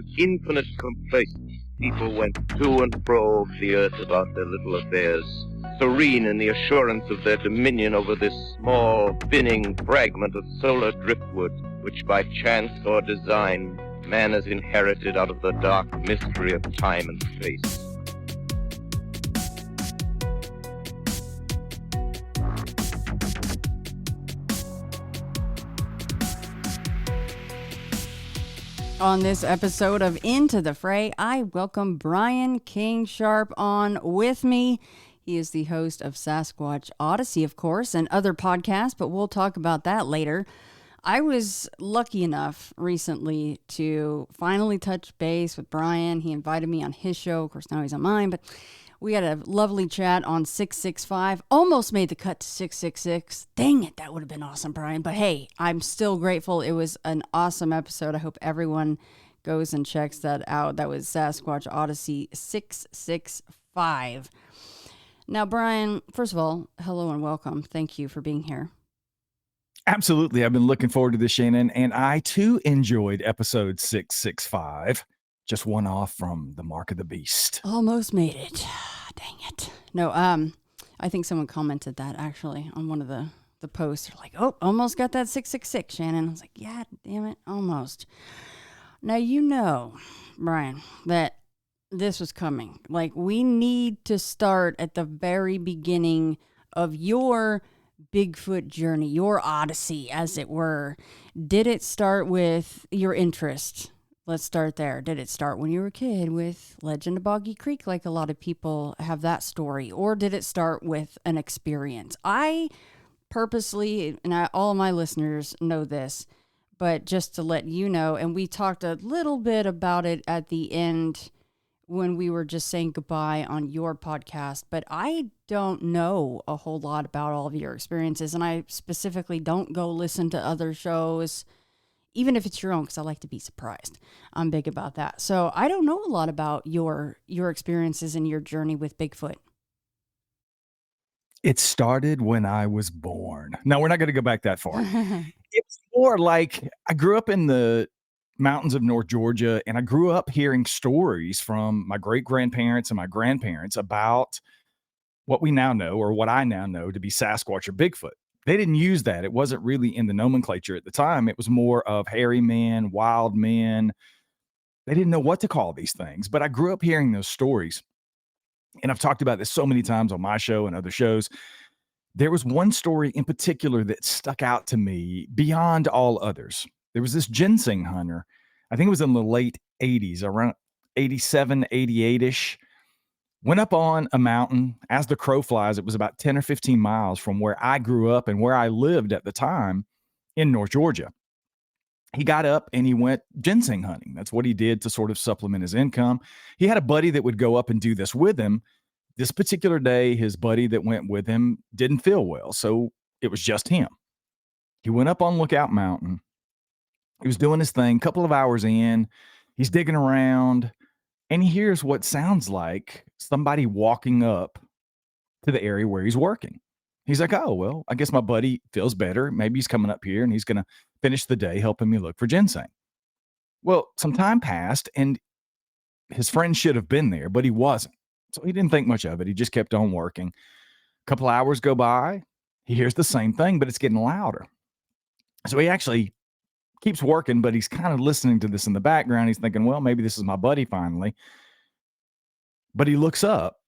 With infinite complacence, people went to and fro over the earth about their little affairs, serene in the assurance of their dominion over this small, spinning fragment of solar driftwood, which by chance or design man has inherited out of the dark mystery of time and space. On this episode of Into the Fray, I welcome Brian King Sharp on with me. He is the host of Sasquatch Odyssey, of course, and other podcasts, but we'll talk about that later. I was lucky enough recently to finally touch base with Brian. He invited me on his show. Of course, now he's on mine, but we had a lovely chat on 665. Almost made the cut to 666. Dang it, that would have been awesome, Brian. But hey, I'm still grateful. It was an awesome episode. I hope everyone goes and checks that out. That was Sasquatch Odyssey 665. Now, Brian, first of all, hello and welcome. Thank you for being here. Absolutely. I've been looking forward to this, Shannon, and I too enjoyed episode 665. Just one off from the mark of the beast. Almost made it. Dang it. No, I think someone commented that actually on one of the posts. They're like, oh, almost got that 666, Shannon. I was like, yeah, damn it, almost. Now, you know, Brian, that this was coming. Like, we need to start at the very beginning of your Bigfoot journey, your odyssey, as it were. Did it start with your interest? Let's start there. Did it start when you were a kid with Legend of Boggy Creek, like a lot of people have that story? Or did it start with an experience? I purposely, and all my listeners know this, but just to let you know, and we talked a little bit about it at the end when we were just saying goodbye on your podcast, but I don't know a whole lot about all of your experiences, and I specifically don't go listen to other shows, even if it's your own, because I like to be surprised. I'm big about that. So I don't know a lot about your experiences and your journey with Bigfoot. It started when I was born. No, we're not going to go back that far. It's more like I grew up in the mountains of North Georgia, and I grew up hearing stories from my great-grandparents and my grandparents about what we now know, or what I now know to be Sasquatch or Bigfoot. They didn't use that. It wasn't really in the nomenclature at the time. It was more of hairy men, wild men. They didn't know what to call these things, but I grew up hearing those stories. And I've talked about this so many times on my show and other shows. There was one story in particular that stuck out to me beyond all others. There was this ginseng hunter. I think it was in the late 80s, around 87, 88-ish. Went up on a mountain. As the crow flies, it was about 10 or 15 miles from where I grew up and where I lived at the time in North Georgia. He got up and he went ginseng hunting. That's what he did to sort of supplement his income. He had a buddy that would go up and do this with him. This particular day, his buddy that went with him didn't feel well, so it was just him. He went up on Lookout Mountain. He was doing his thing. A couple of hours in, he's digging around, and he hears what sounds like somebody walking up to the area where he's working. He's like, oh, well, I guess my buddy feels better. Maybe he's coming up here and he's going to finish the day helping me look for ginseng. Well, some time passed and his friend should have been there, but he wasn't. So he didn't think much of it. He just kept on working. A couple hours go by. He hears the same thing, but it's getting louder. So he actually keeps working, but he's kind of listening to this in the background. He's thinking, well, maybe this is my buddy finally. But he looks up,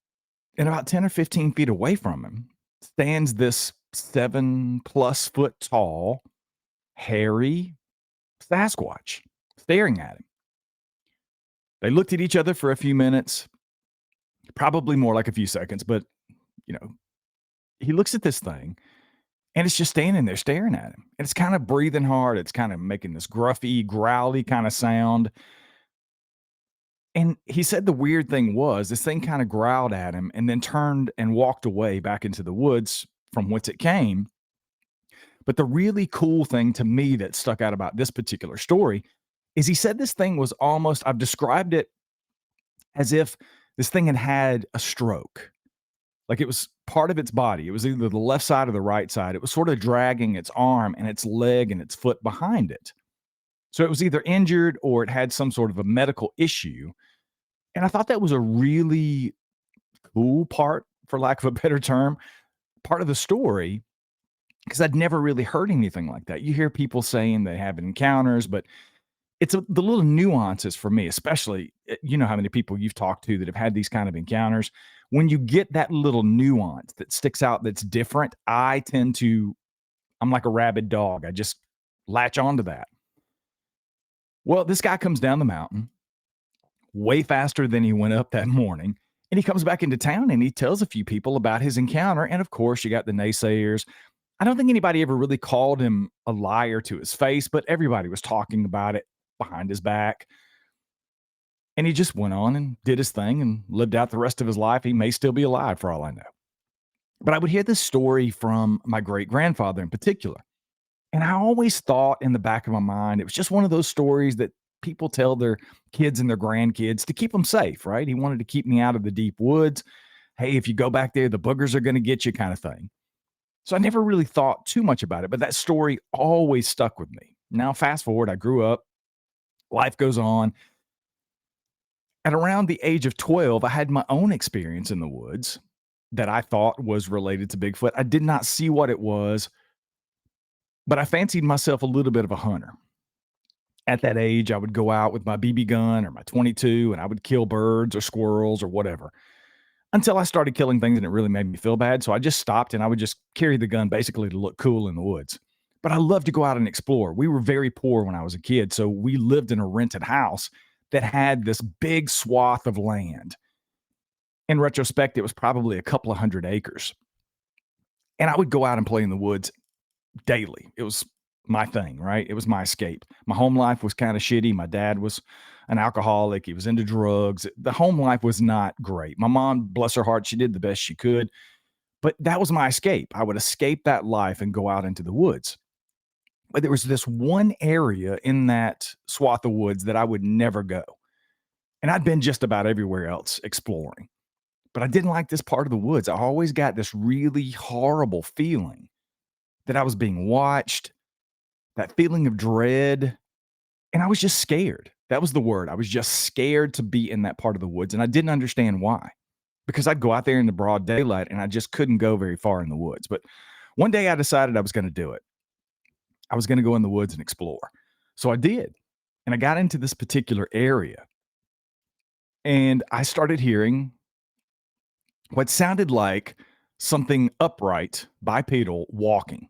and about 10 or 15 feet away from him stands this 7+ foot tall, hairy Sasquatch staring at him. They looked at each other for a few minutes, probably more like a few seconds, but, he looks at this thing, and it's just standing there staring at him. And it's kind of breathing hard. It's kind of making this gruffy, growly kind of sound. And he said the weird thing was this thing kind of growled at him and then turned and walked away back into the woods from whence it came. But the really cool thing to me that stuck out about this particular story is he said this thing was almost, I've described it as if this thing had a stroke. Like it was part of its body. It was either the left side or the right side. It was sort of dragging its arm and its leg and its foot behind it. So it was either injured or it had some sort of a medical issue. And I thought that was a really cool part, for lack of a better term, part of the story, because I'd never really heard anything like that. You hear people saying they have encounters, but the little nuances for me, especially, you know how many people you've talked to that have had these kind of encounters. When you get that little nuance that sticks out that's different, I'm like a rabid dog. I just latch onto that. Well, this guy comes down the mountain way faster than he went up that morning. And he comes back into town and he tells a few people about his encounter. And of course, you got the naysayers. I don't think anybody ever really called him a liar to his face, but everybody was talking about it behind his back. And he just went on and did his thing and lived out the rest of his life. He may still be alive for all I know. But I would hear this story from my great-grandfather in particular. And I always thought in the back of my mind, it was just one of those stories that people tell their kids and their grandkids to keep them safe, right? He wanted to keep me out of the deep woods. Hey, if you go back there, the boogers are going to get you, kind of thing. So I never really thought too much about it, but that story always stuck with me. Now, fast forward, I grew up, life goes on. At around the age of 12, I had my own experience in the woods that I thought was related to Bigfoot. I did not see what it was, but I fancied myself a little bit of a hunter. At that age, I would go out with my BB gun or my 22 and I would kill birds or squirrels or whatever, until I started killing things and it really made me feel bad. So I just stopped and I would just carry the gun basically to look cool in the woods. But I love to go out and explore. We were very poor when I was a kid, so we lived in a rented house that had this big swath of land. In retrospect, it was probably a couple of 100 acres. And I would go out and play in the woods daily. It was my thing, right? It was my escape. My home life was kind of shitty. My dad was an alcoholic. He was into drugs. The home life was not great. My mom, bless her heart, she did the best she could. But that was my escape. I would escape that life and go out into the woods. But there was this one area in that swath of woods that I would never go. And I'd been just about everywhere else exploring. But I didn't like this part of the woods. I always got this really horrible feeling that I was being watched, that feeling of dread. And I was just scared. That was the word. I was just scared to be in that part of the woods. And I didn't understand why, because I'd go out there in the broad daylight and I just couldn't go very far in the woods. But one day I decided I was going to do it. I was going to go in the woods and explore. So I did. And I got into this particular area and I started hearing what sounded like something upright, bipedal, walking.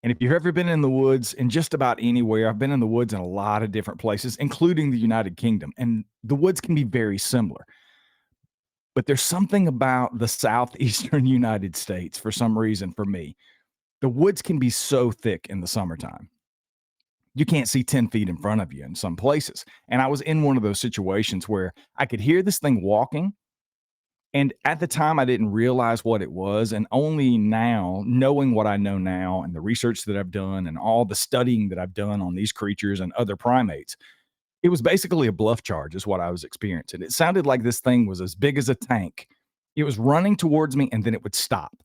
And if you've ever been in the woods in just about anywhere, I've been in the woods in a lot of different places, including the United Kingdom. And the woods can be very similar. But there's something about the southeastern United States, for some reason, for me. The woods can be so thick in the summertime. You can't see 10 feet in front of you in some places. And I was in one of those situations where I could hear this thing walking. And at the time, I didn't realize what it was. And only now, knowing what I know now and the research that I've done and all the studying that I've done on these creatures and other primates, it was basically a bluff charge is what I was experiencing. It sounded like this thing was as big as a tank. It was running towards me and then it would stop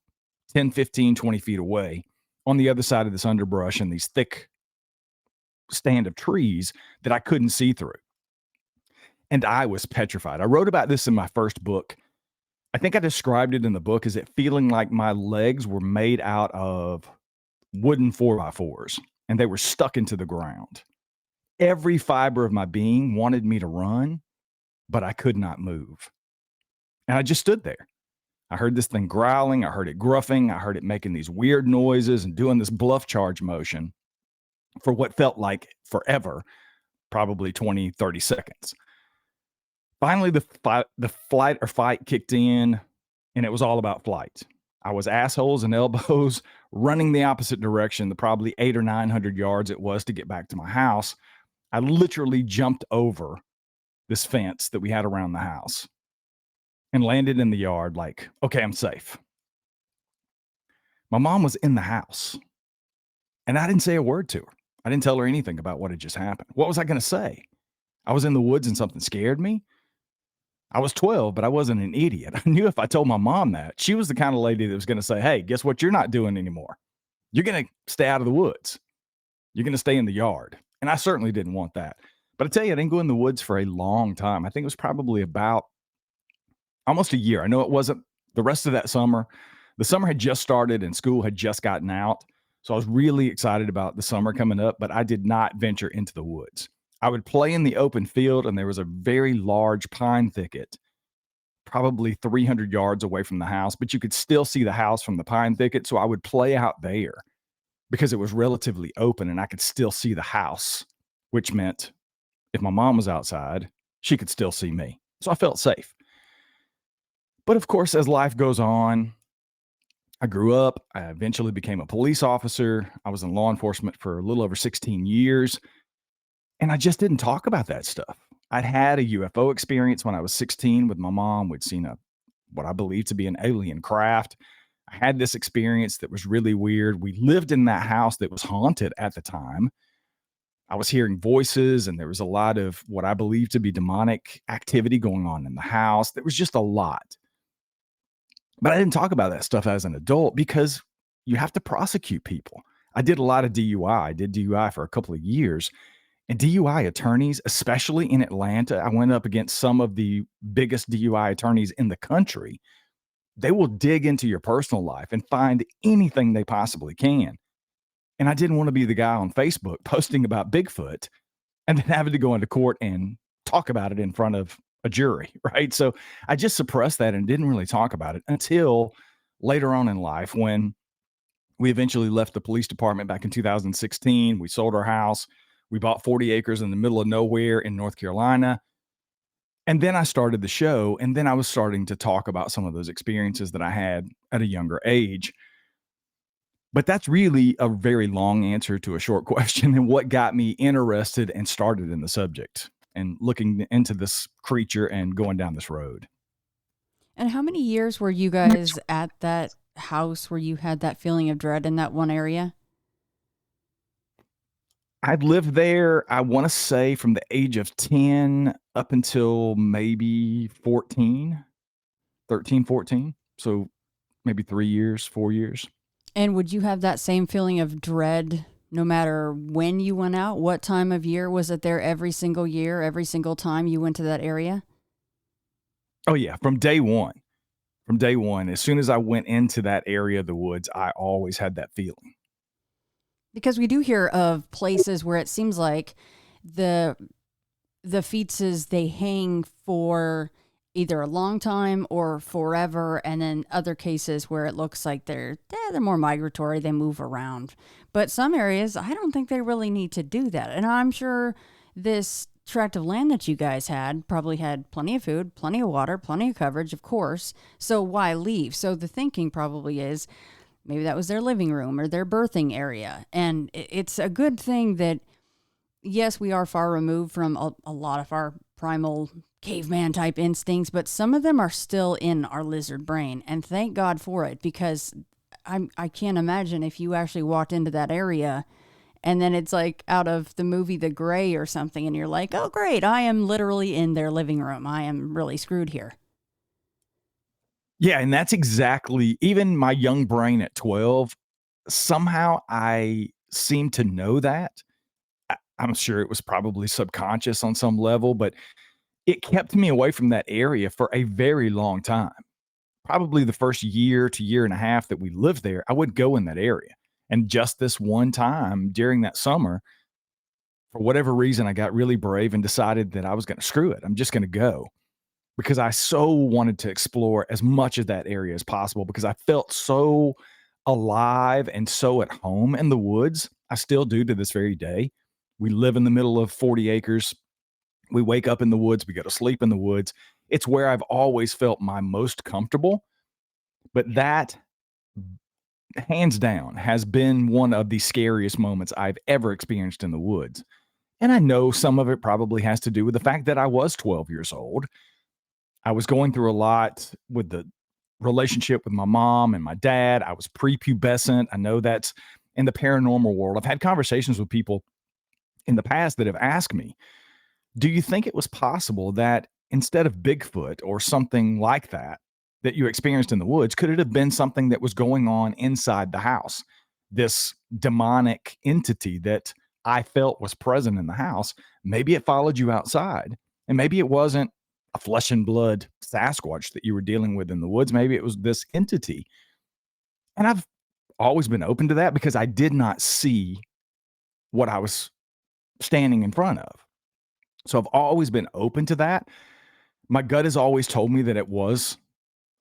10, 15, 20 feet away on the other side of this underbrush and these thick stand of trees that I couldn't see through. And I was petrified. I wrote about this in my first book. I think I described it in the book as it feeling like my legs were made out of wooden 4x4s and they were stuck into the ground. Every fiber of my being wanted me to run, but I could not move. And I just stood there. I heard this thing growling. I heard it gruffing. I heard it making these weird noises and doing this bluff charge motion for what felt like forever, probably 20, 30 seconds. Finally, the flight or fight kicked in, and it was all about flight. I was assholes and elbows running the opposite direction, the probably 800 or 900 yards it was to get back to my house. I literally jumped over this fence that we had around the house and landed in the yard like, okay, I'm safe. My mom was in the house, and I didn't say a word to her. I didn't tell her anything about what had just happened. What was I going to say? I was in the woods and something scared me. I was 12, but I wasn't an idiot. I knew if I told my mom that, she was the kind of lady that was going to say, hey, guess what you're not doing anymore? You're going to stay out of the woods. You're going to stay in the yard. And I certainly didn't want that. But I tell you, I didn't go in the woods for a long time. I think it was probably about almost a year. I know it wasn't the rest of that summer. The summer had just started and school had just gotten out. So I was really excited about the summer coming up, but I did not venture into the woods. I would play in the open field, and there was a very large pine thicket, probably 300 yards away from the house, but you could still see the house from the pine thicket. So I would play out there because it was relatively open and I could still see the house, which meant if my mom was outside, she could still see me. So I felt safe. But of course, as life goes on, I grew up. I eventually became a police officer. I was in law enforcement for a little over 16 years. And I just didn't talk about that stuff. I'd had a UFO experience when I was 16 with my mom. We'd seen what I believe to be an alien craft. I had this experience that was really weird. We lived in that house that was haunted at the time. I was hearing voices, and there was a lot of what I believe to be demonic activity going on in the house. There was just a lot. But I didn't talk about that stuff as an adult because you have to prosecute people. I did a lot of DUI. I did DUI for a couple of years. And DUI attorneys, especially in Atlanta, I went up against some of the biggest DUI attorneys in the country. They will dig into your personal life and find anything they possibly can. And I didn't want to be the guy on Facebook posting about Bigfoot and then having to go into court and talk about it in front of a jury, right? So I just suppressed that and didn't really talk about it until later on in life when we eventually left the police department back in 2016. We sold our house. We bought 40 acres in the middle of nowhere in North Carolina. And then I started the show, and then I was starting to talk about some of those experiences that I had at a younger age. But that's really a very long answer to a short question and what got me interested and started in the subject and looking into this creature and going down this road. And how many years were you guys at that house where you had that feeling of dread in that one area? I'd lived there, I want to say, from the age of 10 up until maybe 13, 14. So maybe 3 years, 4 years. And would you have that same feeling of dread no matter when you went out? What time of year? Was it there every single year, every single time you went to that area? Oh, yeah. From day one. From day one. As soon as I went into that area of the woods, I always had that feeling. Because we do hear of places where it seems like the fetuses, they hang for either a long time or forever, and then other cases where it looks like they're more migratory, they move around. But some areas, I don't think they really need to do that. And I'm sure this tract of land that you guys had probably had plenty of food, plenty of water, plenty of coverage, of course. So why leave? So the thinking probably is, maybe that was their living room or their birthing area. And it's a good thing that, yes, we are far removed from a lot of our primal caveman type instincts, but some of them are still in our lizard brain. And thank God for it, because I can't imagine if you actually walked into that area and then it's like out of the movie The Gray or something, and you're like, oh, great, I am literally in their living room. I am really screwed here. Yeah, and that's exactly, even my young brain at 12, somehow I seem to know that. I'm sure it was probably subconscious on some level, but it kept me away from that area for a very long time. Probably the first year to year and a half that we lived there, I would go in that area. And just this one time during that summer, for whatever reason, I got really brave and decided that I was going to screw it. I'm just going to go, because I so wanted to explore as much of that area as possible, because I felt so alive and so at home in the woods. I still do to this very day. We live in the middle of 40 acres. We wake up in the woods. We go to sleep in the woods. It's where I've always felt my most comfortable. But that, hands down, has been one of the scariest moments I've ever experienced in the woods. And I know some of it probably has to do with the fact that I was 12 years old. I was going through a lot with the relationship with my mom and my dad. I was prepubescent. I know that's in the paranormal world. I've had conversations with people in the past that have asked me, do you think it was possible that instead of Bigfoot or something like that you experienced in the woods, could it have been something that was going on inside the house? This demonic entity that I felt was present in the house. Maybe it followed you outside, and maybe it wasn't a flesh and blood Sasquatch that you were dealing with in the woods. Maybe it was this entity. And I've always been open to that because I did not see what I was standing in front of. So I've always been open to that. My gut has always told me that it was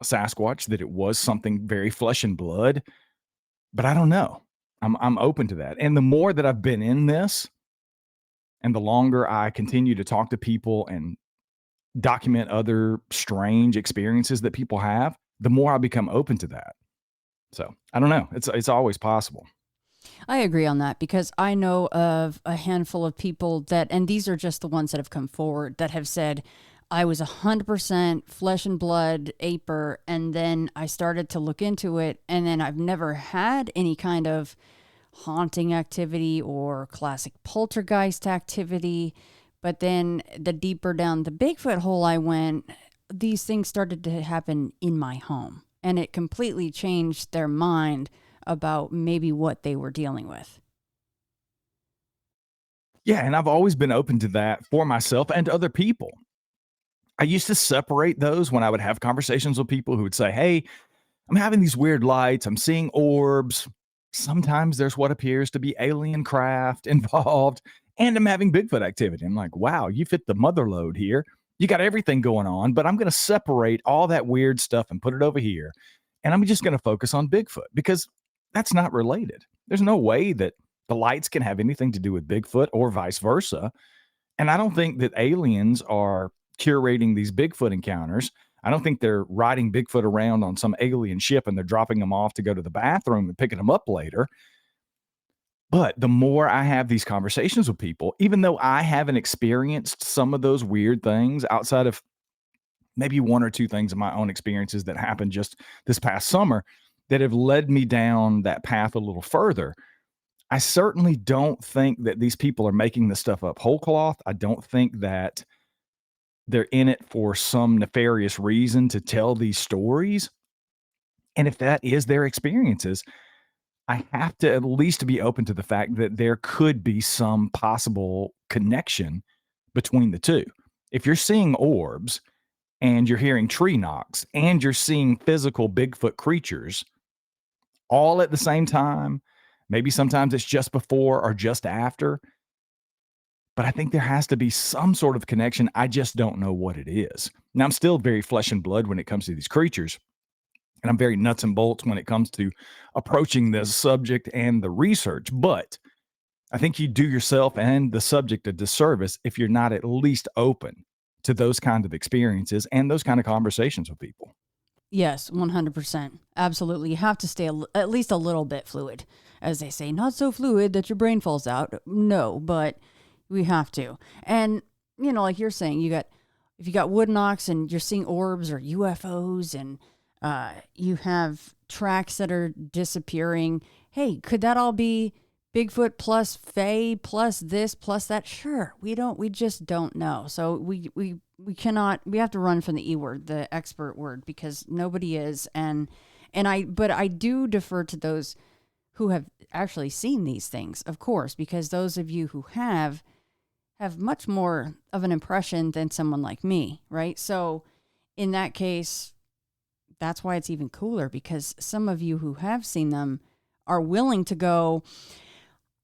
a Sasquatch, that it was something very flesh and blood, but I don't know. I'm open to that. And the more that I've been in this and the longer I continue to talk to people and document other strange experiences that people have, the more I become open to that. So I don't know. It's always possible. I agree on that because I know of a handful of people that, and these are just the ones that have come forward, that have said, I was 100% flesh and blood aper, and then I started to look into it, and then I've never had any kind of haunting activity or classic poltergeist activity. But then the deeper down the Bigfoot hole I went, these things started to happen in my home, and it completely changed their mind about maybe what they were dealing with. Yeah, and I've always been open to that for myself and other people. I used to separate those when I would have conversations with people who would say, "Hey, I'm having these weird lights. I'm seeing orbs. Sometimes there's what appears to be alien craft involved, and I'm having Bigfoot activity." I'm like, wow, you fit the mother load here. You got everything going on, but I'm going to separate all that weird stuff and put it over here. And I'm just going to focus on Bigfoot because that's not related. There's no way that the lights can have anything to do with Bigfoot or vice versa. And I don't think that aliens are curating these Bigfoot encounters. I don't think they're riding Bigfoot around on some alien ship and they're dropping them off to go to the bathroom and picking them up later. But the more I have these conversations with people, even though I haven't experienced some of those weird things outside of maybe one or two things in my own experiences that happened just this past summer that have led me down that path a little further, I certainly don't think that these people are making this stuff up whole cloth. I don't think that they're in it for some nefarious reason to tell these stories. And if that is their experiences, I have to at least be open to the fact that there could be some possible connection between the two. If you're seeing orbs and you're hearing tree knocks and you're seeing physical Bigfoot creatures all at the same time, maybe sometimes it's just before or just after, but I think there has to be some sort of connection. I just don't know what it is. Now, I'm still very flesh and blood when it comes to these creatures, and I'm very nuts and bolts when it comes to approaching this subject and the research. But I think you do yourself and the subject a disservice if you're not at least open to those kind of experiences and those kind of conversations with people. Yes, 100%. Absolutely. You have to stay at least a little bit fluid. As they say, not so fluid that your brain falls out. No, but we have to. And, you know, like you're saying, if you got wood knocks and you're seeing orbs or UFOs and you have tracks that are disappearing, hey, could that all be Bigfoot plus FRAY plus this plus that? Sure. We just don't know. So we have to run from the E word, the expert word, because nobody is. But I do defer to those who have actually seen these things, of course, because those of you who have much more of an impression than someone like me, right? So in that case, that's why it's even cooler, because some of you who have seen them are willing to go,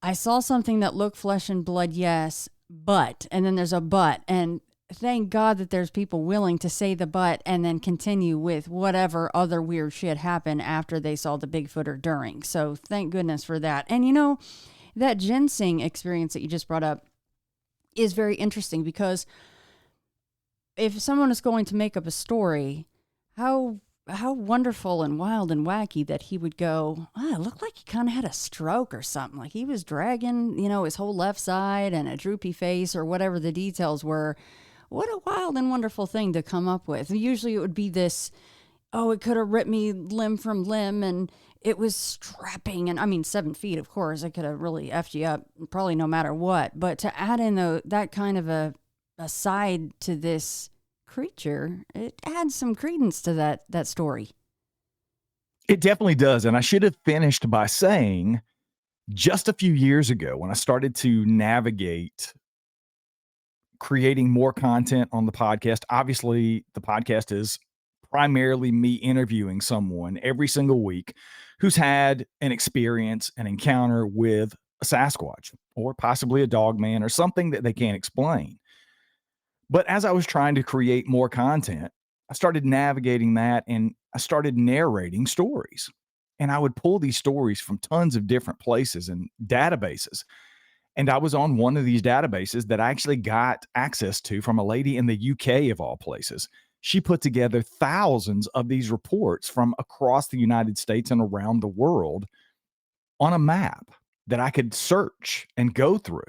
I saw something that looked flesh and blood, yes, but, and then there's a but, and thank God that there's people willing to say the but and then continue with whatever other weird shit happened after they saw the Bigfoot or during. So thank goodness for that. And you know, that ginseng experience that you just brought up is very interesting, because if someone is going to make up a story, how wonderful and wild and wacky that he would go, it looked like he kind of had a stroke or something. Like he was dragging, his whole left side and a droopy face or whatever the details were. What a wild and wonderful thing to come up with. Usually it would be this, it could have ripped me limb from limb and it was strapping. And I mean, 7 feet, of course, it could have really effed you up, probably no matter what. But to add in that kind of a side to this creature, it adds some credence to that story. It definitely does. And I should have finished by saying just a few years ago when I started to navigate creating more content on the podcast. Obviously, the podcast is primarily me interviewing someone every single week who's had an experience, an encounter with a Sasquatch or possibly a dog man or something that they can't explain. But as I was trying to create more content, I started navigating that and I started narrating stories. And I would pull these stories from tons of different places and databases. And I was on one of these databases that I actually got access to from a lady in the UK, of all places. She put together thousands of these reports from across the United States and around the world on a map that I could search and go through.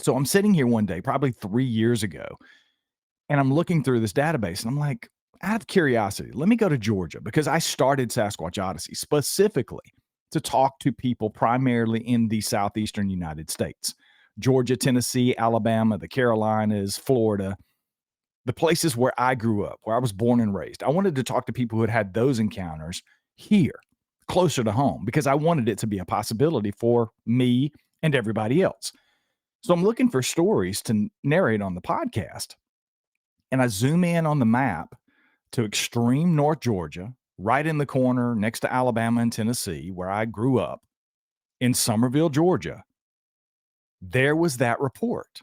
So I'm sitting here one day, probably 3 years ago, and I'm looking through this database and I'm like, out of curiosity, let me go to Georgia because I started Sasquatch Odyssey specifically to talk to people primarily in the southeastern United States. Georgia, Tennessee, Alabama, the Carolinas, Florida, the places where I grew up, where I was born and raised. I wanted to talk to people who had had those encounters here, closer to home, because I wanted it to be a possibility for me and everybody else. So I'm looking for stories to narrate on the podcast. And I zoom in on the map to extreme North Georgia, right in the corner next to Alabama and Tennessee, where I grew up in Summerville, Georgia. There was that report.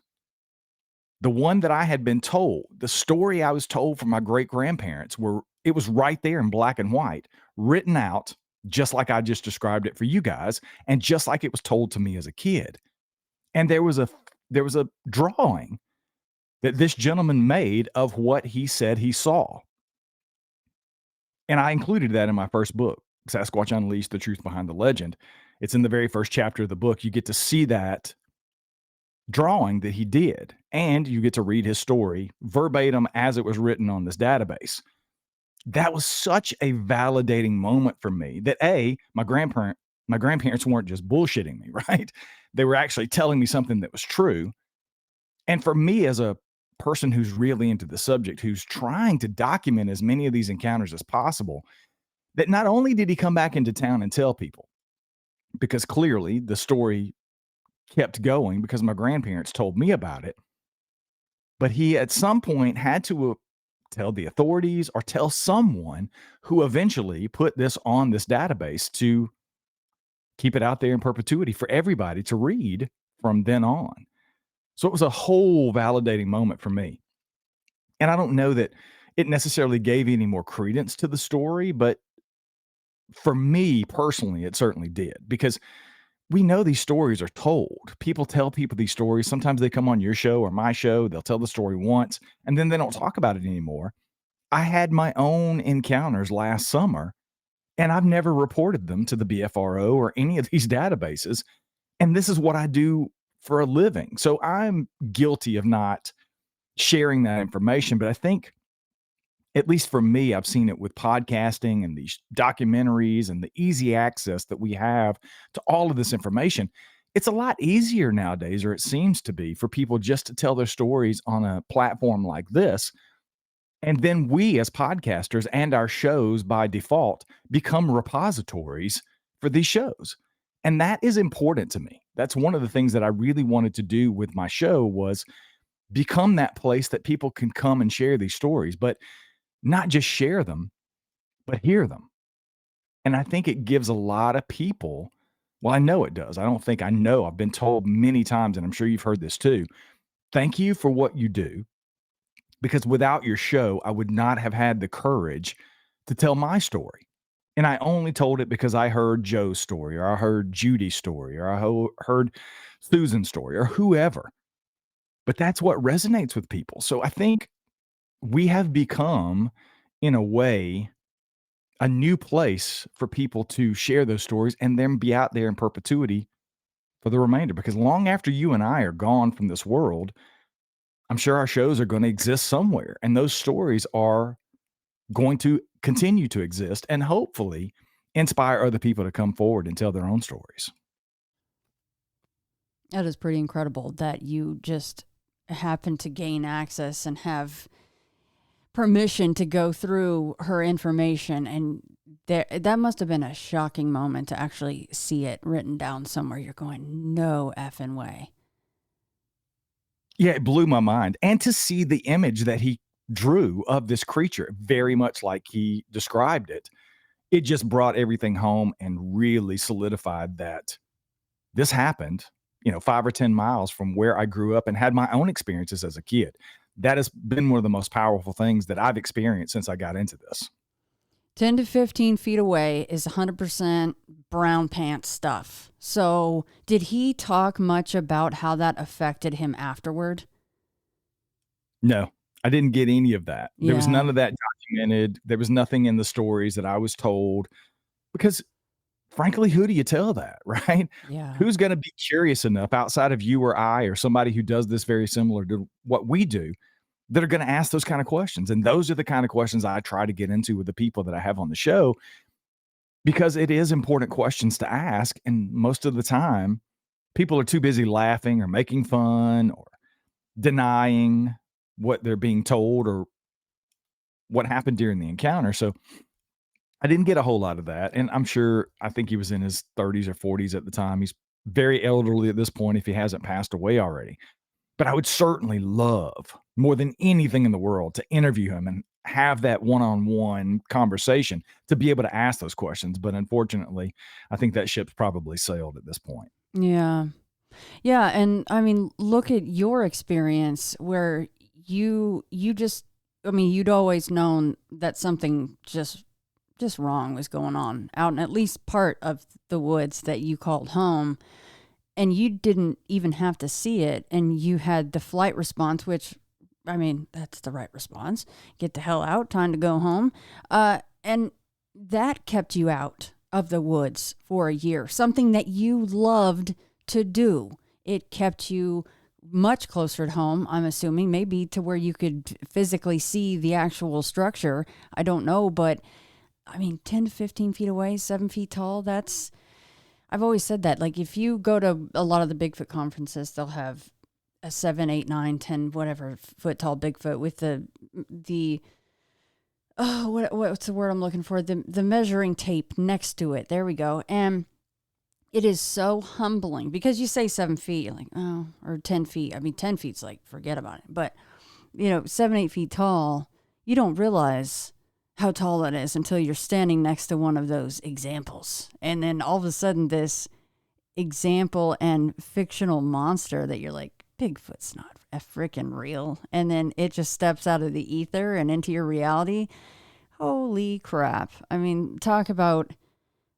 The one that I had been told, the story I was told from my great grandparents, it was right there in black and white, written out just like I just described it for you guys, and just like it was told to me as a kid. And there was a drawing that this gentleman made of what he said he saw. And I included that in my first book, Sasquatch Unleashed: The Truth Behind the Legend. It's in the very first chapter of the book. You get to see that drawing that he did, and you get to read his story verbatim as it was written on this database. That was such a validating moment for me that my grandparents weren't just bullshitting me, right? They were actually telling me something that was true. And for me, as a person who's really into the subject, who's trying to document as many of these encounters as possible, that not only did he come back into town and tell people, because clearly the story kept going because my grandparents told me about it, but he at some point had to tell the authorities or tell someone who eventually put this on this database to keep it out there in perpetuity for everybody to read from then on. So it was a whole validating moment for me. And I don't know that it necessarily gave any more credence to the story, but for me personally, it certainly did, because we know these stories are told. People tell people these stories. Sometimes they come on your show or my show. They'll tell the story once and then they don't talk about it anymore. I had my own encounters last summer and I've never reported them to the BFRO or any of these databases. And this is what I do for a living. So I'm guilty of not sharing that information. But I think, at least for me, I've seen it with podcasting and these documentaries and the easy access that we have to all of this information. It's a lot easier nowadays, or it seems to be, for people just to tell their stories on a platform like this. And then we as podcasters and our shows by default become repositories for these shows. And that is important to me. That's one of the things that I really wanted to do with my show, was become that place that people can come and share these stories, but not just share them, but hear them. And I think it gives a lot of people, well, I know it does. I've been told many times, and I'm sure you've heard this too. Thank you for what you do, because without your show, I would not have had the courage to tell my story. And I only told it because I heard Joe's story, or I heard Judy's story, or I heard Susan's story, or whoever. But that's what resonates with people. So I think we have become, in a way, a new place for people to share those stories and then be out there in perpetuity for the remainder. Because long after you and I are gone from this world, I'm sure our shows are going to exist somewhere. And those stories are going to continue to exist and hopefully inspire other people to come forward and tell their own stories. That is pretty incredible that you just happen to gain access and have permission to go through her information and that must have been a shocking moment to actually see it written down somewhere. You're going, no effing way. Yeah, it blew my mind. And to see the image that he drew of this creature, very much like he described it, it just brought everything home and really solidified that this happened, 5 or 10 miles from where I grew up and had my own experiences as a kid. That has been one of the most powerful things that I've experienced since I got into this. 10 to 15 feet away is 100% brown pants stuff. So, did he talk much about how that affected him afterward? No, I didn't get any of that. There was Yeah. none of that documented. There was nothing in the stories that I was told because, frankly, who do you tell that, right? Yeah. Who's going to be curious enough outside of you or I or somebody who does this very similar to what we do that are going to ask those kind of questions? And those are the kind of questions I try to get into with the people that I have on the show because it is important questions to ask. And most of the time, people are too busy laughing or making fun or denying what they're being told or what happened during the encounter. So I didn't get a whole lot of that. And I think he was in his 30s or 40s at the time. He's very elderly at this point if he hasn't passed away already. But I would certainly love more than anything in the world to interview him and have that one-on-one conversation to be able to ask those questions. But unfortunately, I think that ship's probably sailed at this point. Yeah. Yeah, and I mean, look at your experience where you just I mean, you'd always known that something just wrong was going on out in at least part of the woods that you called home, and you didn't even have to see it, and you had the flight response, which I mean, that's the right response. Get the hell out, time to go home. And that kept you out of the woods for a year, something that you loved to do. It kept you much closer to home, I'm assuming, maybe to where you could physically see the actual structure. I don't know, but I mean, 10 to 15 feet away, 7 feet tall, I've always said that. Like, if you go to a lot of the Bigfoot conferences, they'll have a 7, 8, 9, 10, whatever foot tall Bigfoot with the what's the word I'm looking for? The measuring tape next to it. There we go. And it is so humbling because you say 7 feet, you're like, oh, or 10 feet. I mean, 10 feet's like, forget about it. But, 7, 8 feet tall, you don't realize how tall that is until you're standing next to one of those examples. And then all of a sudden, this example and fictional monster that you're like, Bigfoot's not a freaking real. And then it just steps out of the ether and into your reality. Holy crap. I mean, talk about,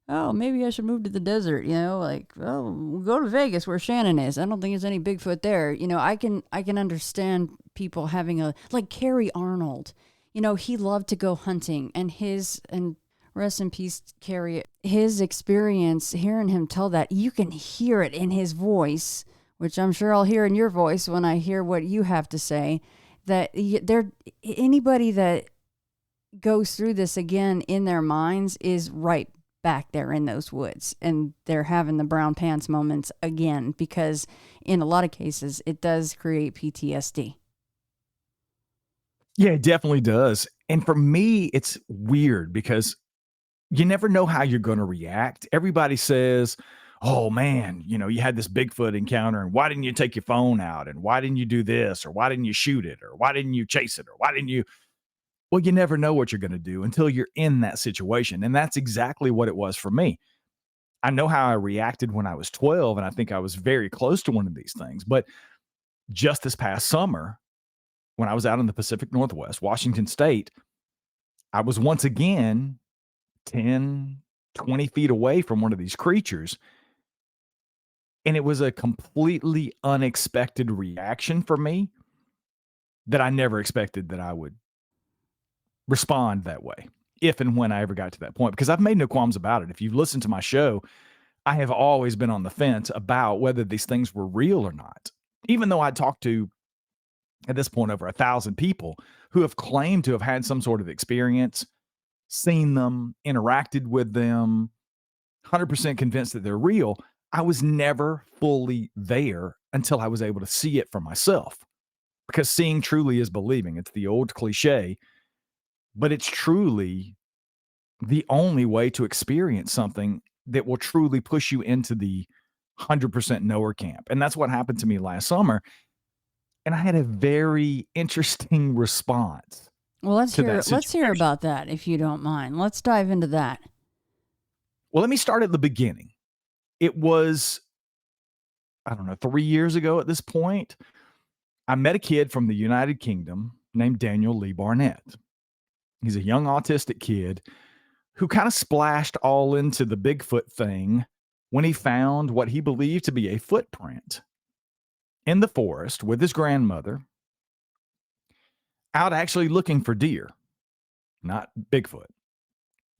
oh, maybe I should move to the desert, like, oh, we'll go to Vegas where Shannon is. I don't think there's any Bigfoot there. I can understand people having like Carrie Arnold. He loved to go hunting and rest in peace, Carrie, his experience, hearing him tell that, you can hear it in his voice, which I'm sure I'll hear in your voice when I hear what you have to say, that anybody that goes through this again in their minds is right back there in those woods, and they're having the brown pants moments again, because in a lot of cases it does create PTSD. Yeah, it definitely does. And for me, it's weird because you never know how you're going to react. Everybody says, oh man, you had this Bigfoot encounter and why didn't you take your phone out? And why didn't you do this? Or why didn't you shoot it? Or why didn't you chase it? Or why didn't you? Well, you never know what you're going to do until you're in that situation. And that's exactly what it was for me. I know how I reacted when I was 12, and I think I was very close to one of these things. But just this past summer, when I was out in the Pacific Northwest, Washington State, I was once again 10, 20 feet away from one of these creatures. And it was a completely unexpected reaction for me that I never expected that I would respond that way if and when I ever got to that point, because I've made no qualms about it. If you've listened to my show, I have always been on the fence about whether these things were real or not, even though I talked to, at this point, over 1,000 people who have claimed to have had some sort of experience, seen them, interacted with them, 100% convinced that they're real. I was never fully there until I was able to see it for myself, because seeing truly is believing. It's the old cliche, but it's truly the only way to experience something that will truly push you into the 100% knower camp. And that's what happened to me last summer. And I had a very interesting response. Well, let's hear about that, if you don't mind. Let's dive into that. Well, let me start at the beginning. It was, I don't know, 3 years ago at this point. I met a kid from the United Kingdom named Daniel Lee Barnett. He's a young autistic kid who kind of splashed all into the Bigfoot thing when he found what he believed to be a footprint in the forest with his grandmother, out actually looking for deer, not Bigfoot.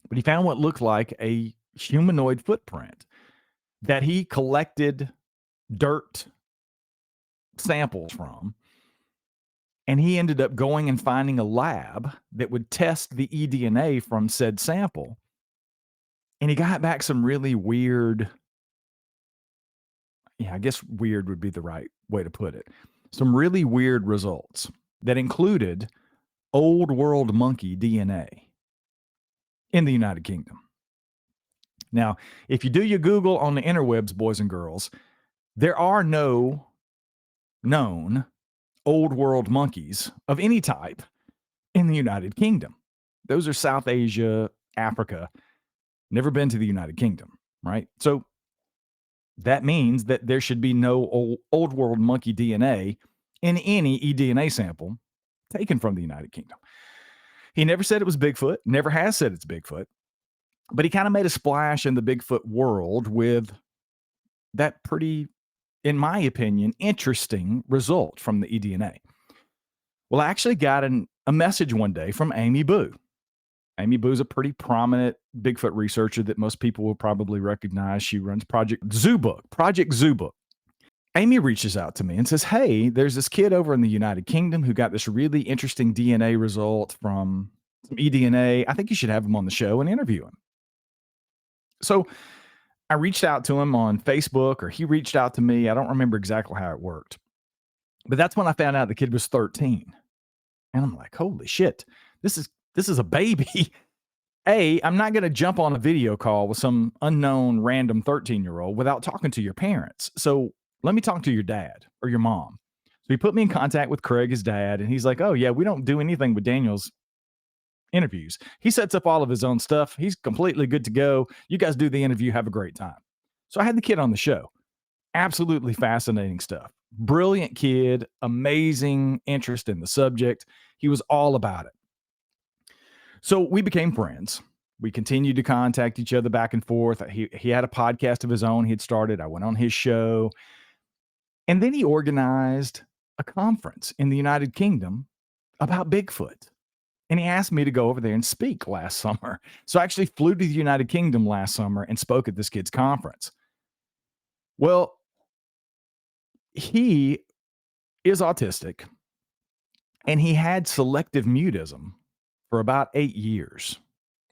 But he found what looked like a humanoid footprint that he collected dirt samples from. And he ended up going and finding a lab that would test the eDNA from said sample. And he got back some really weird, I guess weird would be the right way to put it. Some really weird results that included old world monkey DNA in the United Kingdom. Now, if you do your Google on the interwebs, boys and girls, there are no known old world monkeys of any type in the United Kingdom. Those are South Asia, Africa, never been to the United Kingdom, right? So that means that there should be no old world monkey DNA in any eDNA sample taken from the United Kingdom. He never said it was Bigfoot, never has said it's Bigfoot, but he kind of made a splash in the Bigfoot world with that pretty, in my opinion, interesting result from the eDNA. Well, I actually got a message one day from Amy Boo. Amy Boo's a pretty prominent Bigfoot researcher that most people will probably recognize. She runs Project Zoo Book. Amy reaches out to me and says, hey, there's this kid over in the United Kingdom who got this really interesting DNA result from some eDNA. I think you should have him on the show and interview him. So I reached out to him on Facebook, or he reached out to me. I don't remember exactly how it worked. But that's when I found out the kid was 13. And I'm like, holy shit, this is a baby. I'm not going to jump on a video call with some unknown random 13-year-old without talking to your parents. So let me talk to your dad or your mom. So he put me in contact with Craig, his dad, and he's like, oh yeah, we don't do anything with Daniel's interviews. He sets up all of his own stuff. He's completely good to go. You guys do the interview. Have a great time. So I had the kid on the show. Absolutely fascinating stuff. Brilliant kid, amazing interest in the subject. He was all about it. So we became friends. We continued to contact each other back and forth. He had a podcast of his own he had started. I went on his show. And then he organized a conference in the United Kingdom about Bigfoot. And he asked me to go over there and speak last summer. So I actually flew to the United Kingdom last summer and spoke at this kid's conference. Well, he is autistic, and he had selective mutism for about 8 years,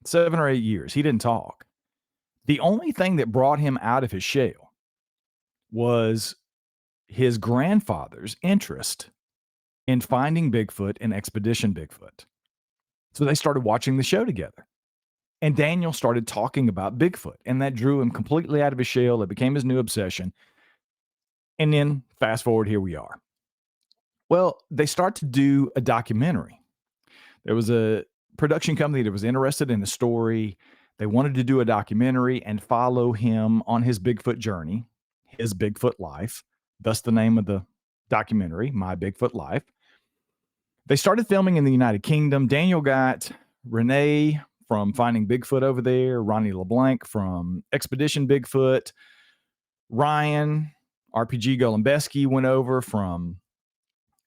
7 or 8 years. He didn't talk. The only thing that brought him out of his shell was his grandfather's interest in finding Bigfoot and Expedition Bigfoot. So they started watching the show together. And Daniel started talking about Bigfoot, and that drew him completely out of his shell. It became his new obsession. And then fast forward, here we are. Well, they start to do a documentary. There was a production company that was interested in the story. They wanted to do a documentary and follow him on his Bigfoot journey, his Bigfoot life. Thus the name of the documentary, My Bigfoot Life. They started filming in the United Kingdom. Daniel got Renee from Finding Bigfoot over there, Ronnie LeBlanc from Expedition Bigfoot, Ryan, RPG Golembeski went over from,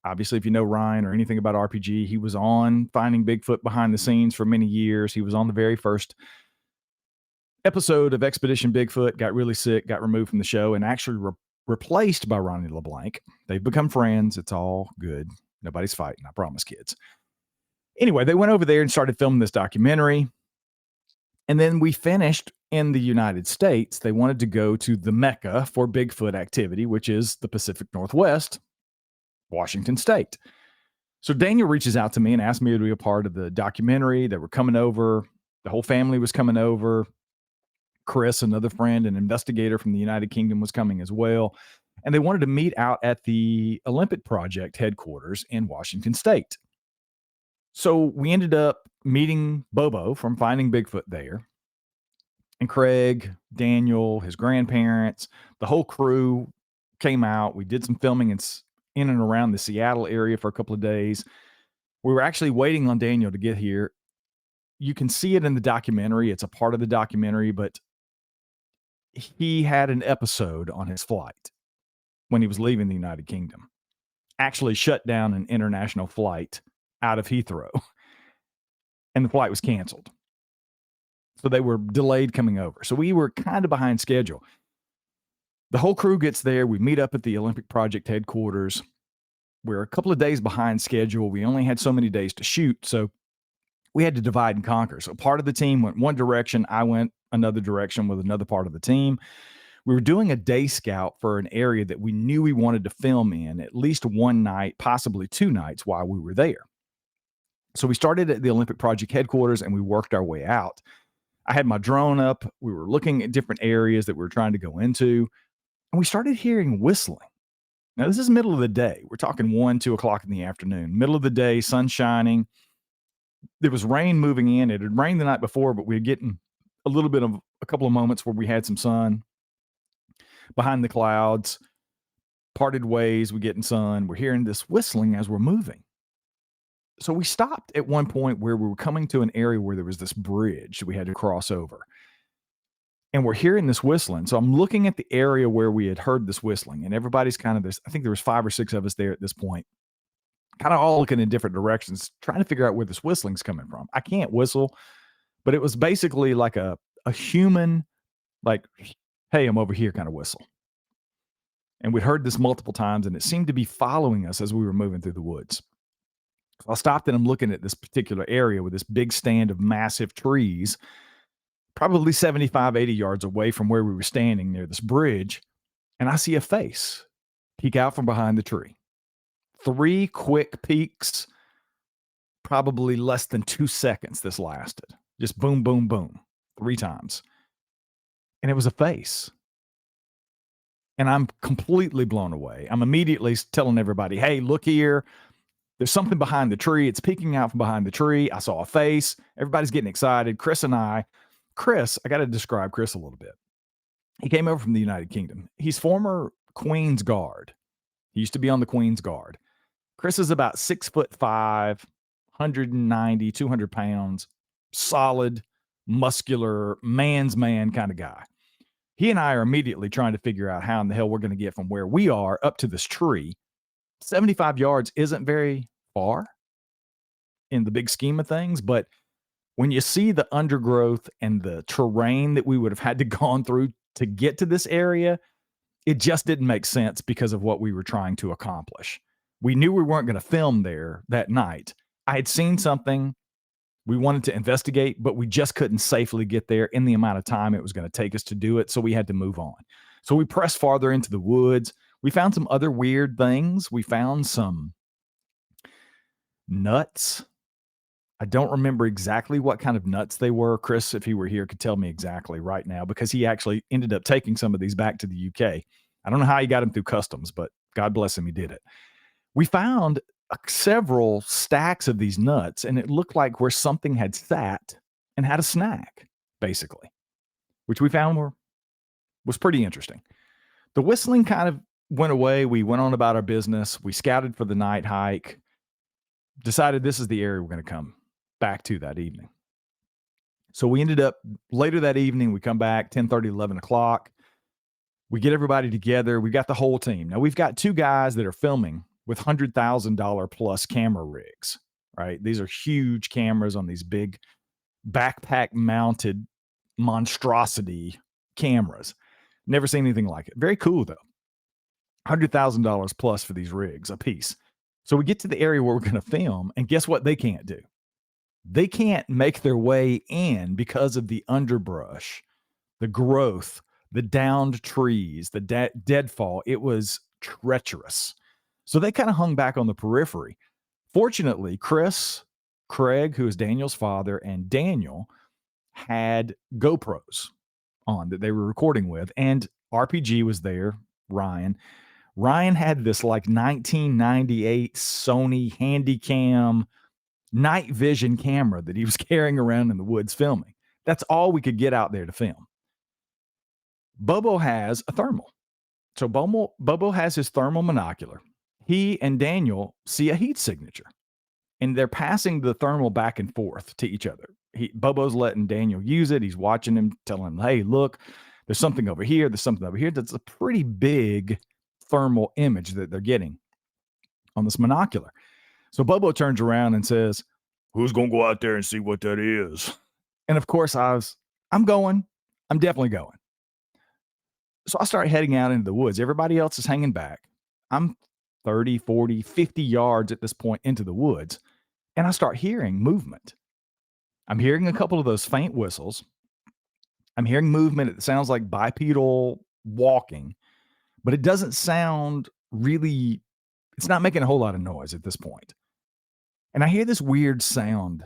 obviously, if you know Ryan or anything about RPG, he was on Finding Bigfoot behind the scenes for many years. He was on the very first episode of Expedition Bigfoot, got really sick, got removed from the show, and actually replaced by Ronnie LeBlanc. They've become friends. It's all good. Nobody's fighting, I promise, kids. Anyway, they went over there and started filming this documentary. And then we finished in the United States. They wanted to go to the Mecca for Bigfoot activity, which is the Pacific Northwest, Washington State. So Daniel reaches out to me and asked me to be a part of the documentary. They were coming over. The whole family was coming over. Chris, another friend, an investigator from the United Kingdom, was coming as well. And they wanted to meet out at the Olympic Project headquarters in Washington State. So we ended up meeting Bobo from Finding Bigfoot there. And Craig, Daniel, his grandparents, the whole crew came out. We did some filming in and around the Seattle area for a couple of days. We were actually waiting on Daniel to get here. You can see it in the documentary. It's a part of the documentary, but he had an episode on his flight when he was leaving the United Kingdom. Actually shut down an international flight out of Heathrow, and the flight was canceled. So they were delayed coming over. So we were kind of behind schedule. The whole crew gets there. We meet up at the Olympic Project headquarters. We're a couple of days behind schedule. We only had so many days to shoot, so we had to divide and conquer. So part of the team went one direction. I went another direction with another part of the team. We were doing a day scout for an area that we knew we wanted to film in at least one night, possibly 2 nights while we were there. So we started at the Olympic Project headquarters and we worked our way out. I had my drone up. We were looking at different areas that we were trying to go into, and we started hearing whistling. Now, this is middle of the day. We're talking 1, 2 o'clock in the afternoon, middle of the day, sun shining. There was rain moving in. It had rained the night before, but we were getting a little bit of a couple of moments where we had some sun behind the clouds, parted ways, we getting sun. We're hearing this whistling as we're moving. So we stopped at one point where we were coming to an area where there was this bridge we had to cross over. And we're hearing this whistling. So I'm looking at the area where we had heard this whistling, and everybody's kind of this, I think there was 5 or 6 of us there at this point, kind of all looking in different directions, trying to figure out where this whistling's coming from. I can't whistle, but it was basically like a human, like, hey, I'm over here kind of whistle. And we'd heard this multiple times, and it seemed to be following us as we were moving through the woods. So I stopped and I'm looking at this particular area with this big stand of massive trees, probably 75, 80 yards away from where we were standing near this bridge. And I see a face peek out from behind the tree. 3 quick peeks, probably less than 2 seconds this lasted. Just boom, boom, boom, 3 times. And it was a face. And I'm completely blown away. I'm immediately telling everybody, hey, look here. There's something behind the tree. It's peeking out from behind the tree. I saw a face. Everybody's getting excited. Chris, I got to describe Chris a little bit. He came over from the United Kingdom. He's former Queen's Guard. He used to be on the Queen's Guard. Chris is about 6'5", 190, 200 pounds, solid, muscular, man's man kind of guy. He and I are immediately trying to figure out how in the hell we're going to get from where we are up to this tree. 75 yards isn't very far in the big scheme of things, but when you see the undergrowth and the terrain that we would have had to gone through to get to this area, it just didn't make sense because of what we were trying to accomplish. We knew we weren't going to film there that night. I had seen something we wanted to investigate, but we just couldn't safely get there in the amount of time it was going to take us to do it, so we had to move on. So we pressed farther into the woods. We found some other weird things. We found some nuts. I don't remember exactly what kind of nuts they were. Chris, if he were here, could tell me exactly right now because he actually ended up taking some of these back to the UK. I don't know how he got them through customs, but God bless him, he did it. We found several stacks of these nuts, and it looked like where something had sat and had a snack, basically, which we found was pretty interesting. The whistling kind of went away. We went on about our business. We scouted for the night hike, decided this is the area we're going to come back to that evening. So we ended up later that evening, we come back 10:30, 11 o'clock. We get everybody together. We got the whole team. Now we've got 2 guys that are filming with $100,000 plus camera rigs, right? These are huge cameras on these big backpack mounted monstrosity cameras. Never seen anything like it. Very cool though. $100,000 plus for these rigs a piece. So we get to the area where we're going to film, and guess what they can't do? They can't make their way in because of the underbrush, the growth, the downed trees, the deadfall. It was treacherous. So they kind of hung back on the periphery. Fortunately, Chris, Craig, who is Daniel's father, and Daniel had GoPros on that they were recording with, and RPG was there, Ryan. Ryan had this like 1998 Sony Handycam night vision camera that he was carrying around in the woods filming. That's all we could get out there to film. Bobo has a thermal. So Bobo has his thermal monocular. He and Daniel see a heat signature, and they're passing the thermal back and forth to each other. Bobo's letting Daniel use it. He's watching him, telling him, hey, look, there's something over here. There's something over here. That's a pretty big thermal image that they're getting on this monocular. So Bobo turns around and says, who's going to go out there and see what that is? And of course, I'm going. I'm definitely going. So I start heading out into the woods. Everybody else is hanging back. I'm 30, 40, 50 yards at this point into the woods, and I start hearing movement. I'm hearing a couple of those faint whistles. I'm hearing movement. It sounds like bipedal walking, but it doesn't sound really, it's not making a whole lot of noise at this point. And I hear this weird sound.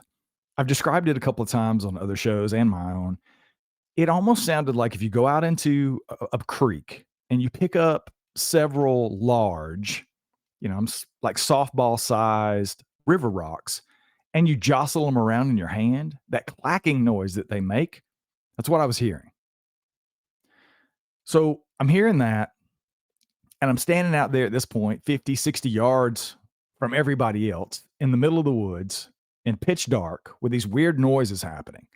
I've described it a couple of times on other shows and my own. It almost sounded like if you go out into a creek and you pick up several large, like softball sized river rocks, and you jostle them around in your hand, that clacking noise that they make, that's what I was hearing. So I'm hearing that, and I'm standing out there at this point, 50, 60 yards from everybody else in the middle of the woods in pitch dark with these weird noises happening.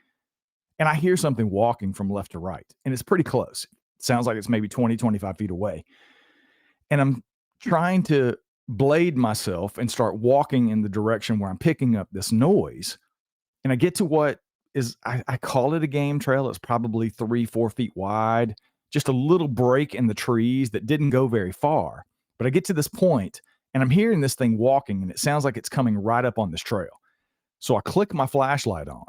And I hear something walking from left to right, and it's pretty close. It sounds like it's maybe 20, 25 feet away. And I'm trying to blade myself and start walking in the direction where I'm picking up this noise. And I get to what is, I call it a game trail. It's probably 3-4 feet wide, just a little break in the trees that didn't go very far. But I get to this point, and I'm hearing this thing walking, and it sounds like it's coming right up on this trail. So I click my flashlight on,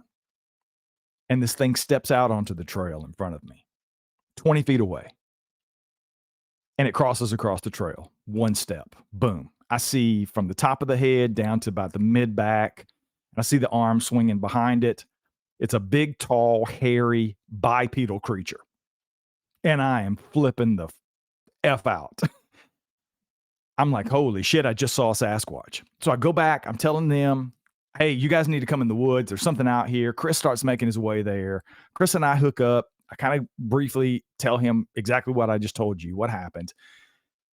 and this thing steps out onto the trail in front of me, 20 feet away. And it crosses across the trail, one step, boom. I see from the top of the head down to about the mid-back. I see the arm swinging behind it. It's a big, tall, hairy, bipedal creature. And I am flipping the F out. I'm like, holy shit, I just saw a Sasquatch. So I go back, I'm telling them, hey, you guys need to come in the woods. There's something out here. Chris starts making his way there. Chris and I hook up. I kind of briefly tell him exactly what I just told you, what happened.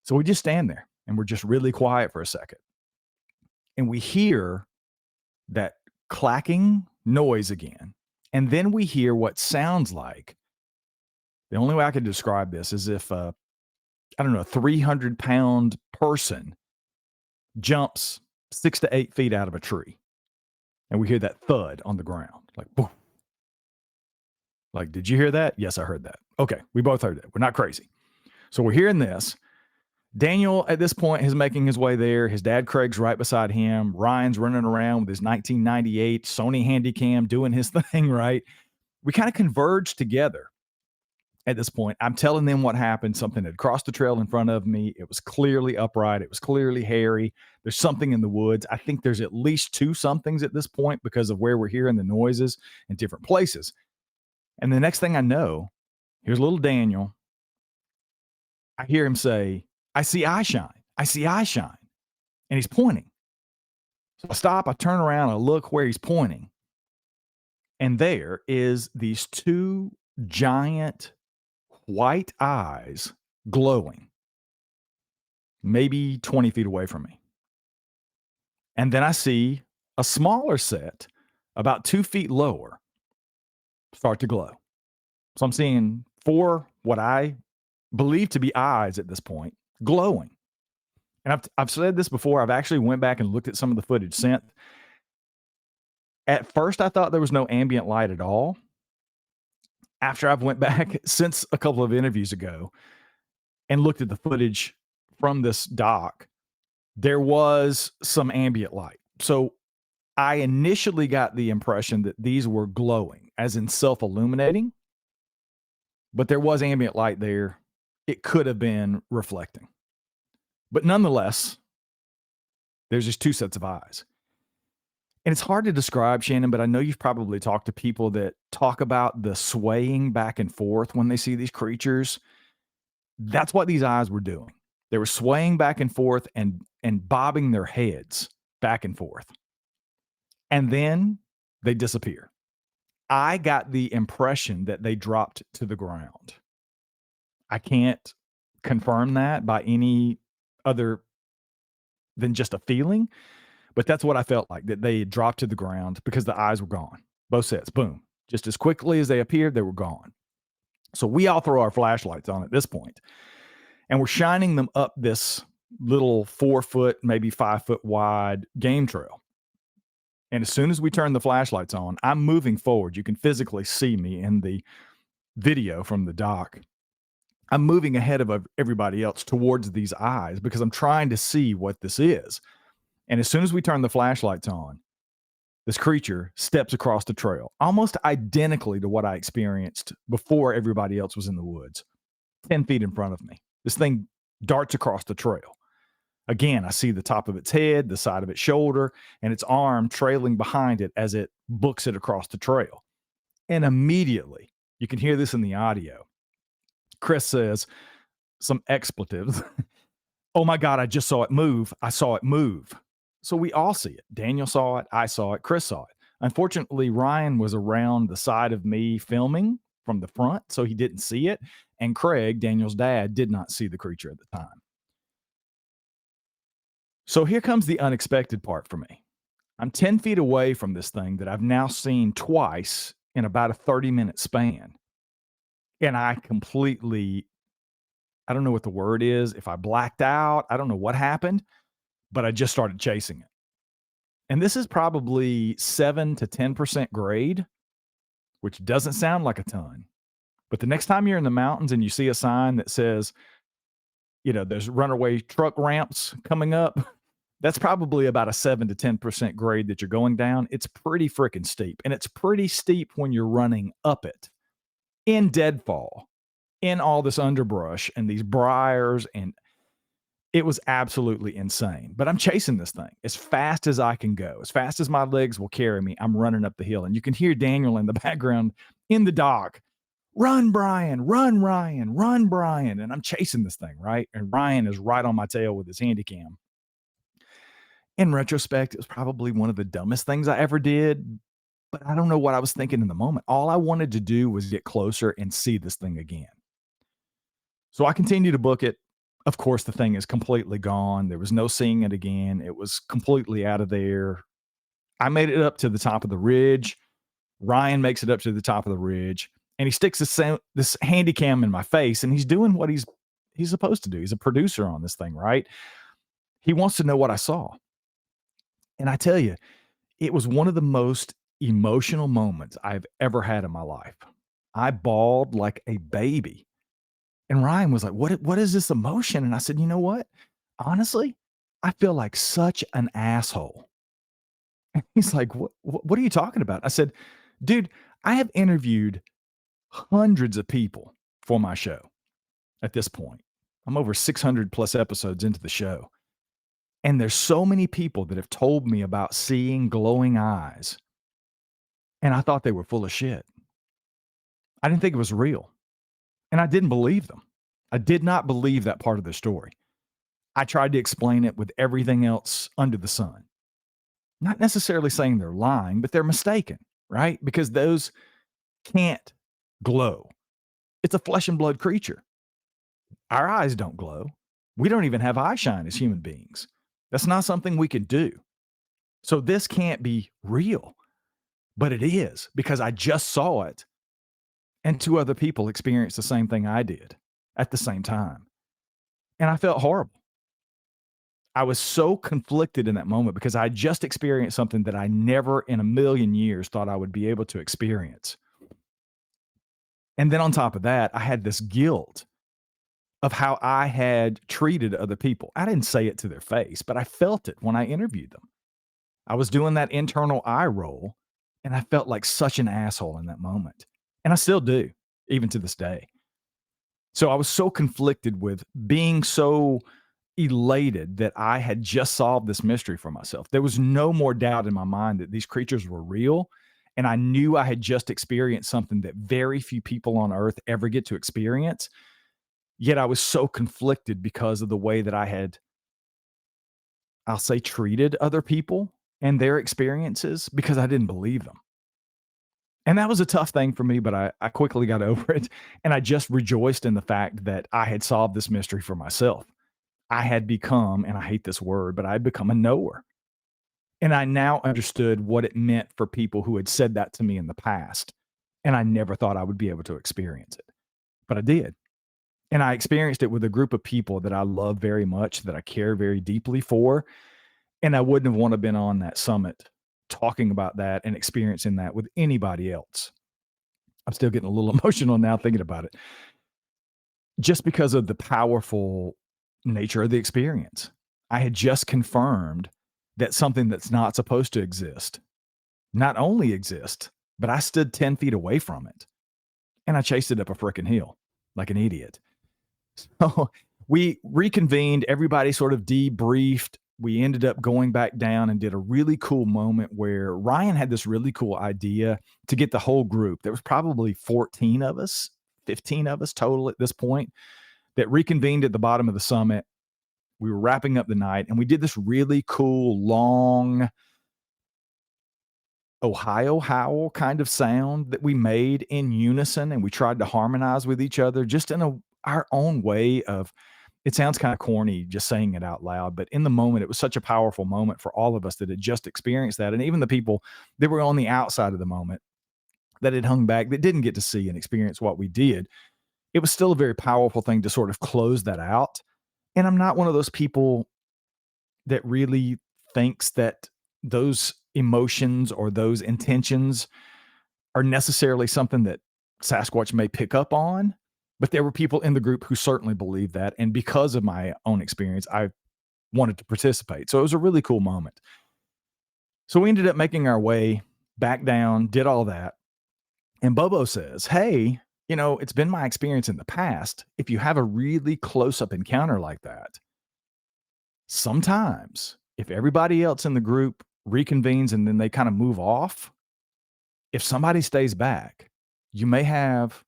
So we just stand there, and we're just really quiet for a second. And we hear that clacking noise again. And then we hear what sounds like, the only way I could describe this is if, a 300-pound person jumps 6 to 8 feet out of a tree. And we hear that thud on the ground, like, boom. Like, did you hear that? Yes, I heard that. Okay, we both heard that. We're not crazy. So we're hearing this. Daniel, at this point, is making his way there. His dad, Craig's, right beside him. Ryan's running around with his 1998 Sony Handycam doing his thing, right? We kind of converge together at this point. I'm telling them what happened. Something had crossed the trail in front of me. It was clearly upright. It was clearly hairy. There's something in the woods. I think there's at least 2 somethings at this point because of where we're hearing the noises in different places. And the next thing I know, here's little Daniel. I hear him say, I see eye shine. I see eye shine. And he's pointing. So I stop, I turn around, I look where he's pointing. And there is these 2 giant white eyes glowing, maybe 20 feet away from me. And then I see a smaller set, about 2 feet lower, start to glow. So I'm seeing 4 what I believe to be eyes at this point glowing. And I've said this before. I've actually went back and looked at some of the footage sent. At first, I thought there was no ambient light at all. After I've went back since a couple of interviews ago and looked at the footage from this doc, there was some ambient light. So I initially got the impression that these were glowing, as in self-illuminating, but there was ambient light there. It could have been reflecting. But nonetheless, there's just 2 sets of eyes. And it's hard to describe, Shannon, but I know you've probably talked to people that talk about the swaying back and forth when they see these creatures. That's what these eyes were doing. They were swaying back and forth and bobbing their heads back and forth. And then they disappear. I got the impression that they dropped to the ground. I can't confirm that by any other than just a feeling, but that's what I felt like, that they had dropped to the ground because the eyes were gone. Both sets, boom. Just as quickly as they appeared, they were gone. So we all throw our flashlights on at this point, and we're shining them up this little 4 foot, maybe 5 foot wide game trail. And as soon as we turn the flashlights on, I'm moving forward. You can physically see me in the video from the dock. I'm moving ahead of everybody else towards these eyes because I'm trying to see what this is. And as soon as we turn the flashlights on, this creature steps across the trail, almost identically to what I experienced before everybody else was in the woods, 10 feet in front of me. This thing darts across the trail. Again, I see the top of its head, the side of its shoulder, and its arm trailing behind it as it books it across the trail. And immediately, you can hear this in the audio, Chris says some expletives. Oh my God, I just saw it move. I saw it move. So we all see it. Daniel saw it. I saw it. Chris saw it. Unfortunately, Ryan was around the side of me filming from the front, so he didn't see it. And Craig, Daniel's dad, did not see the creature at the time. So here comes the unexpected part for me. I'm 10 feet away from this thing that I've now seen twice in about a 30-minute span. And I don't know what the word is. If I blacked out, I don't know what happened, but I just started chasing it. And this is probably 7 to 10% grade, which doesn't sound like a ton. But the next time you're in the mountains and you see a sign that says, there's runaway truck ramps coming up, that's probably about a 7 to 10% grade that you're going down. It's pretty freaking steep. And it's pretty steep when you're running up it in deadfall, in all this underbrush and these briars, and it was absolutely insane. But I'm chasing this thing as fast as I can go, as fast as my legs will carry me. I'm running up the hill, and you can hear Daniel in the background in the dock, "Run, Brian, run, Ryan, run, Brian." And I'm chasing this thing, right? And Ryan is right on my tail with his handy cam. In retrospect, it was probably one of the dumbest things I ever did, but I don't know what I was thinking in the moment. All I wanted to do was get closer and see this thing again. So I continue to book it. Of course, the thing is completely gone. There was no seeing it again. It was completely out of there. I made it up to the top of the ridge. Ryan makes it up to the top of the ridge, and he sticks this handy cam in my face, and he's doing what he's supposed to do. He's a producer on this thing, right? He wants to know what I saw. And I tell you, it was one of the most emotional moments I've ever had in my life. I bawled like a baby. And Ryan was like, what is this emotion? And I said, you know what? Honestly, I feel like such an asshole. And he's like, what are you talking about? I said, dude, I have interviewed hundreds of people for my show at this point. I'm over 600 plus episodes into the show. And there's so many people that have told me about seeing glowing eyes. And I thought they were full of shit. I didn't think it was real. And I didn't believe them. I did not believe that part of their story. I tried to explain it with everything else under the sun. Not necessarily saying they're lying, but they're mistaken, right? Because those can't glow. It's a flesh and blood creature. Our eyes don't glow. We don't even have eye shine as human beings. That's not something we can do. So this can't be real, but it is, because I just saw it. And 2 other people experienced the same thing I did at the same time. And I felt horrible. I was so conflicted in that moment because I just experienced something that I never in a million years thought I would be able to experience. And then on top of that, I had this guilt of how I had treated other people. I didn't say it to their face, but I felt it when I interviewed them. I was doing that internal eye roll, and I felt like such an asshole in that moment. And I still do, even to this day. So I was so conflicted with being so elated that I had just solved this mystery for myself. There was no more doubt in my mind that these creatures were real. And I knew I had just experienced something that very few people on earth ever get to experience. Yet I was so conflicted because of the way that I had, I'll say, treated other people and their experiences, because I didn't believe them. And that was a tough thing for me, but I quickly got over it. And I just rejoiced in the fact that I had solved this mystery for myself. I had become, and I hate this word, but I had become a knower. And I now understood what it meant for people who had said that to me in the past. And I never thought I would be able to experience it, but I did. And I experienced it with a group of people that I love very much, that I care very deeply for. And I wouldn't have wanted to been on that summit talking about that and experiencing that with anybody else. I'm still getting a little emotional now thinking about it, just because of the powerful nature of the experience. I had just confirmed that something that's not supposed to exist not only exists, but I stood 10 feet away from it and I chased it up a frickin' hill like an idiot. So we reconvened, everybody sort of debriefed. We ended up going back down and did a really cool moment where Ryan had this really cool idea to get the whole group. There was probably 14 of us, 15 of us total at this point, that reconvened at the bottom of the summit. We were wrapping up the night and we did this really cool, long Ohio howl kind of sound that we made in unison. And we tried to harmonize with each other just in our own way of, it sounds kind of corny just saying it out loud, but in the moment, it was such a powerful moment for all of us that had just experienced that. And even the people that were on the outside of the moment that had hung back, that didn't get to see and experience what we did, it was still a very powerful thing to sort of close that out. And I'm not one of those people that really thinks that those emotions or those intentions are necessarily something that Sasquatch may pick up on. But there were people in the group who certainly believed that. And because of my own experience, I wanted to participate. So it was a really cool moment. So we ended up making our way back down, did all that. And Bobo says, hey, it's been my experience in the past. If you have a really close up encounter like that, sometimes if everybody else in the group reconvenes and then they kind of move off, if somebody stays back, you may have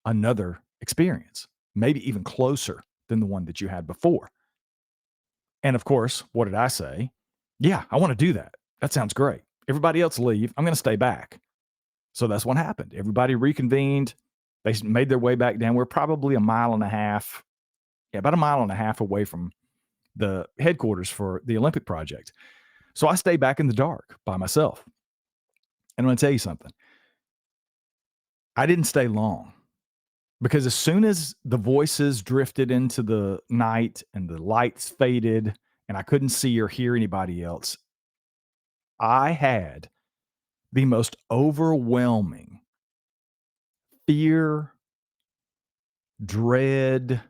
another experience, maybe even closer than the one that you had before. And of course, what did I say? Yeah, I want to do that. That sounds great. Everybody else leave. I'm going to stay back. So that's what happened. Everybody reconvened. They made their way back down. We're probably about a mile and a half away from the headquarters for the Olympic project. So I stayed back in the dark by myself. And I'm going to tell you something. I didn't stay long, because as soon as the voices drifted into the night and the lights faded and I couldn't see or hear anybody else, I had the most overwhelming fear, dread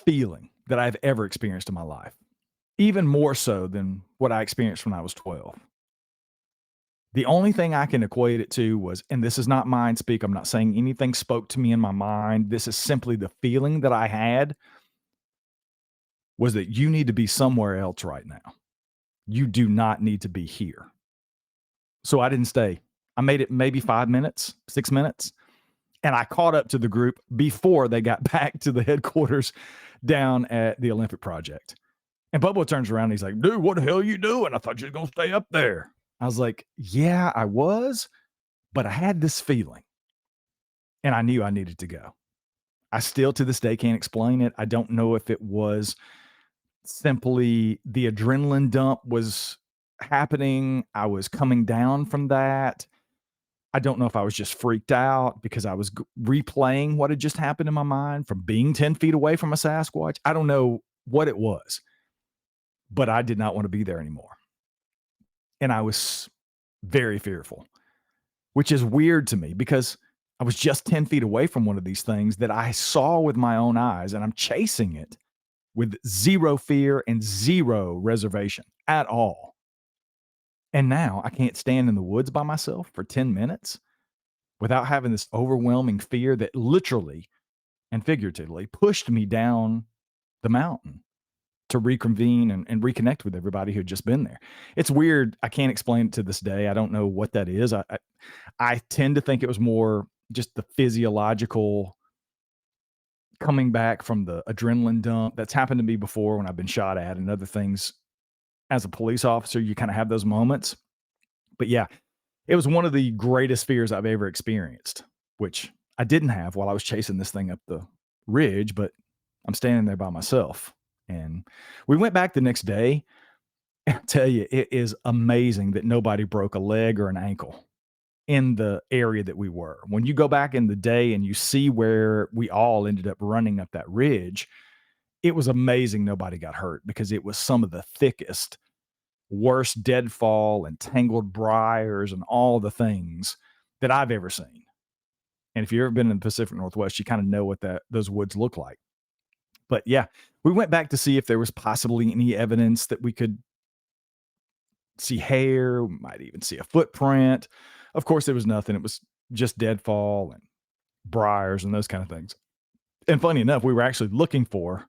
feeling that I've ever experienced in my life, even more so than what I experienced when I was 12. The only thing I can equate it to was, and this is not mind speak, I'm not saying anything spoke to me in my mind. This is simply the feeling that I had, was that you need to be somewhere else right now. You do not need to be here. So I didn't stay. I made it maybe 5 minutes, 6 minutes. And I caught up to the group before they got back to the headquarters down at the Olympic project. And Bubba turns around and he's like, dude, what the hell are you doing? I thought you were going to stay up there. I was like, yeah, I was, but I had this feeling and I knew I needed to go. I still to this day can't explain it. I don't know if it was simply the adrenaline dump was happening. I was coming down from that. I don't know if I was just freaked out because I was replaying what had just happened in my mind from being 10 feet away from a Sasquatch. I don't know what it was, but I did not want to be there anymore. And I was very fearful, which is weird to me because I was just 10 feet away from one of these things that I saw with my own eyes, and I'm chasing it with zero fear and zero reservation at all. And now I can't stand in the woods by myself for 10 minutes without having this overwhelming fear that literally and figuratively pushed me down the mountain to reconvene and reconnect with everybody who had just been there. It's weird. I can't explain it to this day. I don't know what that is. I tend to think it was more just the physiological coming back from the adrenaline dump that's happened to me before when I've been shot at and other things. As a police officer, you kind of have those moments. But yeah, it was one of the greatest fears I've ever experienced, which I didn't have while I was chasing this thing up the ridge, but I'm standing there by myself. And we went back the next day. I tell you, it is amazing that nobody broke a leg or an ankle in the area that we were. When you go back in the day and you see where we all ended up running up that ridge, it was amazing nobody got hurt because it was some of the thickest, worst deadfall and tangled briars and all the things that I've ever seen. And if you've ever been in the Pacific Northwest, you kind of know what those woods look like. But yeah, we went back to see if there was possibly any evidence that we could see hair, we might even see a footprint. Of course, there was nothing. It was just deadfall and briars and those kind of things. And funny enough, we were actually looking for,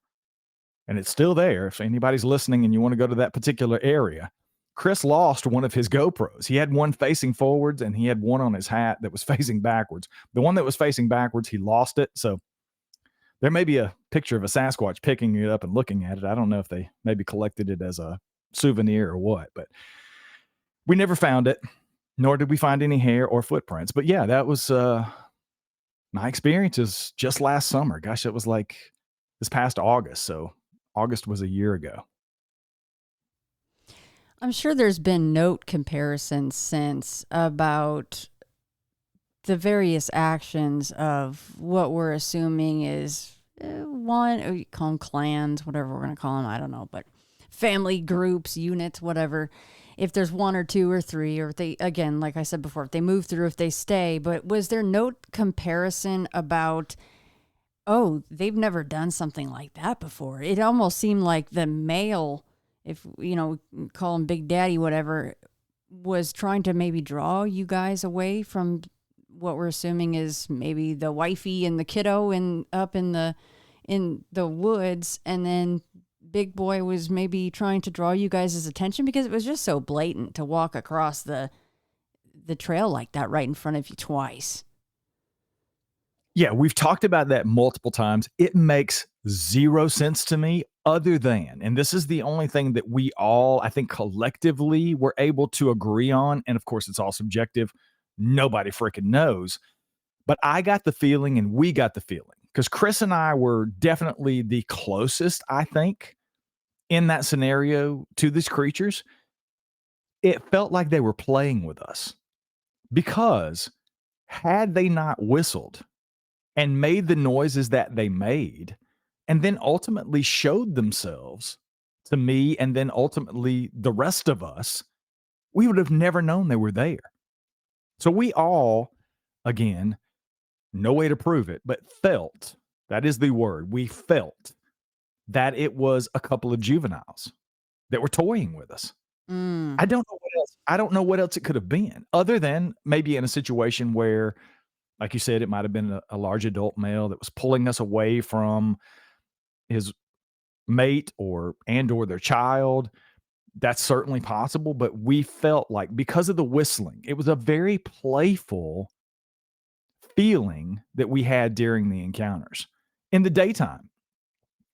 and it's still there. If anybody's listening and you want to go to that particular area, Chris lost one of his GoPros. He had one facing forwards and he had one on his hat that was facing backwards. The one that was facing backwards, he lost it. So there may be a picture of a Sasquatch picking it up and looking at it. I don't know if they maybe collected it as a souvenir or what, but we never found it, nor did we find any hair or footprints. But yeah, that was my experiences just last summer. Gosh, it was like this past August. So August was a year ago. I'm sure there's been note comparisons since about the various actions of what we're assuming is one, or you call them clans, whatever we're going to call them, I don't know, but family groups, units, whatever. If there's one or two or three, or if they, again, like I said before, if they move through, if they stay, but was there note comparison about, oh, they've never done something like that before? It almost seemed like the male, if, you know, call him Big Daddy, whatever, was trying to maybe draw you guys away from what we're assuming is maybe the wifey and the kiddo up in the woods, and then Big Boy was maybe trying to draw you guys' attention because it was just so blatant to walk across the trail like that right in front of you twice. Yeah, we've talked about that multiple times. It makes zero sense to me other than, and this is the only thing that we all, I think collectively, were able to agree on. And of course, it's all subjective. Nobody freaking knows. But I got the feeling, and we got the feeling, because Chris and I were definitely the closest, I think, in that scenario to these creatures. It felt like they were playing with us, because had they not whistled and made the noises that they made, and then ultimately showed themselves to me, and then ultimately the rest of us, we would have never known they were there. So we all, again, no way to prove it, but felt, that is the word, we felt that it was a couple of juveniles that were toying with us. I don't know what else. I don't know what else it could have been, other than maybe in a situation where, like you said, it might have been a large adult male that was pulling us away from his mate or their child. That's certainly possible, but we felt like, because of the whistling, it was a very playful feeling that we had during the encounters in the daytime.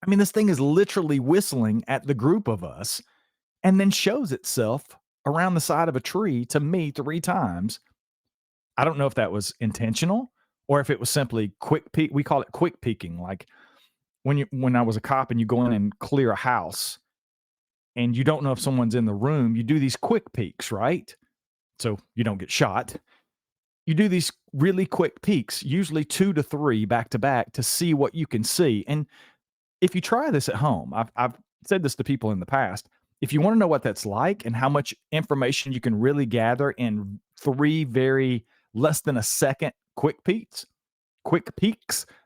I mean, this thing is literally whistling at the group of us and then shows itself around the side of a tree to me 3 times. I don't know if that was intentional or if it was simply quick peek. We call it quick peeking. Like when I was a cop and you go in and clear a house and you don't know if someone's in the room, you do these quick peeks, right? So you don't get shot. You do these really quick peeks, usually 2 to 3 back to back, to see what you can see. And if you try this at home, I've said this to people in the past, if you want to know what that's like and how much information you can really gather in 3 very less than a second quick peeks,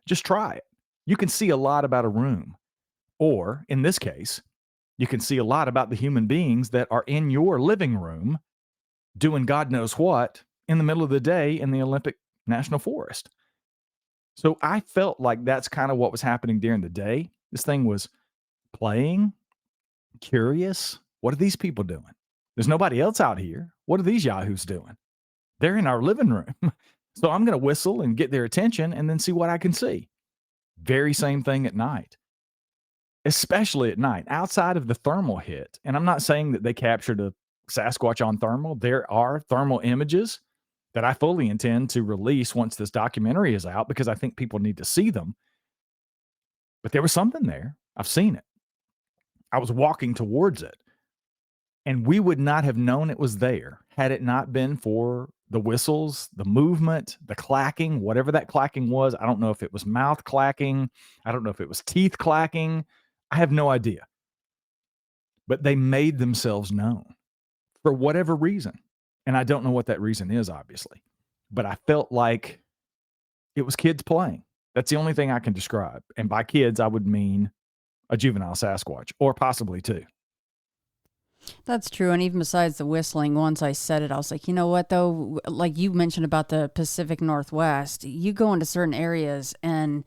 just try it. You can see a lot about a room. Or in this case, you can see a lot about the human beings that are in your living room doing God knows what in the middle of the day in the Olympic National Forest. So I felt like that's kind of what was happening during the day. This thing was playing, curious. What are these people doing? There's nobody else out here. What are these yahoos doing? They're in our living room. So I'm going to whistle and get their attention and then see what I can see. Very same thing at night, especially at night, outside of the thermal hit. And I'm not saying that they captured a Sasquatch on thermal. There are thermal images that I fully intend to release once this documentary is out because I think people need to see them. But there was something there. I've seen it. I was walking towards it. And we would not have known it was there had it not been for the whistles, the movement, the clacking, whatever that clacking was. I don't know if it was mouth clacking. I don't know if it was teeth clacking. I have no idea. But they made themselves known for whatever reason. And I don't know what that reason is, obviously. But I felt like it was kids playing. That's the only thing I can describe. And by kids, I would mean a juvenile Sasquatch or possibly two. That's true. And even besides the whistling, once I said it, I was like, you know what, though? Like you mentioned about the Pacific Northwest, you go into certain areas, and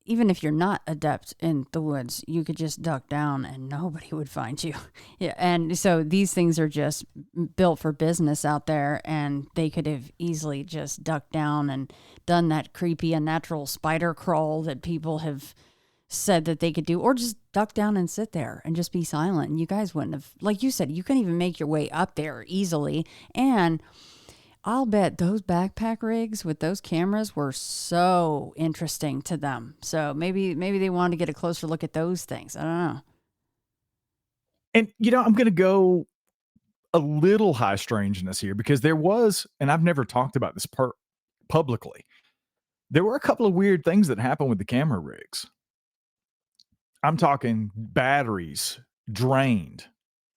even if you're not adept in the woods, you could just duck down and nobody would find you. Yeah. And so these things are just built for business out there, and they could have easily just ducked down and done that creepy, unnatural spider crawl that people have said that they could do, or just duck down and sit there and just be silent. And you guys wouldn't have, like you said, you couldn't even make your way up there easily. And I'll bet those backpack rigs with those cameras were so interesting to them. So maybe they wanted to get a closer look at those things. I don't know. And, I'm going to go a little high strangeness here because there was, and I've never talked about this publicly, there were a couple of weird things that happened with the camera rigs. I'm talking batteries drained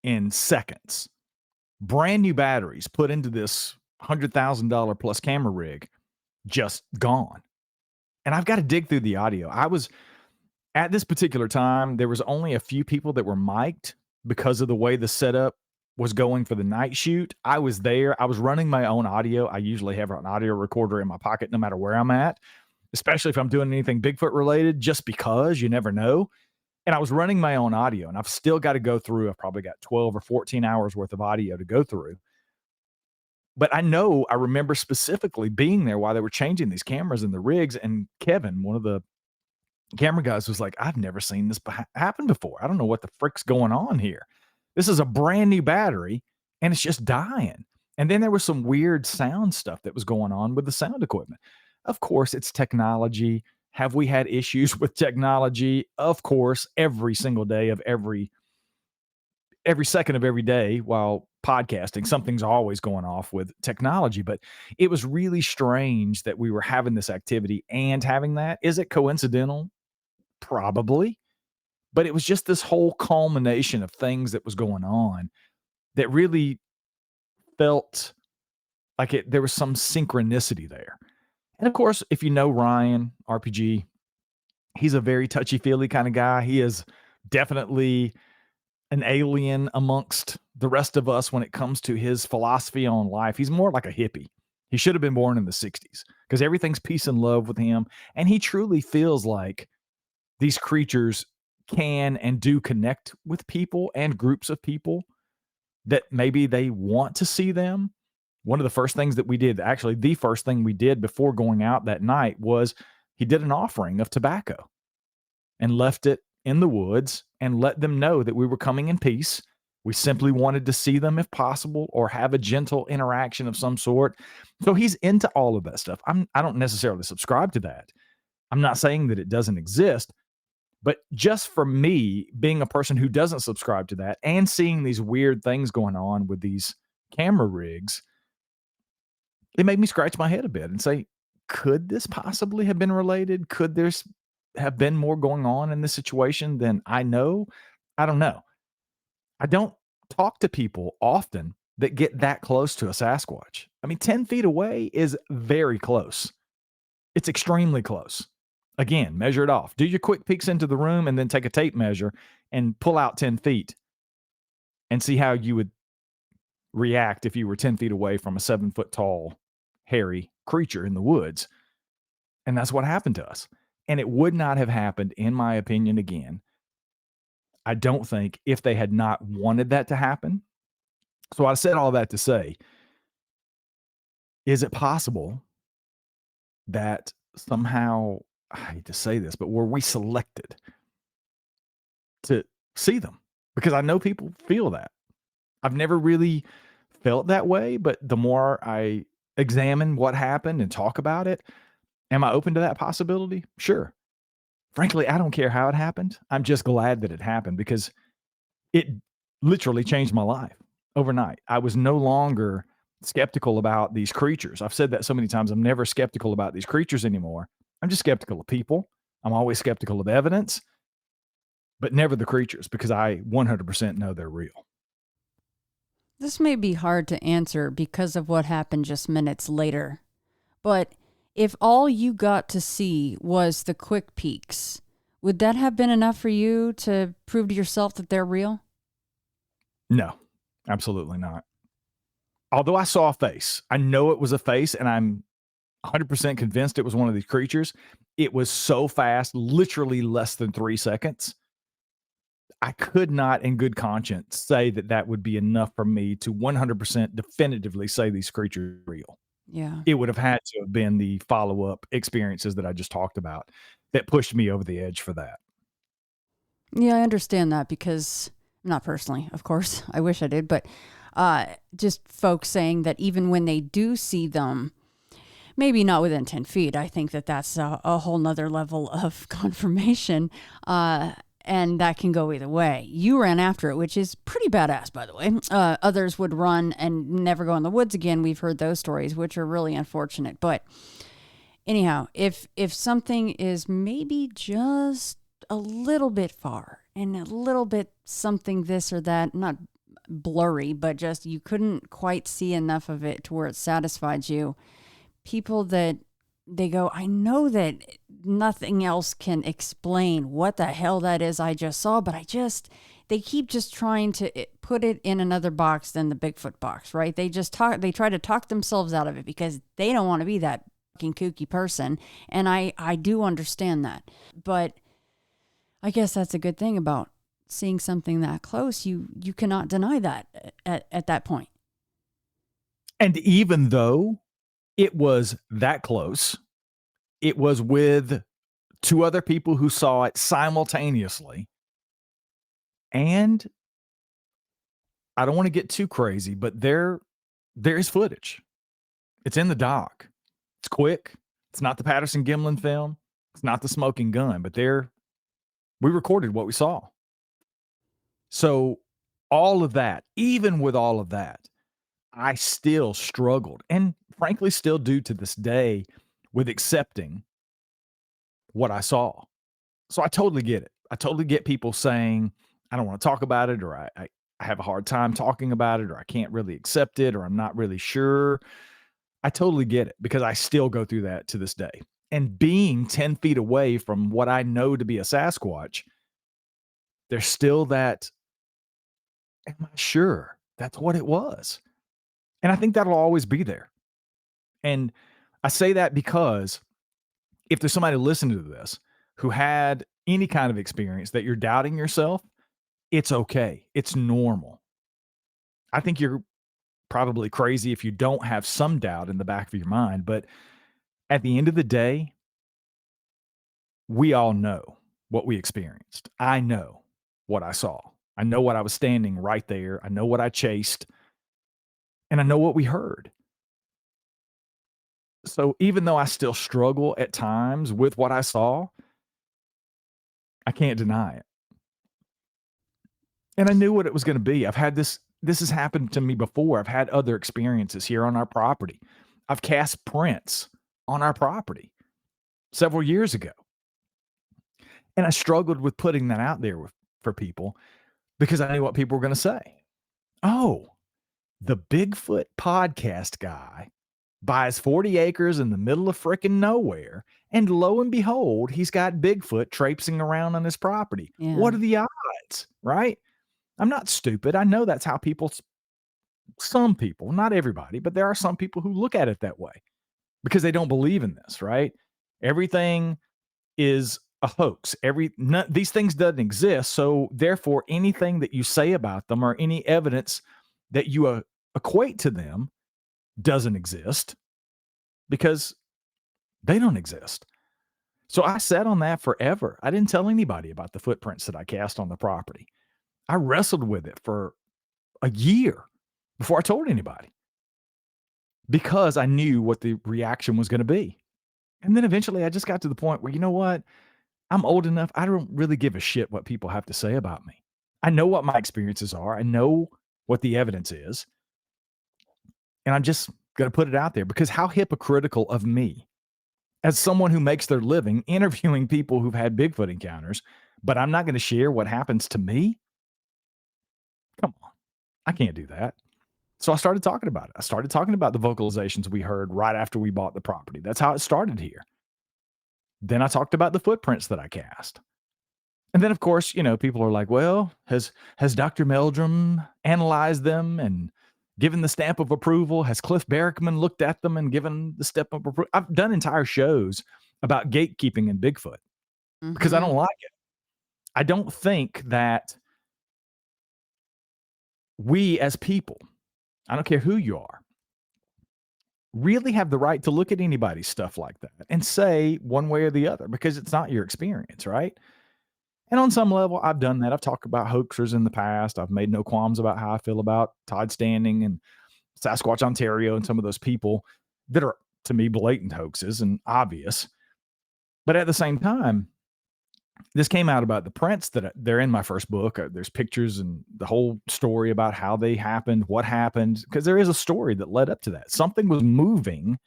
in seconds. Brand new batteries put into this $100,000 plus camera rig, just gone. And I've got to dig through the audio. I was at this particular time, there was only a few people that were mic'd because of the way the setup was going for the night shoot. I was there. I was running my own audio. I usually have an audio recorder in my pocket no matter where I'm at, especially if I'm doing anything Bigfoot related, just because you never know. And I was running my own audio, and I've still got to go through. I've probably got 12 or 14 hours worth of audio to go through. But I remember specifically being there while they were changing these cameras in the rigs. And Kevin, one of the camera guys, was like, I've never seen this happen before. I don't know what the frick's going on here. This is a brand new battery, and it's just dying. And then there was some weird sound stuff that was going on with the sound equipment. Of course, it's technology. Have we had issues with technology? Of course, every single day of every second of every day while podcasting, something's always going off with technology. But it was really strange that we were having this activity and having that. Is it coincidental? Probably. But it was just this whole culmination of things that was going on that really felt like there was some synchronicity there. And of course, if you know Ryan, RPG, he's a very touchy-feely kind of guy. He is definitely an alien amongst the rest of us when it comes to his philosophy on life. He's more like a hippie. He should have been born in the 60s because everything's peace and love with him. And he truly feels like these creatures can and do connect with people and groups of people that maybe they want to see them. One of the first things that we did, actually the first thing we did before going out that night, was he did an offering of tobacco and left it in the woods and let them know that we were coming in peace. We simply wanted to see them if possible or have a gentle interaction of some sort. So he's into all of that stuff. I don't necessarily subscribe to that. I'm not saying that it doesn't exist, but just for me, being a person who doesn't subscribe to that and seeing these weird things going on with these camera rigs, it made me scratch my head a bit and say, could this possibly have been related? Could there have been more going on in this situation than I know? I don't know. I don't talk to people often that get that close to a Sasquatch. I mean, 10 feet away is very close. It's extremely close. Again, measure it off. Do your quick peeks into the room and then take a tape measure and pull out 10 feet and see how you would react if you were 10 feet away from a 7-foot tall, hairy creature in the woods. And that's what happened to us. And it would not have happened, in my opinion, again, I don't think, if they had not wanted that to happen. So I said all that to say, is it possible that somehow, I hate to say this, but were we selected to see them? Because I know people feel that. I've never really felt that way, but the more I examine what happened and talk about it, am I open to that possibility? Sure. Frankly, I don't care how it happened. I'm just glad that it happened because it literally changed my life overnight. I was no longer skeptical about these creatures. I've said that so many times. I'm never skeptical about these creatures anymore. I'm just skeptical of people. I'm always skeptical of evidence, but never the creatures because I 100% know they're real. This may be hard to answer because of what happened just minutes later, but if all you got to see was the quick peeks, would that have been enough for you to prove to yourself that they're real? No, absolutely not. Although I saw a face, I know it was a face, and I'm 100% convinced it was one of these creatures. It was so fast, literally less than 3 seconds. I could not, in good conscience, say that that would be enough for me to 100% definitively say these creatures are real. Yeah. It would have had to have been the follow-up experiences that I just talked about that pushed me over the edge for that. Yeah, I understand that because, not personally, of course, I wish I did, but just folks saying that even when they do see them, maybe not within 10 feet, I think that that's a whole nother level of confirmation. And that can go either way. You ran after it, which is pretty badass, by the way. Others would run and never go in the woods again. We've heard those stories, which are really unfortunate. But anyhow, if something is maybe just a little bit far and a little bit something this or that, not blurry, but just you couldn't quite see enough of it to where it satisfied you, people that they go, I know that nothing else can explain what the hell that is I just saw, but they keep just trying to put it in another box than the Bigfoot box, right? They try to talk themselves out of it because they don't want to be that fucking kooky person. And I do understand that. But I guess that's a good thing about seeing something that close. You cannot deny that at that point. And even though it was that close, it was with 2 other people who saw it simultaneously. And I don't want to get too crazy, but there is footage. It's in the doc. It's quick. It's not the Patterson Gimlin film. It's not the smoking gun, but we recorded what we saw. So all of that, even with all of that, I still struggled, and frankly still do to this day, with accepting what I saw. So I totally get it. I totally get people saying, I don't want to talk about it, or I have a hard time talking about it, or I can't really accept it, or I'm not really sure. I totally get it because I still go through that to this day. And being 10 feet away from what I know to be a Sasquatch, there's still that, am I sure that's what it was? And I think that'll always be there. And I say that because if there's somebody listening to this who had any kind of experience that you're doubting yourself, it's okay. It's normal. I think you're probably crazy if you don't have some doubt in the back of your mind. But at the end of the day, we all know what we experienced. I know what I saw. I know what I was standing right there. I know what I chased. And I know what we heard. So even though I still struggle at times with what I saw, I can't deny it. And I knew what it was going to be. I've had this has happened to me before. I've had other experiences here on our property. I've cast prints on our property several years ago. And I struggled with putting that out there for people because I knew what people were going to say. Oh, the Bigfoot podcast guy buys 40 acres in the middle of frickin' nowhere, and lo and behold, he's got Bigfoot traipsing around on his property. Yeah. What are the odds, right? I'm not stupid. I know that's how some people, not everybody, but there are some people who look at it that way because they don't believe in this, right? Everything is a hoax. These things doesn't exist. So therefore, anything that you say about them or any evidence that you equate to them doesn't exist because they don't exist. So I sat on that forever. I didn't tell anybody about the footprints that I cast on the property. I wrestled with it for a year before I told anybody because I knew what the reaction was going to be. And then eventually I just got to the point where, you know what? I'm old enough. I don't really give a shit what people have to say about me. I know what my experiences are. I know what the evidence is. And I'm just going to put it out there because how hypocritical of me as someone who makes their living interviewing people who've had Bigfoot encounters, but I'm not going to share what happens to me. Come on. I can't do that. So I started talking about it. I started talking about the vocalizations we heard right after we bought the property. That's how it started here. Then I talked about the footprints that I cast. And then, of course, people are like, well, has Dr. Meldrum analyzed them and given the stamp of approval? Has Cliff Barrickman looked at them and given the stamp of approval? I've done entire shows about gatekeeping in Bigfoot because I don't like it. I don't think that we as people, I don't care who you are, really have the right to look at anybody's stuff like that and say one way or the other because it's not your experience, right? And on some level, I've done that. I've talked about hoaxers in the past. I've made no qualms about how I feel about Todd Standing and Sasquatch Ontario and some of those people that are, to me, blatant hoaxes and obvious. But at the same time, this came out about the prints that they're in my first book. There's pictures and the whole story about how they happened, what happened, because there is a story that led up to that. Something was moving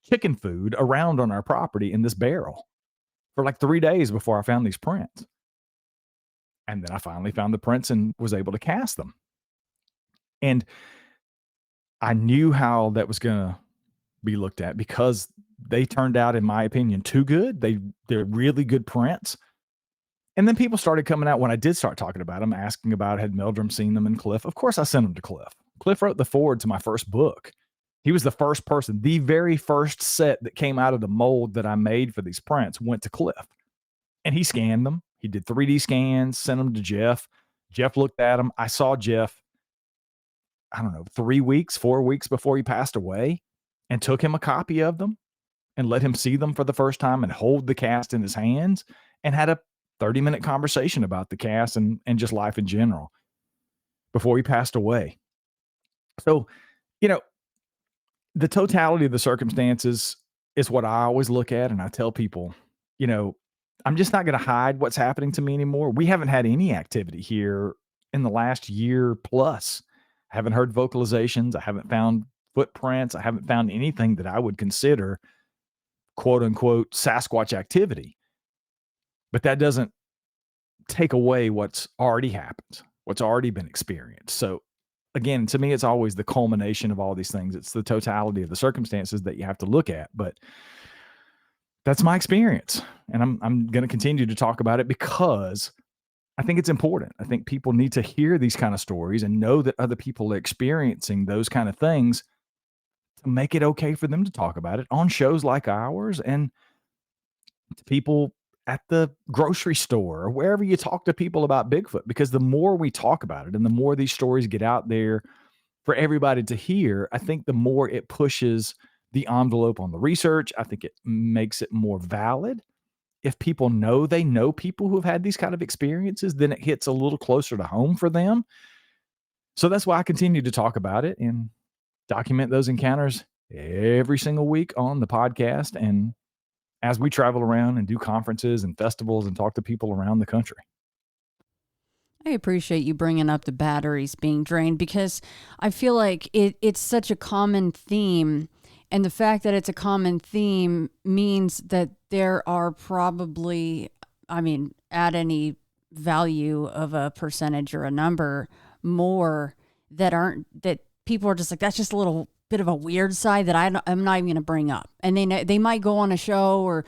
chicken food around on our property in this barrel for like 3 days before I found these prints. And then I finally found the prints and was able to cast them. And I knew how that was going to be looked at because they turned out, in my opinion, too good. They're really good prints. And then people started coming out when I did start talking about them, asking about had Meldrum seen them in Cliff. Of course I sent them to Cliff. Cliff wrote the foreword to my first book. He was the first person. The very first set that came out of the mold that I made for these prints went to Cliff. And he scanned them. He did 3D scans, sent them to Jeff. Jeff looked at them. I saw Jeff, 4 weeks before he passed away, and took him a copy of them and let him see them for the first time and hold the cast in his hands and had a 30-minute conversation about the cast and just life in general before he passed away. So, the totality of the circumstances is what I always look at. And I tell people, I'm just not going to hide what's happening to me anymore. We haven't had any activity here in the last year plus. I haven't heard vocalizations. I haven't found footprints. I haven't found anything that I would consider quote unquote Sasquatch activity. But that doesn't take away what's already happened, what's already been experienced. So again, to me, it's always the culmination of all these things. It's the totality of the circumstances that you have to look at. But that's my experience. And I'm going to continue to talk about it because I think it's important. I think people need to hear these kind of stories and know that other people are experiencing those kind of things to make it okay for them to talk about it on shows like ours and to people at the grocery store or wherever you talk to people about Bigfoot, because the more we talk about it and the more these stories get out there for everybody to hear, I think the more it pushes the envelope on the research. I think it makes it more valid. If people know they know people who have had these kind of experiences, then it hits a little closer to home for them. So that's why I continue to talk about it and document those encounters every single week on the podcast and as we travel around and do conferences and festivals and talk to people around the country. I appreciate you bringing up the batteries being drained because I feel like it's such a common theme. And the fact that it's a common theme means that there are probably, at any value of a percentage or a number, more that people are just like, that's just a little bit of a weird side that I'm not even going to bring up. And they might go on a show or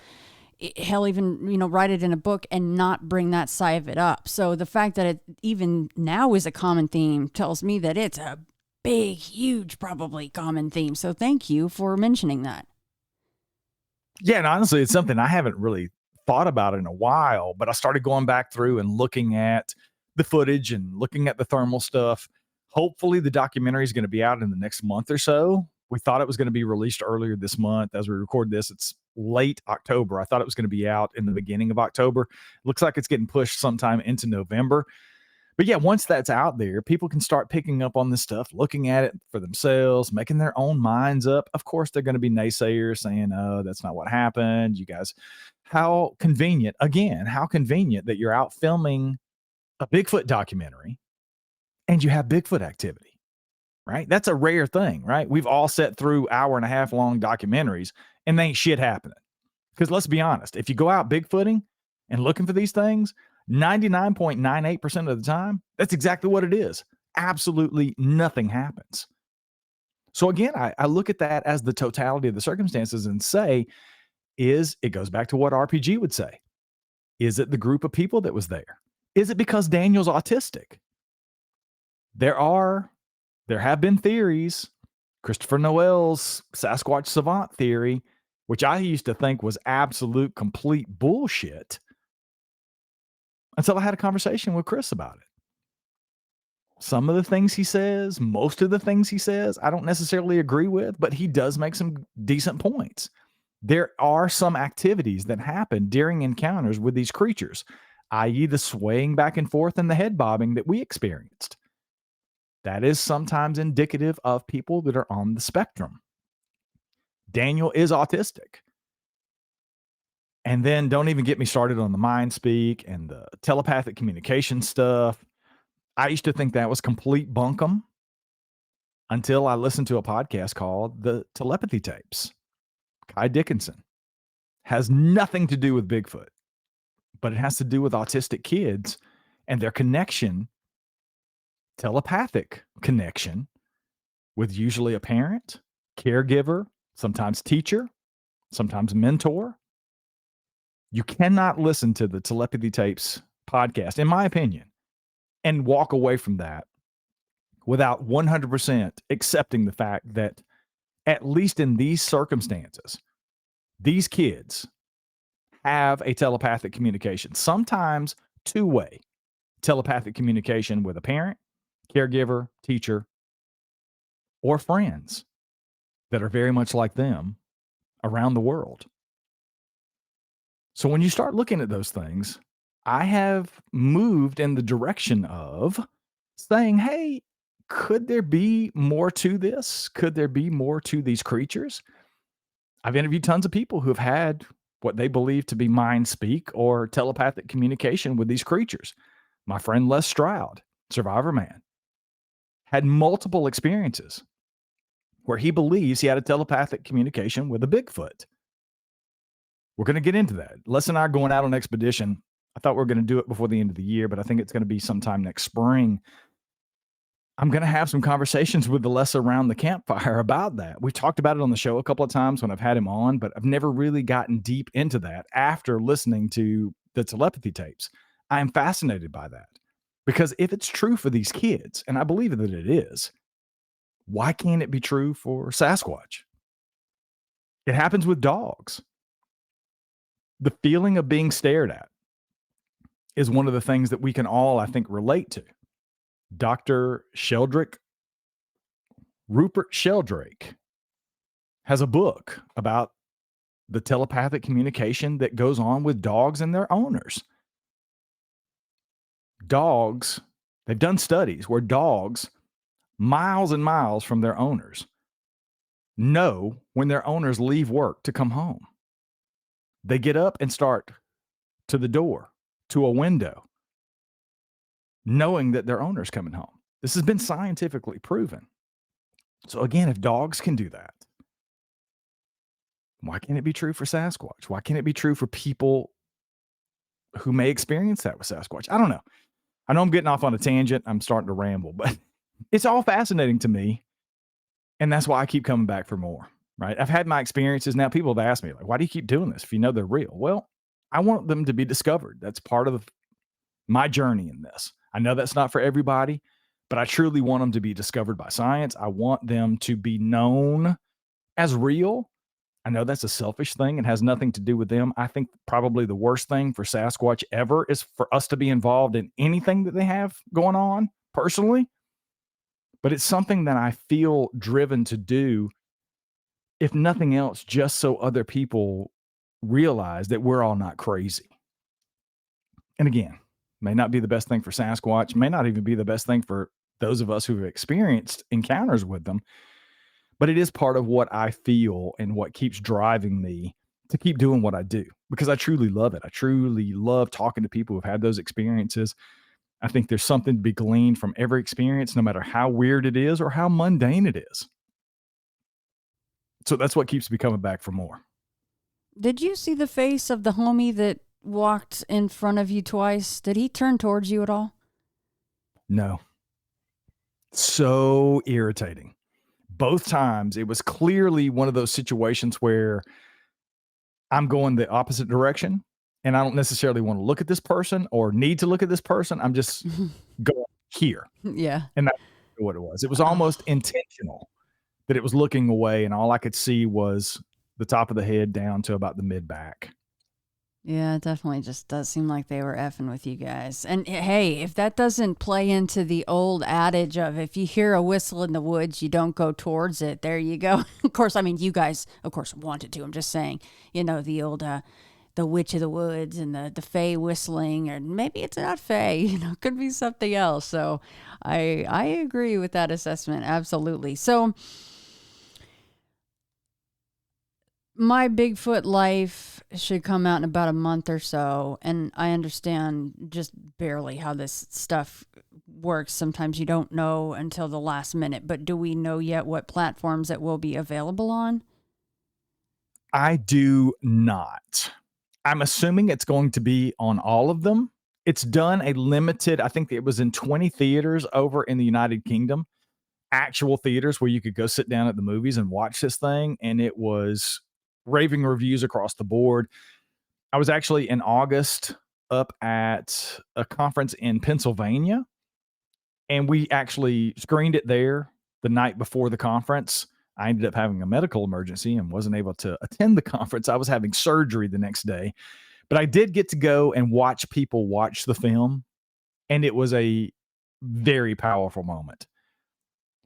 hell, even, write it in a book and not bring that side of it up. So the fact that it even now is a common theme tells me that it's a big, huge, probably common theme. So thank you for mentioning that. Yeah, and honestly, it's something I haven't really thought about it in a while, but I started going back through and looking at the footage and looking at the thermal stuff. Hopefully the documentary is going to be out in the next month or so. We thought it was going to be released earlier this month. As we record this, it's late October. I thought it was going to be out in the beginning of October. Looks like it's getting pushed sometime into November. But yeah, once that's out there, people can start picking up on this stuff, looking at it for themselves, making their own minds up. Of course, they're going to be naysayers saying, oh, that's not what happened. You guys, how convenient that you're out filming a Bigfoot documentary and you have Bigfoot activity, right? That's a rare thing, right? We've all sat through 1.5 hour long documentaries and there ain't shit happening. Because let's be honest, if you go out Bigfooting and looking for these things, 99.98% of the time, that's exactly what it is. Absolutely nothing happens. So again, I look at that as the totality of the circumstances and say, it goes back to what RPG would say. Is it the group of people that was there? Is it because Daniel's autistic? There have been theories. Christopher Noel's Sasquatch savant theory, which I used to think was absolute complete bullshit, until I had a conversation with Chris about it. Some of the things he says, most of the things he says, I don't necessarily agree with, but he does make some decent points. There are some activities that happen during encounters with these creatures, i.e. the swaying back and forth and the head bobbing that we experienced. That is sometimes indicative of people that are on the spectrum. Daniel is autistic. And then don't even get me started on the mind speak and the telepathic communication stuff. I used to think that was complete bunkum until I listened to a podcast called The Telepathy Tapes. Kai Dickinson. Has nothing to do with Bigfoot, but it has to do with autistic kids and their connection, telepathic connection, with usually a parent, caregiver, sometimes teacher, sometimes mentor. You cannot listen to the Telepathy Tapes podcast, in my opinion, and walk away from that without 100% accepting the fact that, at least in these circumstances, these kids have a telepathic communication, sometimes two-way telepathic communication with a parent, caregiver, teacher, or friends that are very much like them around the world. So when you start looking at those things, I have moved in the direction of saying, hey, could there be more to this? Could there be more to these creatures? I've interviewed tons of people who have had what they believe to be mind speak or telepathic communication with these creatures. My friend Les Stroud, Survivor Man, had multiple experiences where he believes he had a telepathic communication with a Bigfoot. We're going to get into that. Les and I are going out on an expedition. I thought we were going to do it before the end of the year, but I think it's going to be sometime next spring. I'm going to have some conversations with the Les around the campfire about that. We've talked about it on the show a couple of times when I've had him on, but I've never really gotten deep into that after listening to the Telepathy Tapes. I am fascinated by that because if it's true for these kids, and I believe that it is, why can't it be true for Sasquatch? It happens with dogs. The feeling of being stared at is one of the things that we can all, I think, relate to. Dr. Rupert Sheldrake, has a book about the telepathic communication that goes on with dogs and their owners. Dogs, they've done studies where dogs, miles and miles from their owners, know when their owners leave work to come home. They get up and start to the door, to a window, knowing that their owner's coming home. This has been scientifically proven. So again, if dogs can do that, why can't it be true for Sasquatch? Why can't it be true for people who may experience that with Sasquatch? I don't know. I know I'm getting off on a tangent. I'm starting to ramble, but it's all fascinating to me. And that's why I keep coming back for more, right? I've had my experiences. Now people have asked me, like, why do you keep doing this if you know they're real? Well, I want them to be discovered. That's part of my journey in this. I know that's not for everybody, but I truly want them to be discovered by science. I want them to be known as real. I know that's a selfish thing and has nothing to do with them. I think probably the worst thing for Sasquatch ever is for us to be involved in anything that they have going on personally. But it's something that I feel driven to do, if nothing else, just so other people realize that we're all not crazy. And again, may not be the best thing for Sasquatch, may not even be the best thing for those of us who've experienced encounters with them. But it is part of what I feel and what keeps driving me to keep doing what I do, because I truly love it. I truly love talking to people who've had those experiences. I think there's something to be gleaned from every experience, no matter how weird it is or how mundane it is. So that's what keeps me coming back for more. Did you see the face of the homie that walked in front of you twice? Did he turn towards you at all? No. So irritating. Both times, it was clearly one of those situations where I'm going the opposite direction and I don't necessarily want to look at this person or need to look at this person. I'm just going here. Yeah. And that's what it was. It was almost intentional that it was looking away, and all I could see was the top of the head down to about the mid back. Yeah, it definitely just does seem like they were effing with you guys. And hey, if that doesn't play into the old adage of if you hear a whistle in the woods, you don't go towards it, there you go. Of course, I mean, you guys, of course, wanted to. I'm just saying, you know, the old, the witch of the woods and the fae whistling, or maybe it's not fae, you know, it could be something else. So I agree with that assessment. Absolutely. So my Bigfoot life should come out in about a month or so, and I understand just barely how this stuff works. Sometimes you don't know until the last minute, but do we know yet what platforms it will be available on? I do not. I'm assuming it's going to be on all of them. It's done a limited, I think it was in 20 theaters over in the United Kingdom, actual theaters where you could go sit down at the movies and watch this thing, and it was raving reviews across the board. I was actually in August up at a conference in Pennsylvania, and we actually screened it there the night before the conference. I ended up having a medical emergency and wasn't able to attend the conference. I was having surgery the next day, but I did get to go and watch people watch the film, and it was a very powerful moment,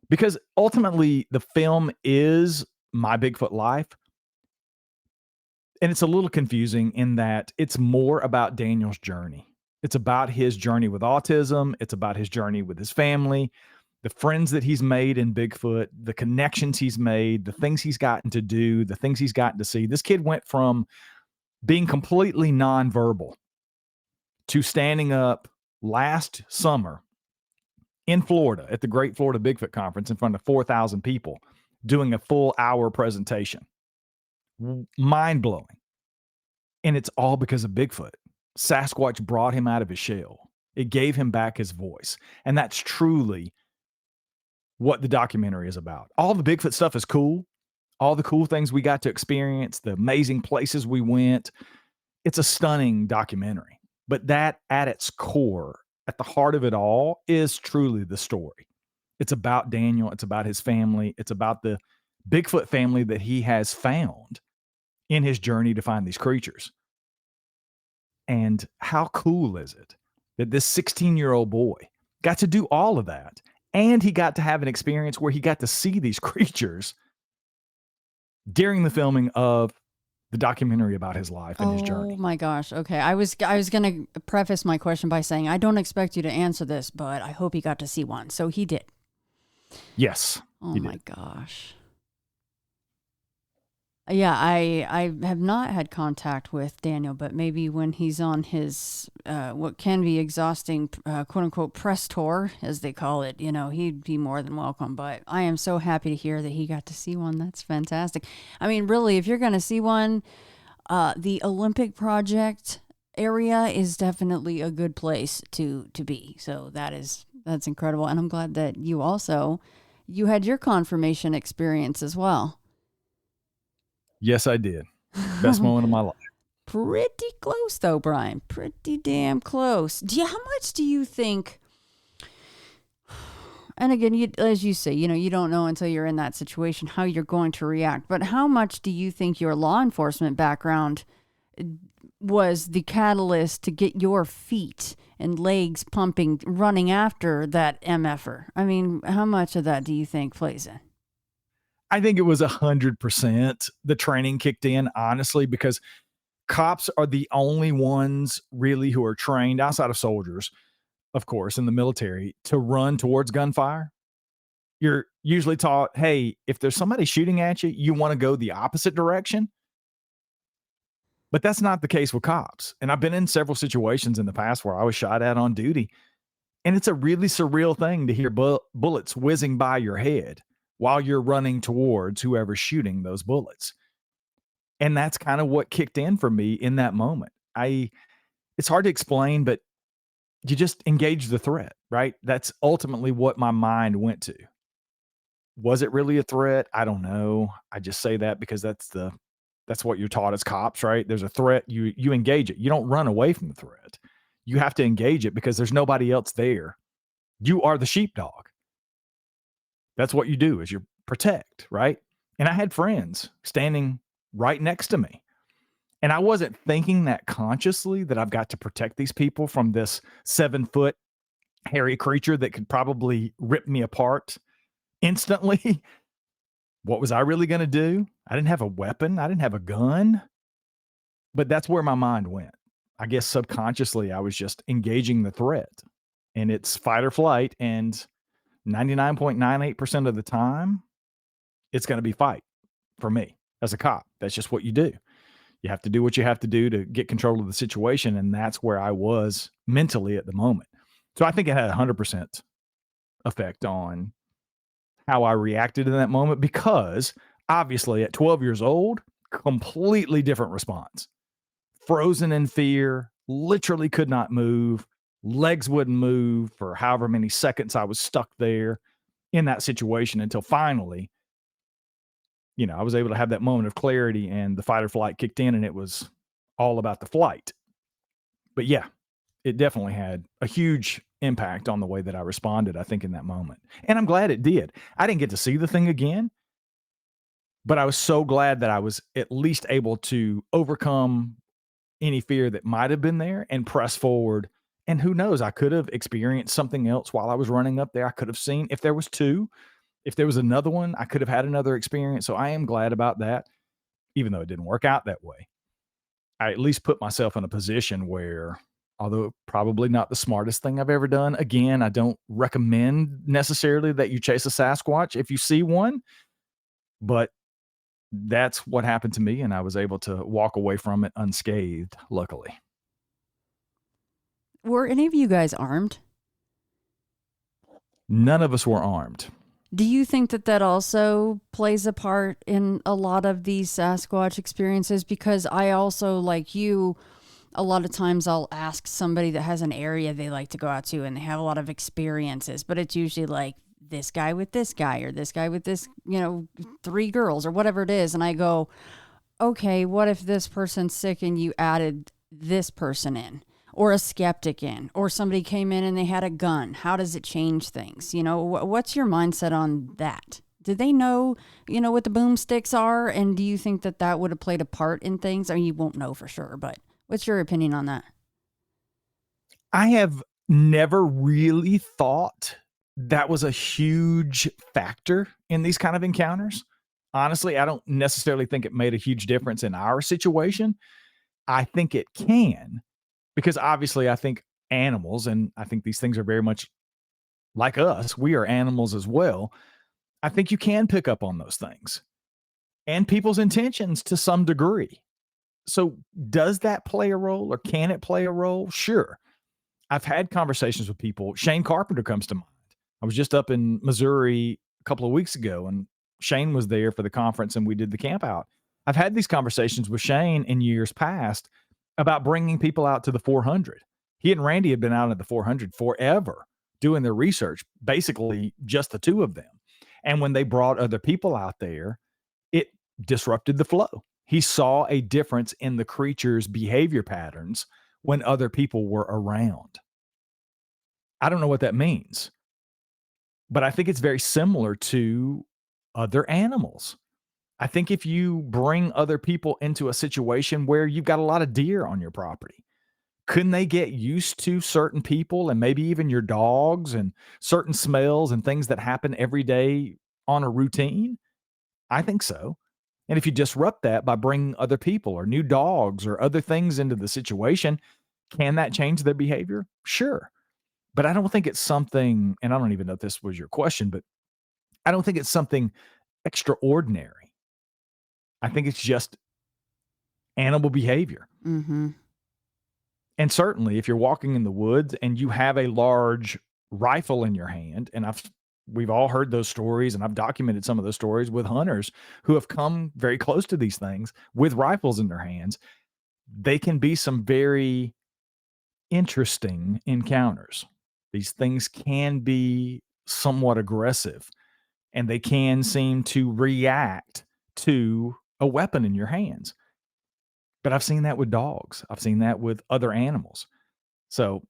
because ultimately the film is my Bigfoot life. And it's a little confusing in that it's more about Daniel's journey. It's about his journey with autism. It's about his journey with his family, the friends that he's made in Bigfoot, the connections he's made, the things he's gotten to do, the things he's gotten to see. This kid went from being completely nonverbal to standing up last summer in Florida at the Great Florida Bigfoot Conference in front of 4,000 people doing a full hour presentation. Mind blowing. And it's all because of Bigfoot. Sasquatch brought him out of his shell. It gave him back his voice. And that's truly what the documentary is about. All the Bigfoot stuff is cool. All the cool things we got to experience, the amazing places we went. It's a stunning documentary. But that at its core, at the heart of it all, is truly the story. It's about Daniel. It's about his family. It's about the Bigfoot family that he has found in his journey to find these creatures. And how cool is it that this 16-year-old boy got to do all of that, and he got to have an experience where he got to see these creatures during the filming of the documentary about his life and his journey. Oh my gosh. Okay. I was going to preface my question by saying I don't expect you to answer this, but I hope he got to see one. So he did. Yes. Oh my gosh. Yeah, I have not had contact with Daniel, but maybe when he's on his what can be exhausting quote unquote press tour, as they call it, you know, he'd be more than welcome. But I am so happy to hear that he got to see one. That's fantastic. I mean, really, if you're going to see one, the Olympic Project area is definitely a good place to be. So that's incredible, and I'm glad that you had your confirmation experience as well. Yes, I did. Best moment of my life. Pretty close, though, Brian. Pretty damn close. How much do you think? And again, as you say, you don't know until you're in that situation how you're going to react. But how much do you think your law enforcement background was the catalyst to get your feet and legs pumping, running after that MFer? I mean, how much of that do you think plays in? I think it was 100% the training kicked in, honestly, because cops are the only ones really who are trained outside of soldiers, of course, in the military to run towards gunfire. You're usually taught, hey, if there's somebody shooting at you, you want to go the opposite direction. But that's not the case with cops. And I've been in several situations in the past where I was shot at on duty. And it's a really surreal thing to hear bullets whizzing by your head while you're running towards whoever's shooting those bullets. And that's kind of what kicked in for me in that moment. It's hard to explain, but you just engage the threat, right? That's ultimately what my mind went to. Was it really a threat? I don't know. I just say that because that's what you're taught as cops, right? There's a threat, you engage it. You don't run away from the threat. You have to engage it because there's nobody else there. You are the sheepdog. That's what you do, is you protect, right? And I had friends standing right next to me. And I wasn't thinking that consciously, that I've got to protect these people from this 7-foot hairy creature that could probably rip me apart instantly. What was I really going to do? I didn't have a weapon. I didn't have a gun. But that's where my mind went. I guess subconsciously, I was just engaging the threat. And it's fight or flight. And 99.98% of the time, it's going to be fight for me as a cop. That's just what you do. You have to do what you have to do to get control of the situation. And that's where I was mentally at the moment. So I think it had 100% effect on how I reacted in that moment, because obviously at 12 years old, completely different response. Frozen in fear, literally could not move, legs wouldn't move for however many seconds I was stuck there in that situation until finally, I was able to have that moment of clarity and the fight or flight kicked in and it was all about the flight. But yeah, it definitely had a huge impact on the way that I responded, I think, in that moment. And I'm glad it did. I didn't get to see the thing again, but I was so glad that I was at least able to overcome any fear that might have been there and press forward. And who knows, I could have experienced something else while I was running up there. I could have seen, if there was two, if there was another one, I could have had another experience. So I am glad about that, even though it didn't work out that way. I at least put myself in a position where, although probably not the smartest thing I've ever done, again, I don't recommend necessarily that you chase a Sasquatch if you see one, but that's what happened to me, and I was able to walk away from it unscathed, luckily. Were any of you guys armed? None of us were armed. Do you think that also plays a part in a lot of these Sasquatch experiences? Because I also, like you, a lot of times I'll ask somebody that has an area they like to go out to and they have a lot of experiences, but it's usually like this guy with this guy or this guy with this, 3 girls or whatever it is. And I go, okay, what if this person's sick and you added this person in? Or a skeptic in, or somebody came in and they had a gun? How does it change things? What's your mindset on that? Did they know, what the boomsticks are? And do you think that would have played a part in things? Or you won't know for sure, but what's your opinion on that? I have never really thought that was a huge factor in these kind of encounters. Honestly, I don't necessarily think it made a huge difference in our situation. I think it can. Because obviously I think animals, and I think these things are very much like us, we are animals as well. I think you can pick up on those things and people's intentions to some degree. So does that play a role, or can it play a role? Sure. I've had conversations with people. Shane Carpenter comes to mind. I was just up in Missouri a couple of weeks ago and Shane was there for the conference and we did the camp out. I've had these conversations with Shane in years past about bringing people out to the 400. He and Randy had been out at the 400 forever doing their research, basically just the two of them. And when they brought other people out there, it disrupted the flow. He saw a difference in the creature's behavior patterns when other people were around. I don't know what that means, But I think it's very similar to other animals. I think if you bring other people into a situation where you've got a lot of deer on your property, couldn't they get used to certain people and maybe even your dogs and certain smells and things that happen every day on a routine? I think so. And if you disrupt that by bringing other people or new dogs or other things into the situation, can that change their behavior? Sure. But I don't think it's something, and I don't even know if this was your question, but I don't think it's something extraordinary. I think it's just animal behavior. Mm-hmm. And certainly, if you're walking in the woods and you have a large rifle in your hand, and we've all heard those stories, and I've documented some of those stories with hunters who have come very close to these things with rifles in their hands. They can be some very interesting encounters. These things can be somewhat aggressive, and they can seem to react to a weapon in your hands. But I've seen that with dogs. I've seen that with other animals. So,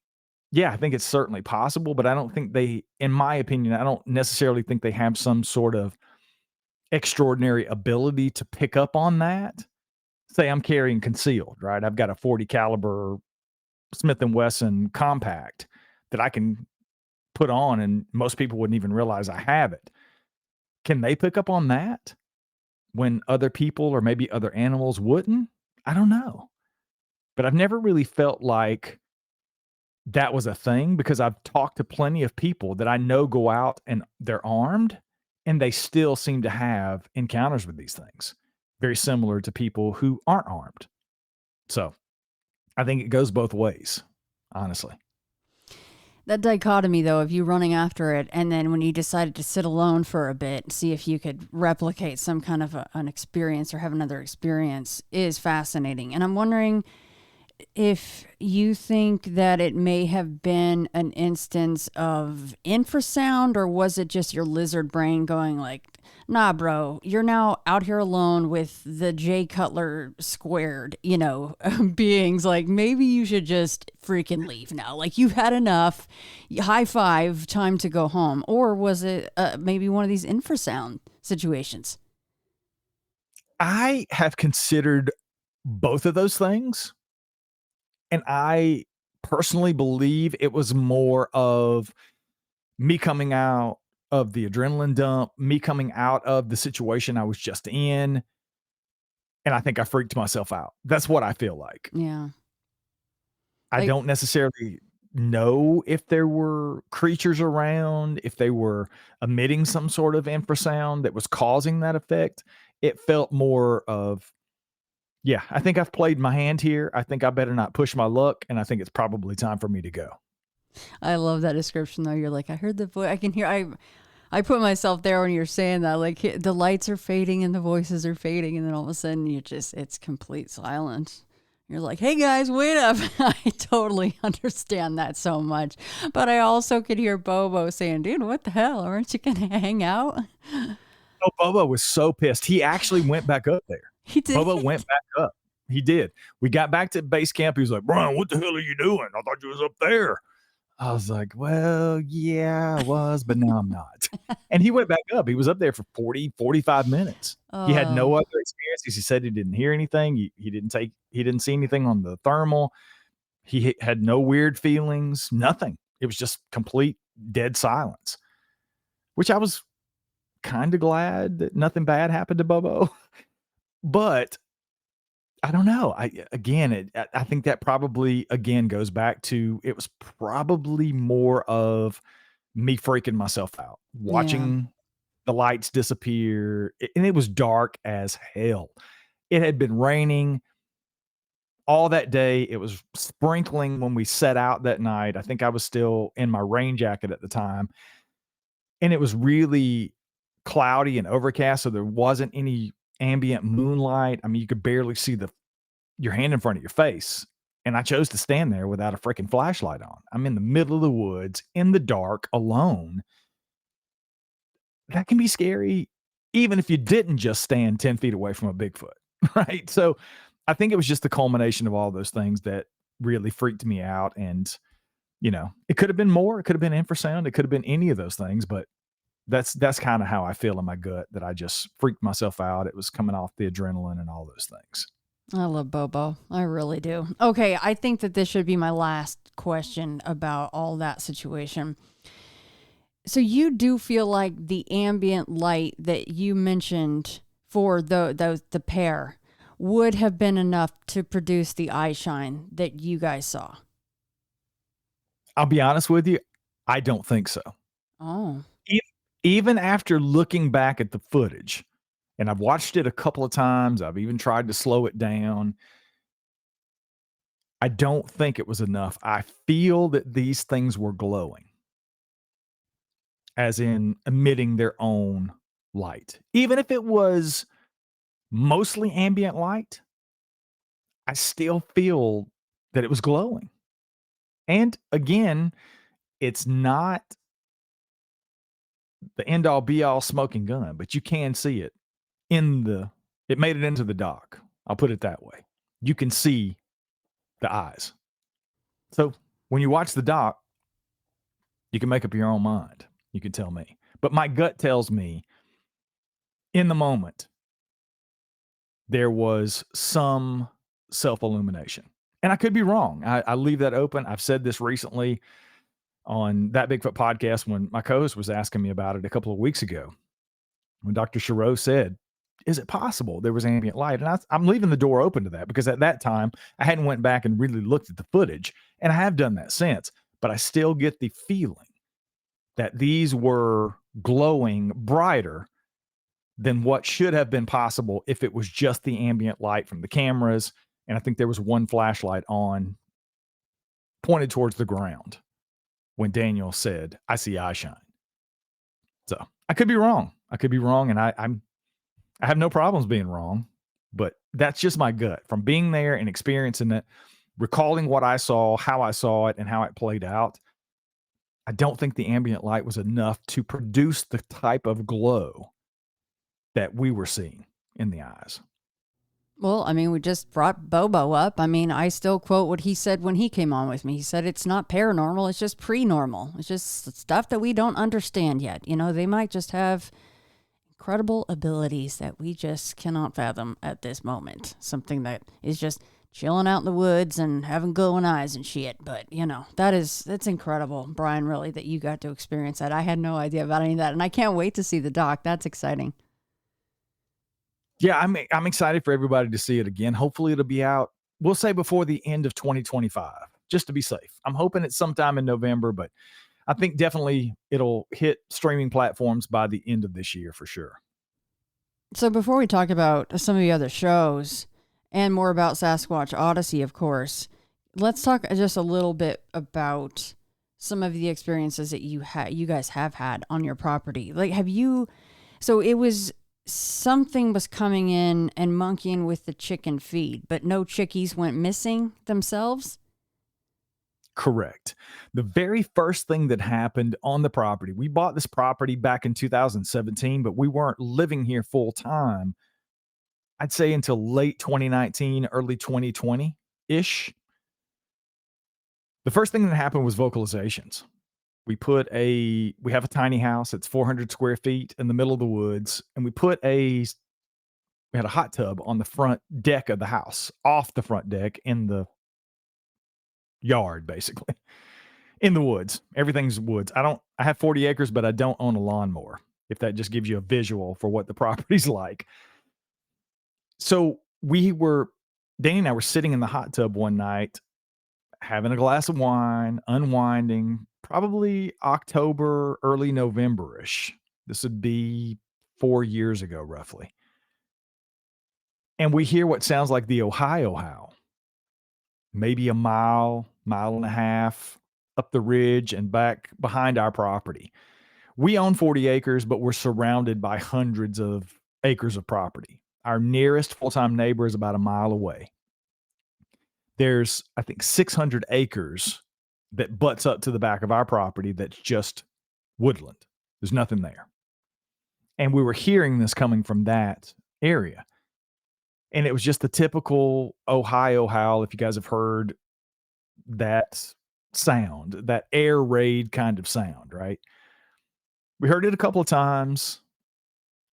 yeah, I think it's certainly possible, but I don't think in my opinion, I don't necessarily think they have some sort of extraordinary ability to pick up on that. Say I'm carrying concealed, right? I've got a 40 caliber Smith & Wesson compact that I can put on and most people wouldn't even realize I have it. Can they pick up on that when other people or maybe other animals wouldn't? I don't know. But I've never really felt like that was a thing because I've talked to plenty of people that I know go out and they're armed and they still seem to have encounters with these things, very similar to people who aren't armed. So I think it goes both ways, honestly. That dichotomy, though, of you running after it, and then when you decided to sit alone for a bit, see if you could replicate some kind of an experience or have another experience, is fascinating. And I'm wondering if you think that it may have been an instance of infrasound, or was it just your lizard brain going like, nah, bro, you're now out here alone with the Jay Cutler squared, beings. Like, maybe you should just freaking leave now. Like, you've had enough. High five, time to go home. Or was it maybe one of these infrasound situations? I have considered both of those things. And I personally believe it was more of me coming out of the adrenaline dump, me coming out of the situation I was just in. And I think I freaked myself out. That's what I feel like. Yeah. I don't necessarily know if there were creatures around, if they were emitting some sort of infrasound that was causing that effect. It felt more of, yeah, I think I've played my hand here. I think I better not push my luck. And I think it's probably time for me to go. I love that description, though. You're like, I heard the voice. I can hear. I put myself there when you're saying that. Like, the lights are fading and the voices are fading, and then all of a sudden, it's complete silence. You're like, hey guys, wait up. I totally understand that so much. But I also could hear Bobo saying, dude, what the hell? Aren't you going to hang out? Oh, Bobo was so pissed. He actually went back up there. He did. Bobo went back up. He did. We got back to base camp. He was like, Brian, what the hell are you doing? I thought you was up there. I was like, well, yeah, I was, but now I'm not. And he went back up. He was up there for 45 minutes. He had no other experiences. He said he didn't hear anything. He didn't see anything on the thermal. He had no weird feelings, nothing. It was just complete dead silence, which I was kind of glad that nothing bad happened to Bobo. But I don't know. I think that probably again goes back to it was probably more of me freaking myself out, watching the lights disappear, and it was dark as hell. It had been raining all that day. It was sprinkling when we set out that night. I think I was still in my rain jacket at the time, and it was really cloudy and overcast, so there wasn't any ambient moonlight. I mean, you could barely see your hand in front of your face. And I chose to stand there without a freaking flashlight on. I'm in the middle of the woods in the dark alone. That can be scary, even if you didn't just stand 10 feet away from a Bigfoot, right? So I think it was just the culmination of all those things that really freaked me out. And, it could have been more. It could have been infrasound. It could have been any of those things, but that's kind of how I feel in my gut, that I just freaked myself out. It was coming off the adrenaline and all those things. I love Bobo. I really do. Okay, I think that this should be my last question about all that situation. So you do feel like the ambient light that you mentioned for the pair would have been enough to produce the eye shine that you guys saw? I'll be honest with you, I don't think so. Oh. Even after looking back at the footage, and I've watched it a couple of times, I've even tried to slow it down, I don't think it was enough. I feel that these things were glowing, as in emitting their own light. Even if it was mostly ambient light, I still feel that it was glowing. And again, it's not the end all be all smoking gun, but you can see it it made it into the dock. I'll put it that way. You can see the eyes. So when you watch the doc, you can make up your own mind. You can tell me. But my gut tells me in the moment, there was some self-illumination. And I could be wrong. I leave that open. I've said this recently on that Bigfoot podcast when my co-host was asking me about it a couple of weeks ago, when Dr. Chirot said, is it possible there was ambient light? And I'm leaving the door open to that, because at that time I hadn't went back and really looked at the footage, and I have done that since, but I still get the feeling that these were glowing brighter than what should have been possible if it was just the ambient light from the cameras. And I think there was one flashlight on, pointed towards the ground, when Daniel said, I see eye shine. So I could be wrong. And I have no problems being wrong, but that's just my gut from being there and experiencing it, recalling what I saw, how I saw it, and how it played out. I don't think the ambient light was enough to produce the type of glow that we were seeing in the eyes. Well, I mean, we just brought Bobo up. I mean, I still quote what he said when he came on with me. He said it's not paranormal, it's just pre-normal. It's just stuff that we don't understand yet. You know, they might just have incredible abilities that we just cannot fathom at this moment. Something that is just chilling out in the woods and having glowing eyes and shit. But, you know, that's incredible, Brian, really, that you got to experience that. I had no idea about any of that. And I can't wait to see the doc. That's exciting. Yeah, I'm excited for everybody to see it again. Hopefully it'll be out, we'll say before the end of 2025, just to be safe. I'm hoping it's sometime in November, but I think definitely it'll hit streaming platforms by the end of this year for sure. So before we talk about some of the other shows and more about Sasquatch Odyssey, of course, let's talk just a little bit about some of the experiences that you guys have had on your property. Like, so it was something was coming in and monkeying with the chicken feed, but no chickies went missing themselves? Correct. The very first thing that happened on the property, we bought this property back in 2017, but we weren't living here full time, I'd say until late 2019, early 2020-ish. The first thing that happened was vocalizations. We have a tiny house. It's 400 square feet in the middle of the woods. And we had a hot tub on the front deck of the house, off the front deck in the yard, basically, in the woods. Everything's woods. I have 40 acres, but I don't own a lawnmower, if that just gives you a visual for what the property's like. So Danny and I were sitting in the hot tub one night, having a glass of wine, unwinding, probably October, early November-ish. This would be 4 years ago, roughly. And we hear what sounds like the Ohio howl, maybe a mile and a half up the ridge and back behind our property. We own 40 acres, but we're surrounded by hundreds of acres of property. Our nearest full-time neighbor is about a mile away. There's, I think, 600 acres that butts up to the back of our property that's just woodland. There's nothing there. And we were hearing this coming from that area. And it was just the typical Ohio howl, if you guys have heard that sound, that air raid kind of sound, right? We heard it a couple of times.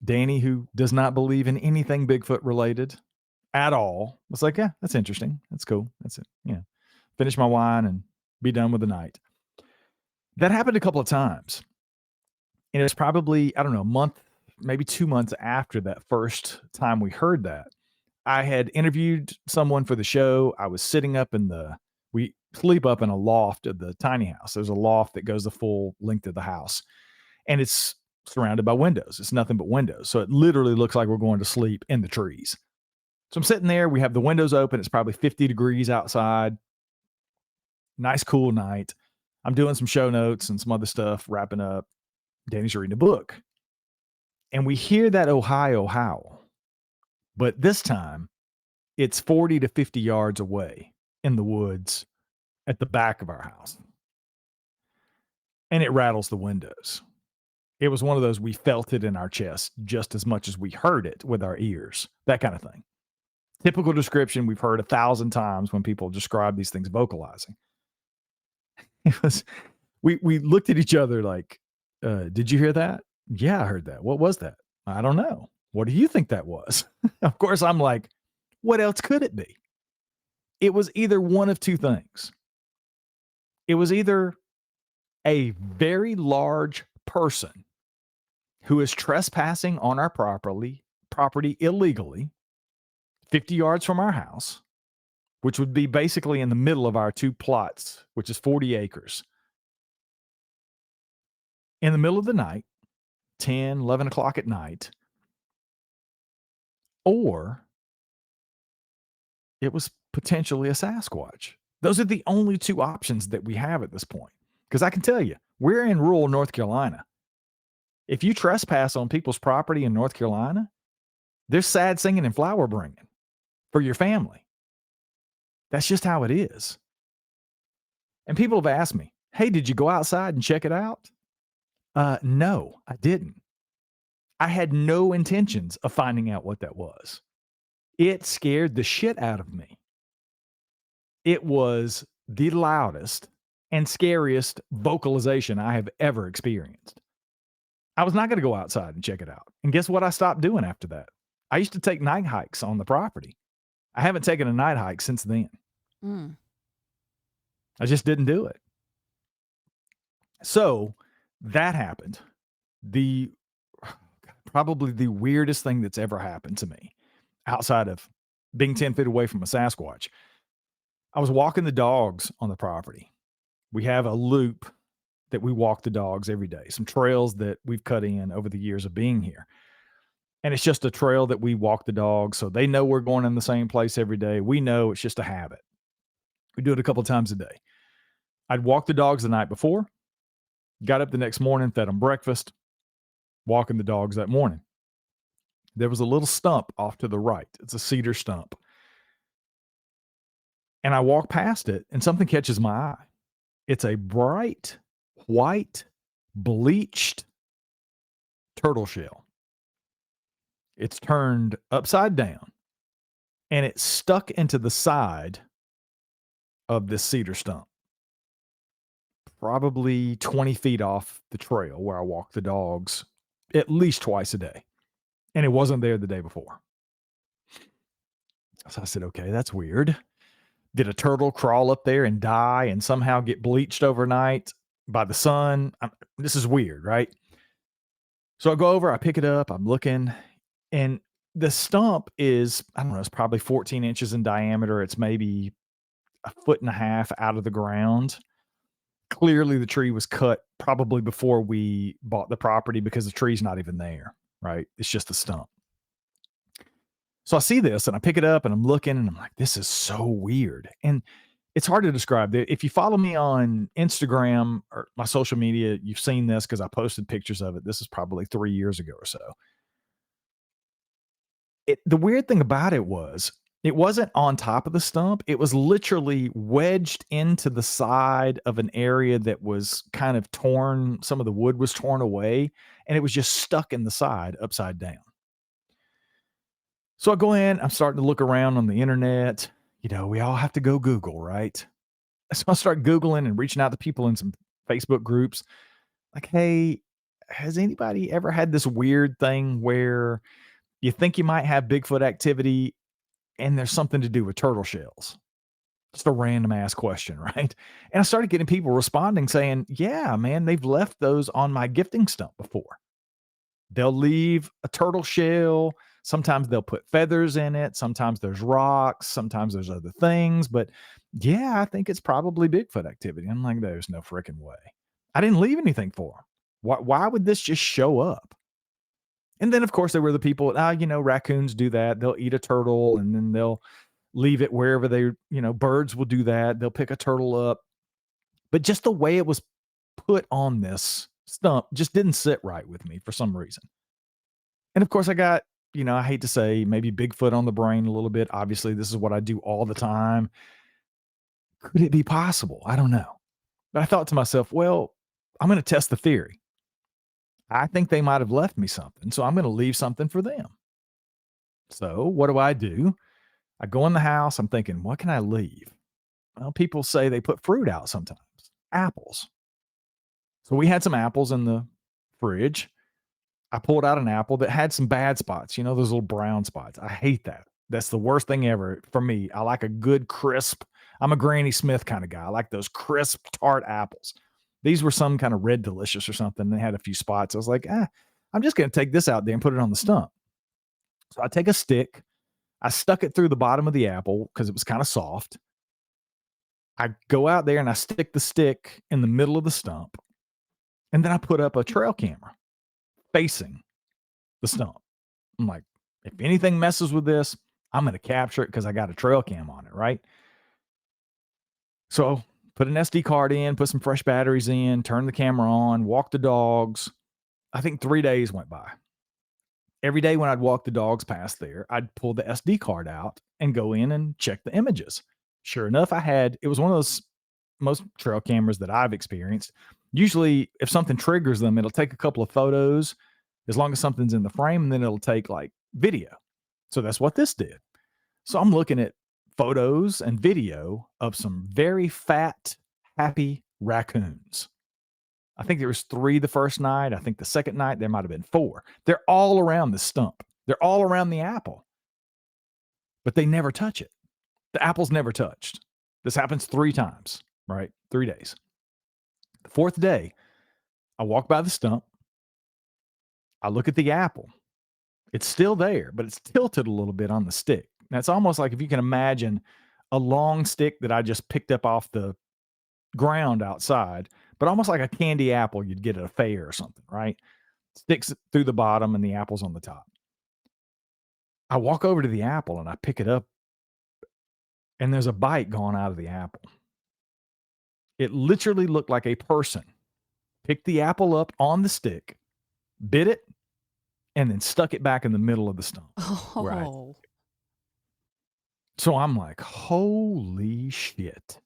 Danny, who does not believe in anything Bigfoot related at all, was like, yeah, that's interesting. That's cool. That's it. Yeah. Finish my wine and be done with the night. That happened a couple of times. And it was probably, I don't know, a month, maybe 2 months after that first time we heard that. I had interviewed someone for the show. I was sitting up we sleep up in a loft of the tiny house. There's a loft that goes the full length of the house, and it's surrounded by windows. It's nothing but windows. So it literally looks like we're going to sleep in the trees. So I'm sitting there. We have the windows open. It's probably 50 degrees outside. Nice, cool night. I'm doing some show notes and some other stuff, wrapping up. Danny's reading a book. And we hear that Ohio howl. But this time, it's 40 to 50 yards away in the woods at the back of our house. And it rattles the windows. It was one of those, we felt it in our chest just as much as we heard it with our ears, that kind of thing. Typical description we've heard 1,000 times when people describe these things vocalizing. It was, we looked at each other like, did you hear that? Yeah, I heard that. What was that? I don't know. What do you think that was? Of course, I'm like, what else could it be? It was either one of two things. It was either a very large person who is trespassing on our property illegally, 50 yards from our house, which would be basically in the middle of our 2 plots, which is 40 acres. In the middle of the night, 10, 11 o'clock at night, or it was potentially a Sasquatch. Those are the only 2 options that we have at this point. Because I can tell you, we're in rural North Carolina. If you trespass on people's property in North Carolina, there's sad singing and flower bringing for your family. That's just how it is. And people have asked me, hey, did you go outside and check it out? No, I didn't. I had no intentions of finding out what that was. It scared the shit out of me. It was the loudest and scariest vocalization I have ever experienced. I was not going to go outside and check it out. And guess what I stopped doing after that? I used to take night hikes on the property. I haven't taken a night hike since then. I just didn't do it. So that happened. Probably the weirdest thing that's ever happened to me outside of being 10 feet away from a Sasquatch. I was walking the dogs on the property. We have a loop that we walk the dogs every day, some trails that we've cut in over the years of being here. And it's just a trail that we walk the dogs, so they know we're going in the same place every day. We know it's just a habit. We do it a couple of times a day. I'd walk the dogs the night before, got up the next morning, fed them breakfast, walking the dogs that morning. There was a little stump off to the right. It's a cedar stump. And I walk past it and something catches my eye. It's a bright white bleached turtle shell. It's turned upside down and it's stuck into the side of this cedar stump, probably 20 feet off the trail where I walk the dogs at least twice a day. And it wasn't there the day before. So I said, okay, that's weird. Did a turtle crawl up there and die and somehow get bleached overnight by the sun? This is weird, right? So I go over, I pick it up, I'm looking, and the stump is, I don't know, it's probably 14 inches in diameter. It's maybe 1.5 feet out of the ground. Clearly the tree was cut probably before we bought the property because the tree's not even there, right? It's just the stump. So I see this and I pick it up and I'm looking and I'm like, this is so weird. And it's hard to describe. If you follow me on Instagram or my social media, you've seen this because I posted pictures of it. This is probably 3 years ago or so. The weird thing about it was, it wasn't on top of the stump. It was literally wedged into the side of an area that was kind of torn. Some of the wood was torn away and it was just stuck in the side upside down. So I go in, I'm starting to look around on the internet. You know, we all have to go Google, right? So I start Googling and reaching out to people in some Facebook groups. Like, hey, has anybody ever had this weird thing where you think you might have Bigfoot activity and there's something to do with turtle shells? Just a random ass question, right? And I started getting people responding saying, yeah, man, they've left those on my gifting stump before. They'll leave a turtle shell. Sometimes they'll put feathers in it. Sometimes there's rocks. Sometimes there's other things. But yeah, I think it's probably Bigfoot activity. I'm like, there's no freaking way. I didn't leave anything for them. Why would this just show up? And then, of course, there were the people, raccoons do that. They'll eat a turtle and then they'll leave it wherever birds will do that. They'll pick a turtle up. But just the way it was put on this stump just didn't sit right with me for some reason. And of course, I got, I hate to say, maybe Bigfoot on the brain a little bit. Obviously, this is what I do all the time. Could it be possible? I don't know. But I thought to myself, well, I'm going to test the theory. I think they might have left me something, so I'm going to leave something for them. So what do? I go in the house. I'm thinking, what can I leave? Well, people say they put fruit out sometimes. Apples. So we had some apples in the fridge. I pulled out an apple that had some bad spots, those little brown spots. I hate that. That's the worst thing ever for me. I like a good crisp. I'm a Granny Smith kind of guy. I like those crisp, tart apples. These were some kind of Red Delicious or something. They had a few spots. I was like, I'm just going to take this out there and put it on the stump. So I take a stick. I stuck it through the bottom of the apple because it was kind of soft. I go out there and I stick the stick in the middle of the stump. And then I put up a trail camera facing the stump. I'm like, if anything messes with this, I'm going to capture it because I got a trail cam on it, right? So put an SD card in, put some fresh batteries in, turn the camera on, walk the dogs. I think 3 days went by. Every day when I'd walk the dogs past there, I'd pull the SD card out and go in and check the images. Sure enough, it was one of those most trail cameras that I've experienced. Usually if something triggers them, it'll take a couple of photos as long as something's in the frame, and then it'll take like video. So that's what this did. So I'm looking at photos and video of some very fat, happy raccoons. I think there was 3 the first night. I think the second night there might have been 4. They're all around the stump. They're all around the apple, but they never touch it. The apple's never touched. This happens 3 times, right? 3 days. The 4th day, I walk by the stump. I look at the apple. It's still there, but it's tilted a little bit on the stick. Now, it's almost like if you can imagine a long stick that I just picked up off the ground outside, but almost like a candy apple you'd get at a fair or something, right? Sticks through the bottom and the apple's on the top. I walk over to the apple and I pick it up, and there's a bite gone out of the apple. It literally looked like a person picked the apple up on the stick, bit it, and then stuck it back in the middle of the stump. Oh. So I'm like, holy shit.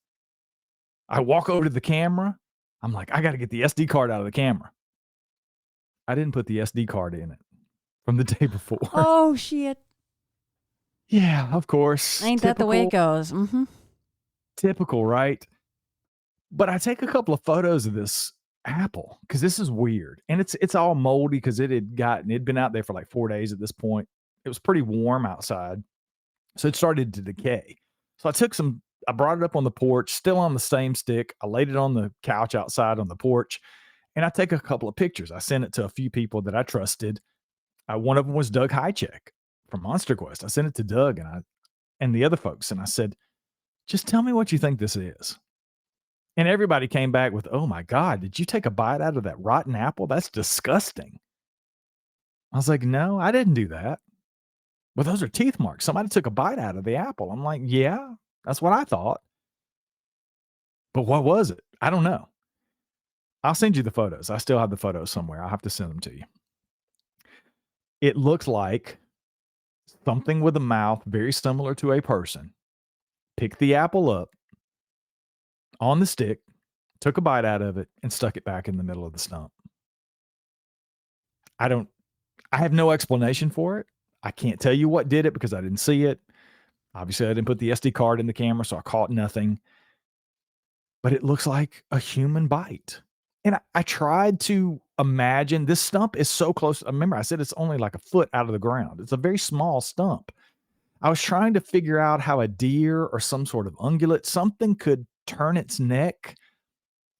I walk over to the camera. I'm like, I got to get the SD card out of the camera. I didn't put the SD card in it from the day before. Oh, shit. Yeah, of course. Ain't that the way it goes? Mm-hmm. Typical, right? But I take a couple of photos of this apple because this is weird. And it's all moldy because it'd been out there for like 4 days at this point. It was pretty warm outside. So it started to decay. So I brought it up on the porch, still on the same stick. I laid it on the couch outside on the porch, and I take a couple of pictures. I sent it to a few people that I trusted. One of them was Doug Highcheck from Monster Quest. I sent it to Doug and the other folks, and I said, just tell me what you think this is. And everybody came back with, oh my God, did you take a bite out of that rotten apple? That's disgusting. I was like, no, I didn't do that. Well, those are teeth marks. Somebody took a bite out of the apple. I'm like, yeah, that's what I thought. But what was it? I don't know. I'll send you the photos. I still have the photos somewhere. I'll have to send them to you. It looks like something with a mouth very similar to a person picked the apple up on the stick, took a bite out of it, and stuck it back in the middle of the stump. I have no explanation for it. I can't tell you what did it because I didn't see it. Obviously, I didn't put the SD card in the camera, so I caught nothing. But it looks like a human bite. And I tried to imagine this stump is so close. Remember, I said it's only like a foot out of the ground. It's a very small stump. I was trying to figure out how a deer or some sort of ungulate, something could turn its neck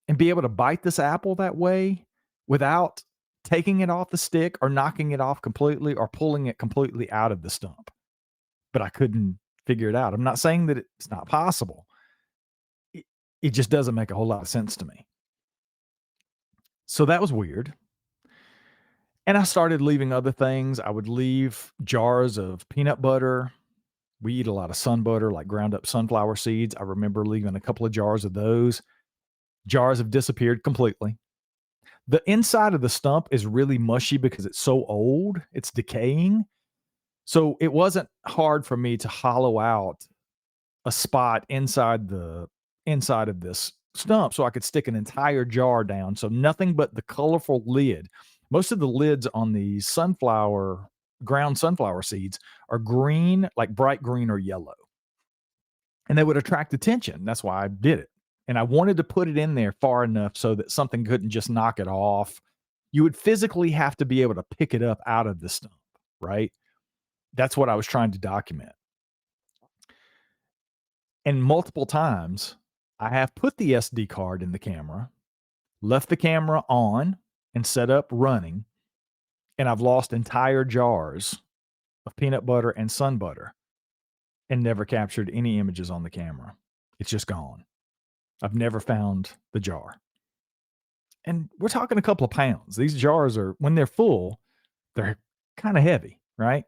and be able to bite this apple that way without taking it off the stick or knocking it off completely or pulling it completely out of the stump. But I couldn't figure it out. I'm not saying that it's not possible. It just doesn't make a whole lot of sense to me. So that was weird. And I started leaving other things. I would leave jars of peanut butter. We eat a lot of sun butter, like ground up sunflower seeds. I remember leaving a couple of jars of those. Jars have disappeared completely. The inside of the stump is really mushy because it's so old, it's decaying. So it wasn't hard for me to hollow out a spot inside of this stump so I could stick an entire jar down. So nothing but the colorful lid. Most of the lids on these ground sunflower seeds are green, like bright green or yellow. And they would attract attention. That's why I did it. And I wanted to put it in there far enough so that something couldn't just knock it off. You would physically have to be able to pick it up out of the stump, right? That's what I was trying to document. And multiple times, I have put the SD card in the camera, left the camera on, and set up running, and I've lost entire jars of peanut butter and sun butter and never captured any images on the camera. It's just gone. I've never found the jar. And we're talking a couple of pounds. These jars are, when they're full, they're kind of heavy, right?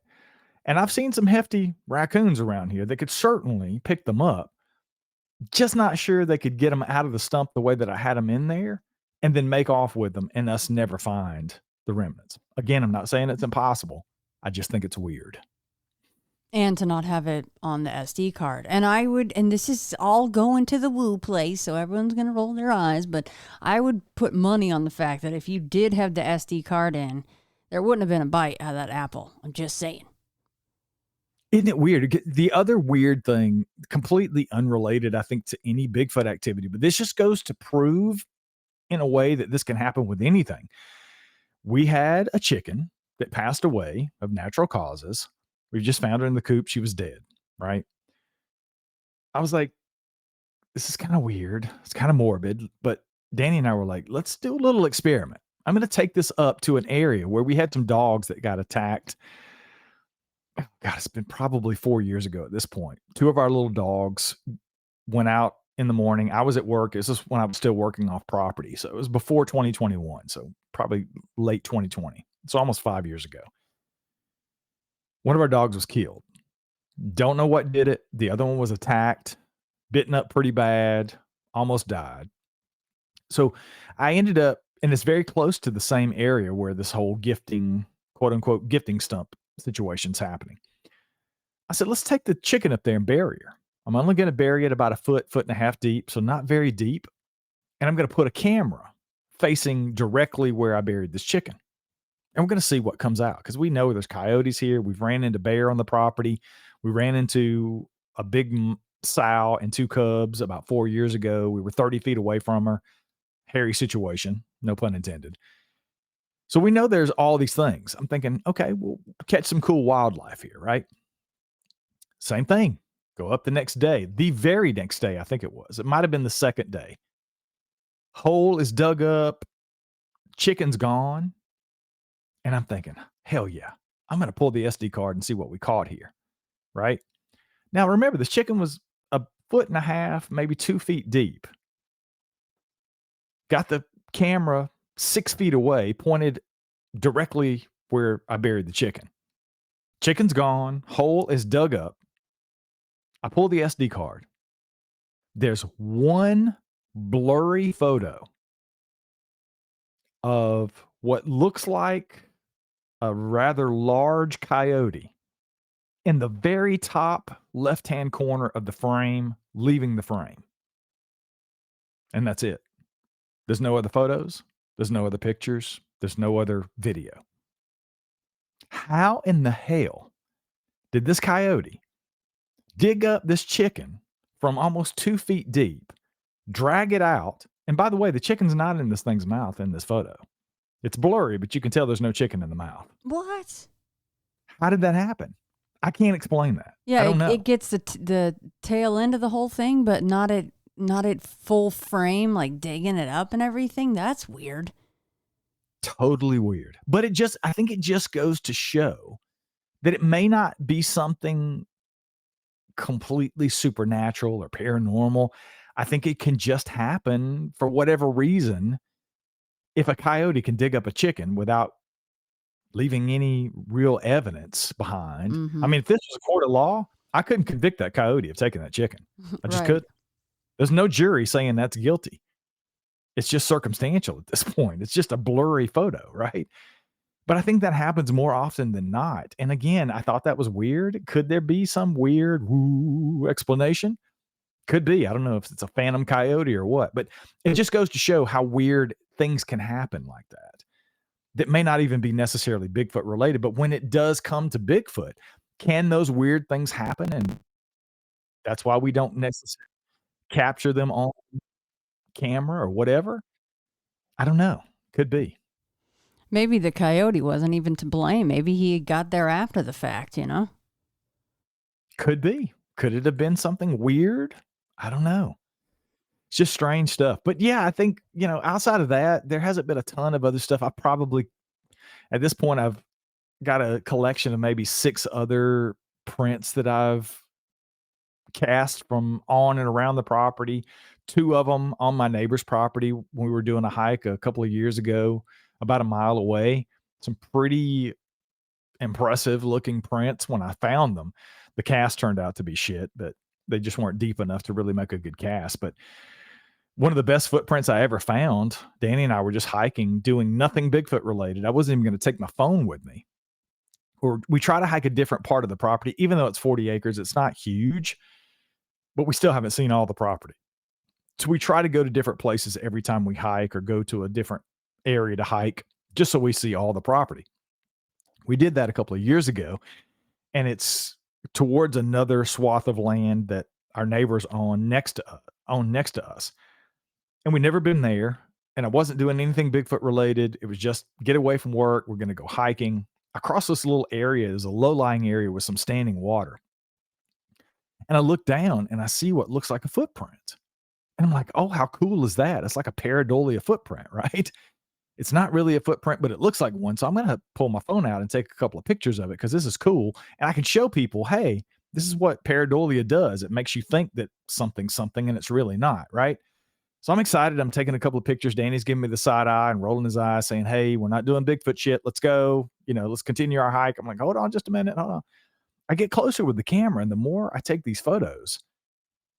And I've seen some hefty raccoons around here that could certainly pick them up. Just not sure they could get them out of the stump the way that I had them in there and then make off with them and us never find the remnants. Again, I'm not saying it's impossible. I just think it's weird. And to not have it on the SD card. And this is all going to the woo place, so everyone's going to roll their eyes, but I would put money on the fact that if you did have the SD card in, there wouldn't have been a bite out of that apple. I'm just saying. Isn't it weird? The other weird thing, completely unrelated, I think, to any Bigfoot activity, but this just goes to prove in a way that this can happen with anything. We had a chicken that passed away of natural causes. We just found her in the coop. She was dead, right? I was like, this is kind of weird. It's kind of morbid. But Danny and I were like, let's do a little experiment. I'm going to take this up to an area where we had some dogs that got attacked. Oh, God, it's been probably 4 years ago at this point. 2 of our little dogs went out in the morning. I was at work. This is when I was still working off property. So it was before 2021. So probably late 2020. It's almost 5 years ago. One of our dogs was killed. Don't know what did it. The other one was attacked, bitten up pretty bad, almost died. So I ended up, and it's very close to the same area where this whole gifting, quote unquote, gifting stump situation's happening. I said, let's take the chicken up there and bury her. I'm only going to bury it about a foot and a half deep, so not very deep. And I'm going to put a camera facing directly where I buried this chicken. And we're going to see what comes out because we know there's coyotes here. We've ran into bear on the property. We ran into a big sow and 2 cubs about 4 years ago. We were 30 feet away from her. Hairy situation, no pun intended. So we know there's all these things. I'm thinking, okay, we'll catch some cool wildlife here, right? Same thing. Go up the next day. The very next day, I think it was. It might have been the second day. Hole is dug up. Chicken's gone. And I'm thinking, hell yeah, I'm going to pull the SD card and see what we caught here, right? Now, remember, this chicken was a foot and a half, maybe 2 feet deep. Got the camera 6 feet away, pointed directly where I buried the chicken. Chicken's gone. Hole is dug up. I pull the SD card. There's one blurry photo of what looks like a rather large coyote in the very top left-hand corner of the frame, leaving the frame. And that's it. There's no other photos. There's no other pictures. There's no other video. How in the hell did this coyote dig up this chicken from almost 2 feet deep, drag it out, And by the way, the chicken's not in this thing's mouth in this photo. It's blurry, but you can tell there's no chicken in the mouth. What? How did that happen? I can't explain that. Yeah, I don't know. it gets the tail end of the whole thing, but not at full frame, like digging it up and everything. That's weird. Totally weird. But I think it just goes to show that it may not be something completely supernatural or paranormal. I think it can just happen for whatever reason. If a coyote can dig up a chicken without leaving any real evidence behind. Mm-hmm. I mean, if this was a court of law, I couldn't convict that coyote of taking that chicken. I just Right. couldn't. There's no jury saying that's guilty. It's just circumstantial at this point. It's just a blurry photo, right? But I think that happens more often than not. And again, I thought that was weird. Could there be some weird explanation? Could be. I don't know if it's a phantom coyote or what, but it just goes to show how weird things can happen like that. That may not even be necessarily Bigfoot related, but when it does come to Bigfoot, can those weird things happen? And that's why we don't necessarily capture them on camera or whatever. I don't know. Could be. Maybe the coyote wasn't even to blame. Maybe he got there after the fact, you know? Could be. Could it have been something weird? I don't know. It's just strange stuff. But yeah, I think, outside of that, there hasn't been a ton of other stuff. At this point, I've got a collection of maybe 6 other prints that I've cast from on and around the property. 2 of them on my neighbor's property when we were doing a hike a couple of years ago, about a mile away. Some pretty impressive looking prints when I found them. The cast turned out to be shit, but they just weren't deep enough to really make a good cast. But one of the best footprints I ever found, Danny and I were just hiking, doing nothing Bigfoot related. I wasn't even going to take my phone with me. Or we try to hike a different part of the property, even though it's 40 acres. It's not huge, but we still haven't seen all the property. So we try to go to different places every time we hike or go to a different area to hike, just so we see all the property. We did that a couple of years ago, and it's towards another swath of land that our neighbors own next to us. And we'd never been there, and I wasn't doing anything Bigfoot related. It was just get away from work. We're going to go hiking. Across this little area is a low-lying area with some standing water. And I look down and I see what looks like a footprint. And I'm like, oh, how cool is that? It's like a pareidolia footprint, right? It's not really a footprint, but it looks like one. So I'm going to pull my phone out and take a couple of pictures of it because this is cool. And I can show people, hey, this is what pareidolia does. It makes you think that something's something and it's really not, right? So I'm excited. I'm taking a couple of pictures. Danny's giving me the side eye and rolling his eyes saying, hey, we're not doing Bigfoot shit. Let's go. Let's continue our hike. I'm like, hold on just a minute. Hold on. I get closer with the camera, and the more I take these photos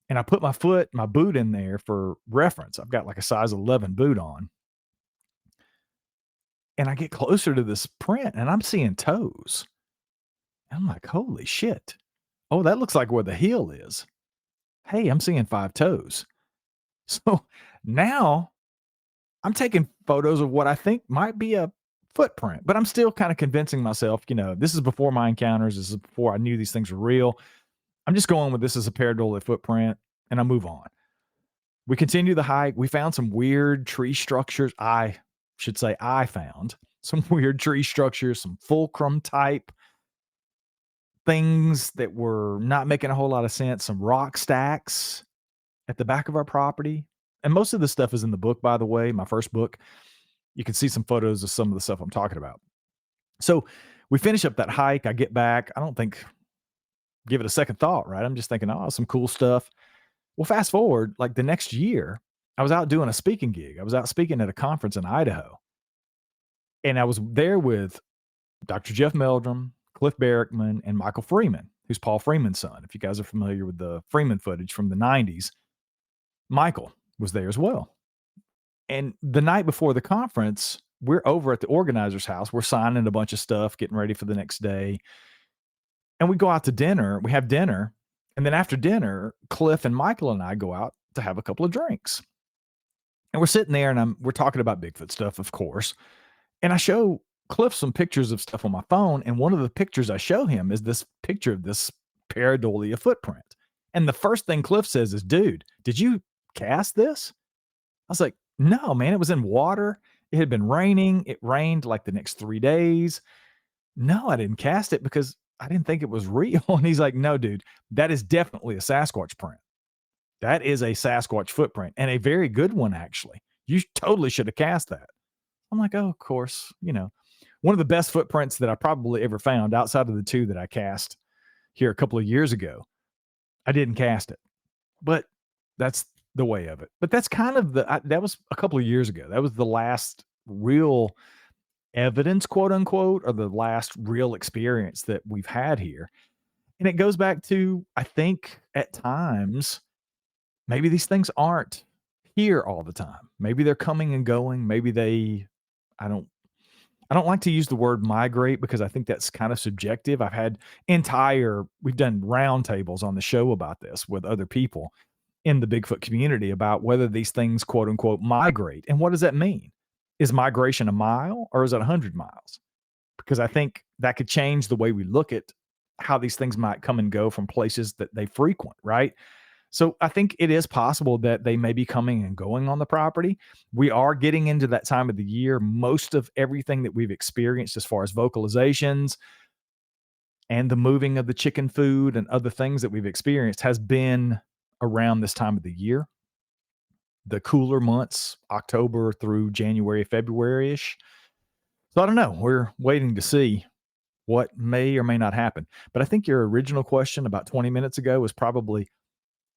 and I put my boot in there for reference. I've got like a size 11 boot on. And I get closer to this print and I'm seeing toes. And I'm like, holy shit. Oh, that looks like where the heel is. Hey, I'm seeing 5 toes. So now I'm taking photos of what I think might be a footprint, but I'm still kind of convincing myself, this is before my encounters. This is before I knew these things were real. I'm just going with this as a pareidolia footprint, and I move on. We continue the hike. We found some weird tree structures. I found some weird tree structures, some fulcrum type things that were not making a whole lot of sense, some rock stacks at the back of our property. And most of this stuff is in the book, by the way, my first book. You can see some photos of some of the stuff I'm talking about. So we finish up that hike. I get back. I don't think, give it a second thought, right? I'm just thinking, oh, some cool stuff. Well, fast forward, like the next year, I was out doing a speaking gig. I was out speaking at a conference in Idaho. And I was there with Dr. Jeff Meldrum, Cliff Barrickman, and Michael Freeman, who's Paul Freeman's son. If you guys are familiar with the Freeman footage from the 90s, Michael was there as well. And the night before the conference, we're over at the organizer's house. We're signing a bunch of stuff, getting ready for the next day. And we go out to dinner. We have dinner. And then after dinner, Cliff and Michael and I go out to have a couple of drinks. And we're sitting there and we're talking about Bigfoot stuff, of course. And I show Cliff some pictures of stuff on my phone. And one of the pictures I show him is this picture of this pareidolia footprint. And the first thing Cliff says is, dude, did you cast this? was like, no, man, it was in water. It had been raining. It rained like the next 3 days. No, I didn't cast it because I didn't think it was real. And he's like, no, dude, that is definitely a Sasquatch print. That is a Sasquatch footprint, and a very good one, actually. You totally should have cast that. I'm like, oh, of course, one of the best footprints that I probably ever found outside of the 2 that I cast here a couple of years ago. I didn't cast it, but that's the way of it. But that's kind of that was a couple of years ago. That was the last real evidence, quote unquote, or the last real experience that we've had here. And it goes back to, I think at times, maybe these things aren't here all the time. Maybe they're coming and going. Maybe I don't like to use the word migrate because I think that's kind of subjective. We've done roundtables on the show about this with other people in the Bigfoot community about whether these things, quote unquote, migrate. And what does that mean? Is migration a mile or is it 100 miles? Because I think that could change the way we look at how these things might come and go from places that they frequent, right? So I think it is possible that they may be coming and going on the property. We are getting into that time of the year. Most of everything that we've experienced as far as vocalizations and the moving of the chicken food and other things that we've experienced has been around this time of the year. The cooler months, October through January, February-ish. So I don't know. We're waiting to see what may or may not happen. But I think your original question about 20 minutes ago was probably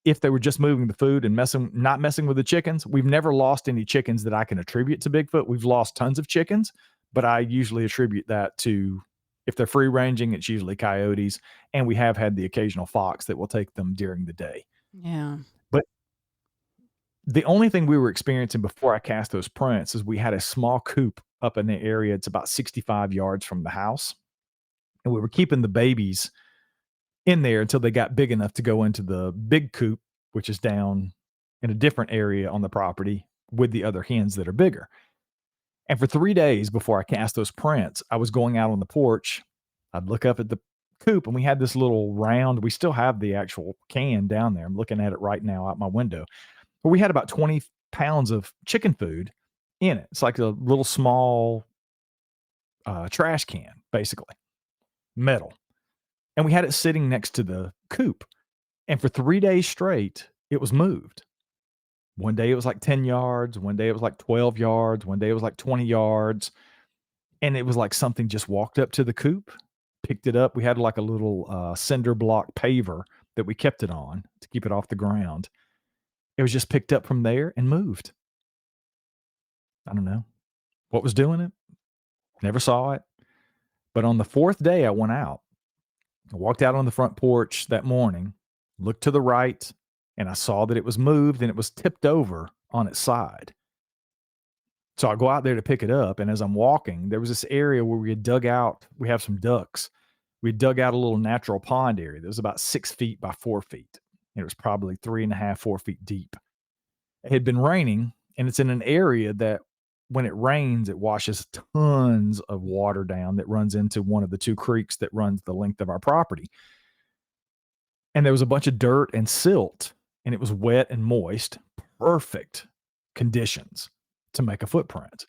if they were just moving the food and not messing with the chickens. We've never lost any chickens that I can attribute to Bigfoot. We've lost tons of chickens, but I usually attribute that to, if they're free ranging, it's usually coyotes. And we have had the occasional fox that will take them during the day. Yeah. But the only thing we were experiencing before I cast those prints is we had a small coop up in the area. It's about 65 yards from the house. And we were keeping the babies in there until they got big enough to go into the big coop, which is down in a different area on the property with the other hens that are bigger. And for 3 days before I cast those prints, I was going out on the porch. I'd look up at the coop and we had this little round. We still have the actual can down there. I'm looking at it right now out my window. But we had about 20 pounds of chicken food in it. It's like a little small trash can, basically, metal. And we had it sitting next to the coop. And for 3 days straight, it was moved. One day it was like 10 yards. One day it was like 12 yards. One day it was like 20 yards. And it was like something just walked up to the coop, picked it up. We had like a little cinder block paver that we kept it on to keep it off the ground. It was just picked up from there and moved. I don't know what was doing it. Never saw it. But on the 4th day I went out. I walked out on the front porch that morning, looked to the right, and I saw that it was moved and it was tipped over on its side. So I go out there to pick it up. And as I'm walking, there was this area where we had dug out. We have some ducks. We dug out a little natural pond area that was about 6 feet by 4 feet. It was probably 3.5, 4 feet deep. It had been raining, and it's in an area that when it rains, it washes tons of water down that runs into one of the 2 creeks that runs the length of our property. And there was a bunch of dirt and silt, and it was wet and moist, perfect conditions to make a footprint.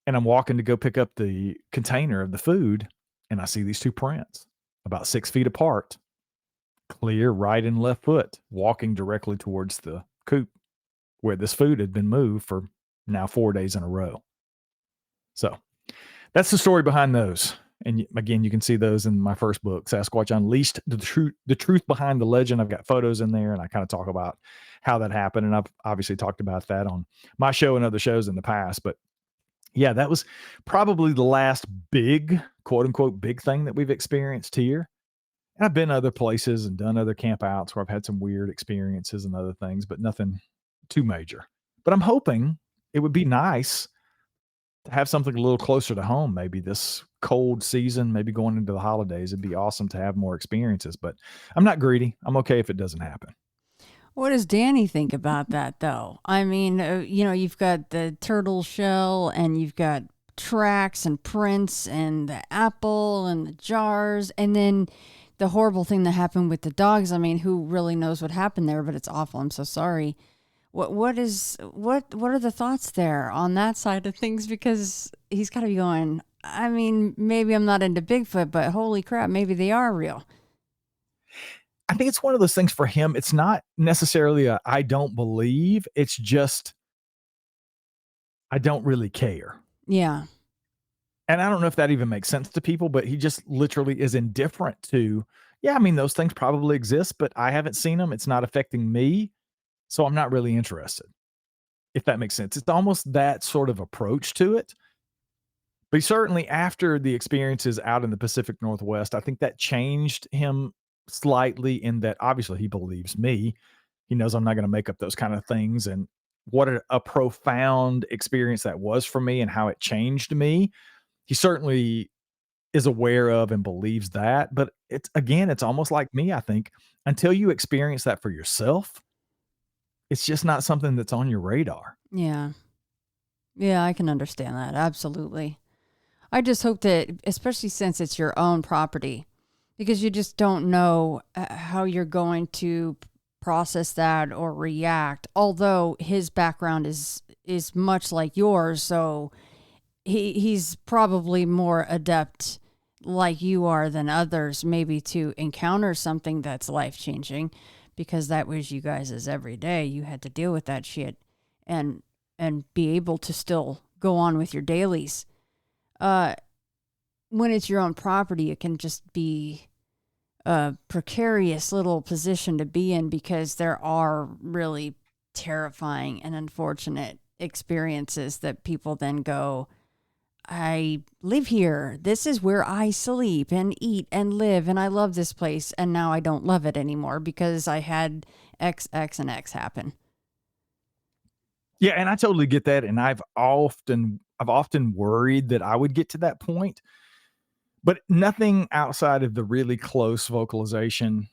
And I'm walking to go pick up the container of the food, and I see these 2 prints about 6 feet apart, clear right and left foot, walking directly towards the coop where this food had been moved for now 4 days in a row. So that's the story behind those. And again, you can see those in my first book, Sasquatch Unleashed, the truth behind the legend. I've got photos in there, and I kind of talk about how that happened. And I've obviously talked about that on my show and other shows in the past. But yeah, that was probably the last big, quote unquote, big thing that we've experienced here. And I've been other places and done other camp outs where I've had some weird experiences and other things, but nothing too major. But I'm hoping it would be nice to have something a little closer to home, maybe this cold season, maybe going into the holidays. It'd be awesome to have more experiences, but I'm not greedy. I'm okay if it doesn't happen. What does Danny think about that, though? I mean, you've got the turtle shell and you've got tracks and prints and the apple and the jars, and then the horrible thing that happened with the dogs. I mean, who really knows what happened there, but it's awful. I'm so sorry. what are the thoughts there on that side of things? Because he's got to be going, I mean, maybe I'm not into Bigfoot, but holy crap, maybe they are real. I think it's one of those things for him. It's not necessarily a I don't believe. It's just I don't really care. Yeah. And I don't know if that even makes sense to people, but he just literally is indifferent to, yeah, I mean, those things probably exist, but I haven't seen them. It's not affecting me. So I'm not really interested, if that makes sense. It's almost that sort of approach to it. But certainly after the experiences out in the Pacific Northwest, I think that changed him slightly in that obviously he believes me. He knows I'm not going to make up those kind of things. And what a profound experience that was for me and how it changed me. He certainly is aware of and believes that. But it's again, it's almost like me, I think. Until you experience that for yourself, it's just not something that's on your radar. Yeah. Yeah, I can understand that. Absolutely. I just hope that, especially since it's your own property, because you just don't know how you're going to process that or react. Although his background is much like yours, so he's probably more adept like you are than others, maybe to encounter something that's life changing, because that was you guys' every day. You had to deal with that shit, and be able to still go on with your dailies. When it's your own property, it can just be a precarious little position to be in, because there are really terrifying and unfortunate experiences that people then go, I live here. This is where I sleep and eat and live, and I love this place. And now I don't love it anymore because I had X, X, and X happen. Yeah, and I totally get that. And I've often worried that I would get to that point, but nothing outside of the really close vocalization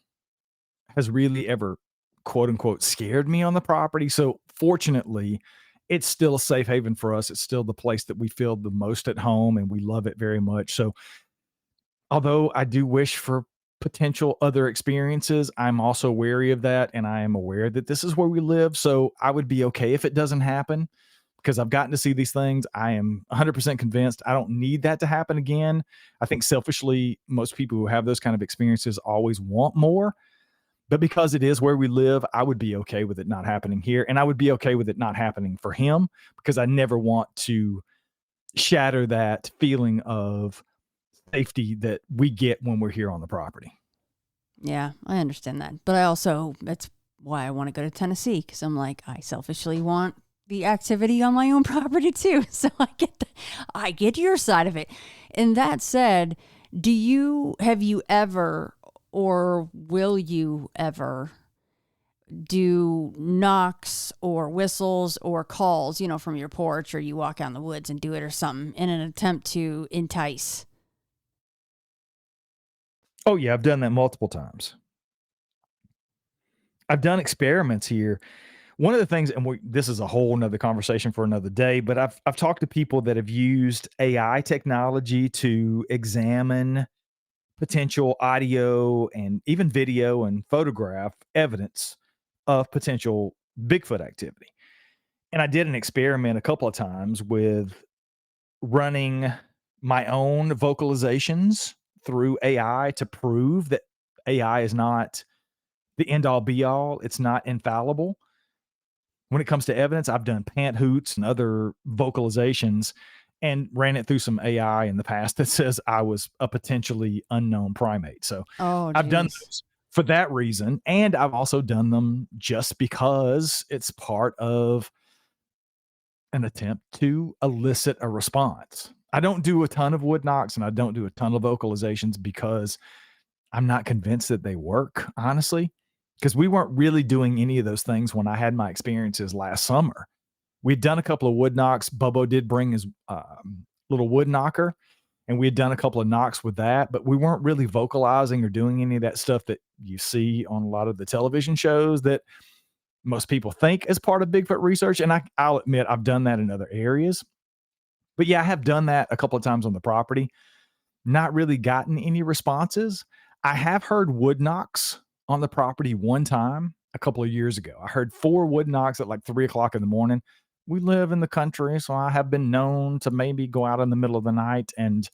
has really ever quote unquote scared me on the property. So fortunately, it's still a safe haven for us. It's still the place that we feel the most at home and we love it very much. So although I do wish for potential other experiences, I'm also wary of that. And I am aware that this is where we live. So I would be okay if it doesn't happen because I've gotten to see these things. I am 100% convinced I don't need that to happen again. I think selfishly, most people who have those kind of experiences always want more. But because it is where we live, I would be okay with it not happening here. And I would be okay with it not happening for him because I never want to shatter that feeling of safety that we get when we're here on the property. Yeah, I understand that. But that's why I want to go to Tennessee, because I'm like, I selfishly want the activity on my own property too. So I get your side of it. And that said, have you ever, or will you ever do knocks or whistles or calls, from your porch, or you walk out in the woods and do it or something in an attempt to entice? Oh, yeah, I've done that multiple times. I've done experiments here. One of the things, and this is a whole nother conversation for another day, but I've talked to people that have used AI technology to examine potential audio and even video and photograph evidence of potential Bigfoot activity. And I did an experiment a couple of times with running my own vocalizations through AI to prove that AI is not the end all be all. It's not infallible. When it comes to evidence, I've done pant hoots and other vocalizations and ran it through some AI in the past that says I was a potentially unknown primate. So Oh, I've done geez. those for that reason. And I've also done them just because it's part of an attempt to elicit a response. I don't do a ton of wood knocks and I don't do a ton of vocalizations because I'm not convinced that they work, honestly, because we weren't really doing any of those things when I had my experiences last summer. We'd done a couple of wood knocks. Bubbo did bring his little wood knocker, and we had done a couple of knocks with that, but we weren't really vocalizing or doing any of that stuff that you see on a lot of the television shows that most people think as part of Bigfoot research. And I'll admit I've done that in other areas. But yeah, I have done that a couple of times on the property, not really gotten any responses. I have heard wood knocks on the property one time. a couple of years ago. I heard 4 wood knocks at like 3 o'clock in the morning. We live in the country, so I have been known to maybe go out in the middle of the night and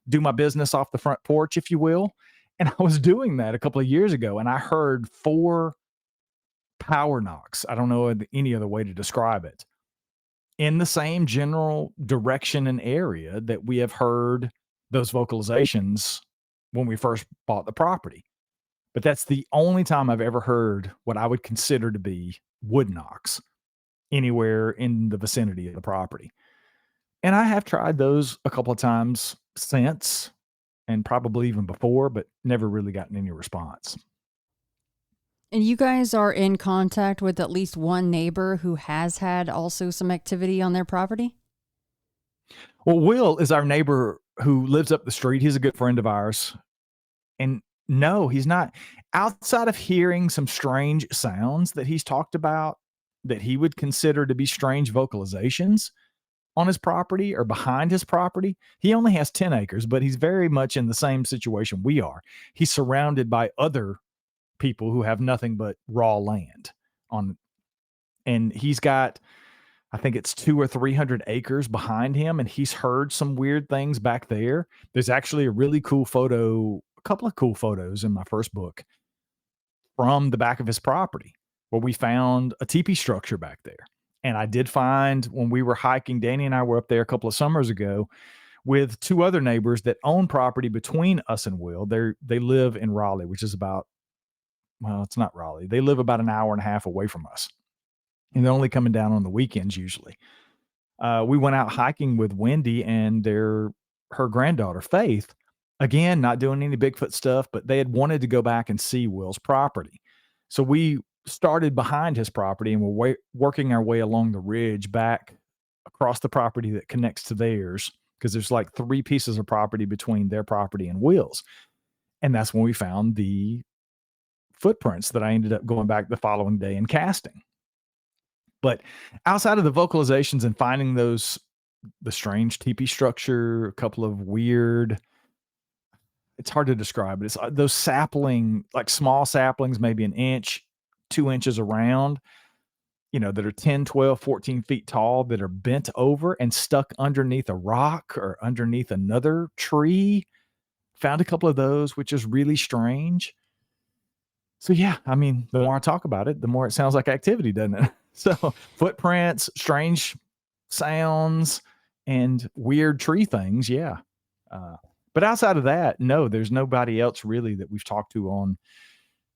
do my business off the front porch, if you will. And I was doing that a couple of years ago, and I heard 4 power knocks. I don't know any other way to describe it, in the same general direction and area that we have heard those vocalizations when we first bought the property. But that's the only time I've ever heard what I would consider to be wood knocks anywhere in the vicinity of the property. And I have tried those a couple of times since, and probably even before, but never really gotten any response. And you guys are in contact with at least one neighbor who has had also some activity on their property? Well, Will is our neighbor who lives up the street. He's a good friend of ours. And no, he's not. Outside of hearing some strange sounds that he's talked about that he would consider to be strange vocalizations on his property or behind his property, he only has 10 acres, but he's very much in the same situation we are. He's surrounded by other people who have nothing but raw land on, and he's got, I think it's 200 or 300 acres behind him, and he's heard some weird things back there. There's actually a really cool photo, a couple of cool photos in my first book from the back of his property where we found a teepee structure back there. And I did find, when we were hiking, Danny and I were up there a couple of summers ago with 2 other neighbors that own property between us and Will. They live in Raleigh, which is about, well, it's not Raleigh. They live about an hour and a half away from us. And they're only coming down on the weekends usually. We went out hiking with Wendy and her granddaughter, Faith. Again, not doing any Bigfoot stuff, but they had wanted to go back and see Will's property. So we started behind his property and we're working our way along the ridge back across the property that connects to theirs, because there's like 3 pieces of property between their property and Will's. And that's when we found the footprints that I ended up going back the following day and casting. But outside of the vocalizations and finding the strange teepee structure, a couple of weird, it's hard to describe it. It's those like small saplings, maybe an inch, 2 inches around, that are 10, 12, 14 feet tall, that are bent over and stuck underneath a rock or underneath another tree. Found a couple of those, which is really strange. So yeah, I mean, the more I talk about it, the more it sounds like activity, doesn't it? So footprints, strange sounds, and weird tree things. Yeah. But outside of that, no, there's nobody else really that we've talked to on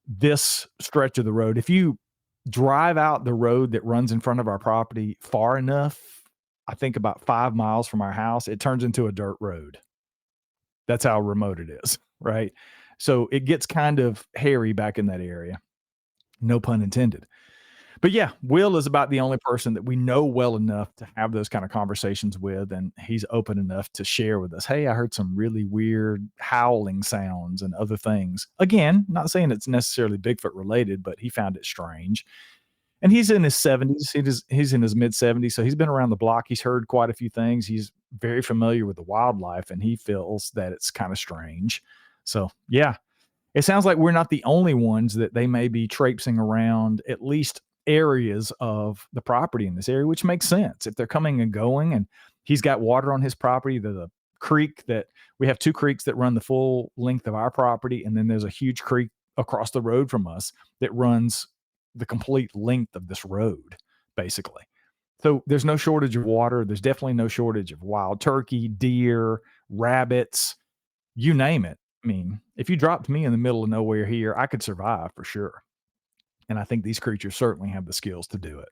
this stretch of the road. If you drive out the road that runs in front of our property far enough, I think about 5 miles from our house, it turns into a dirt road. That's how remote it is, right? So it gets kind of hairy back in that area. No pun intended. But yeah, Will is about the only person that we know well enough to have those kind of conversations with. And he's open enough to share with us, hey, I heard some really weird howling sounds and other things. Again, not saying it's necessarily Bigfoot related, but he found it strange. And he's in his 70s. He's in his mid 70s. So he's been around the block. He's heard quite a few things. He's very familiar with the wildlife, and he feels that it's kind of strange. So yeah, it sounds like we're not the only ones that they may be traipsing around at least areas of the property in this area, which makes sense. If they're coming and going, and he's got water on his property, there's a creek that we have 2 creeks that run the full length of our property. And then there's a huge creek across the road from us that runs the complete length of this road, basically. So there's no shortage of water. There's definitely no shortage of wild turkey, deer, rabbits, you name it. I mean, if you dropped me in the middle of nowhere here, I could survive for sure. And I think these creatures certainly have the skills to do it.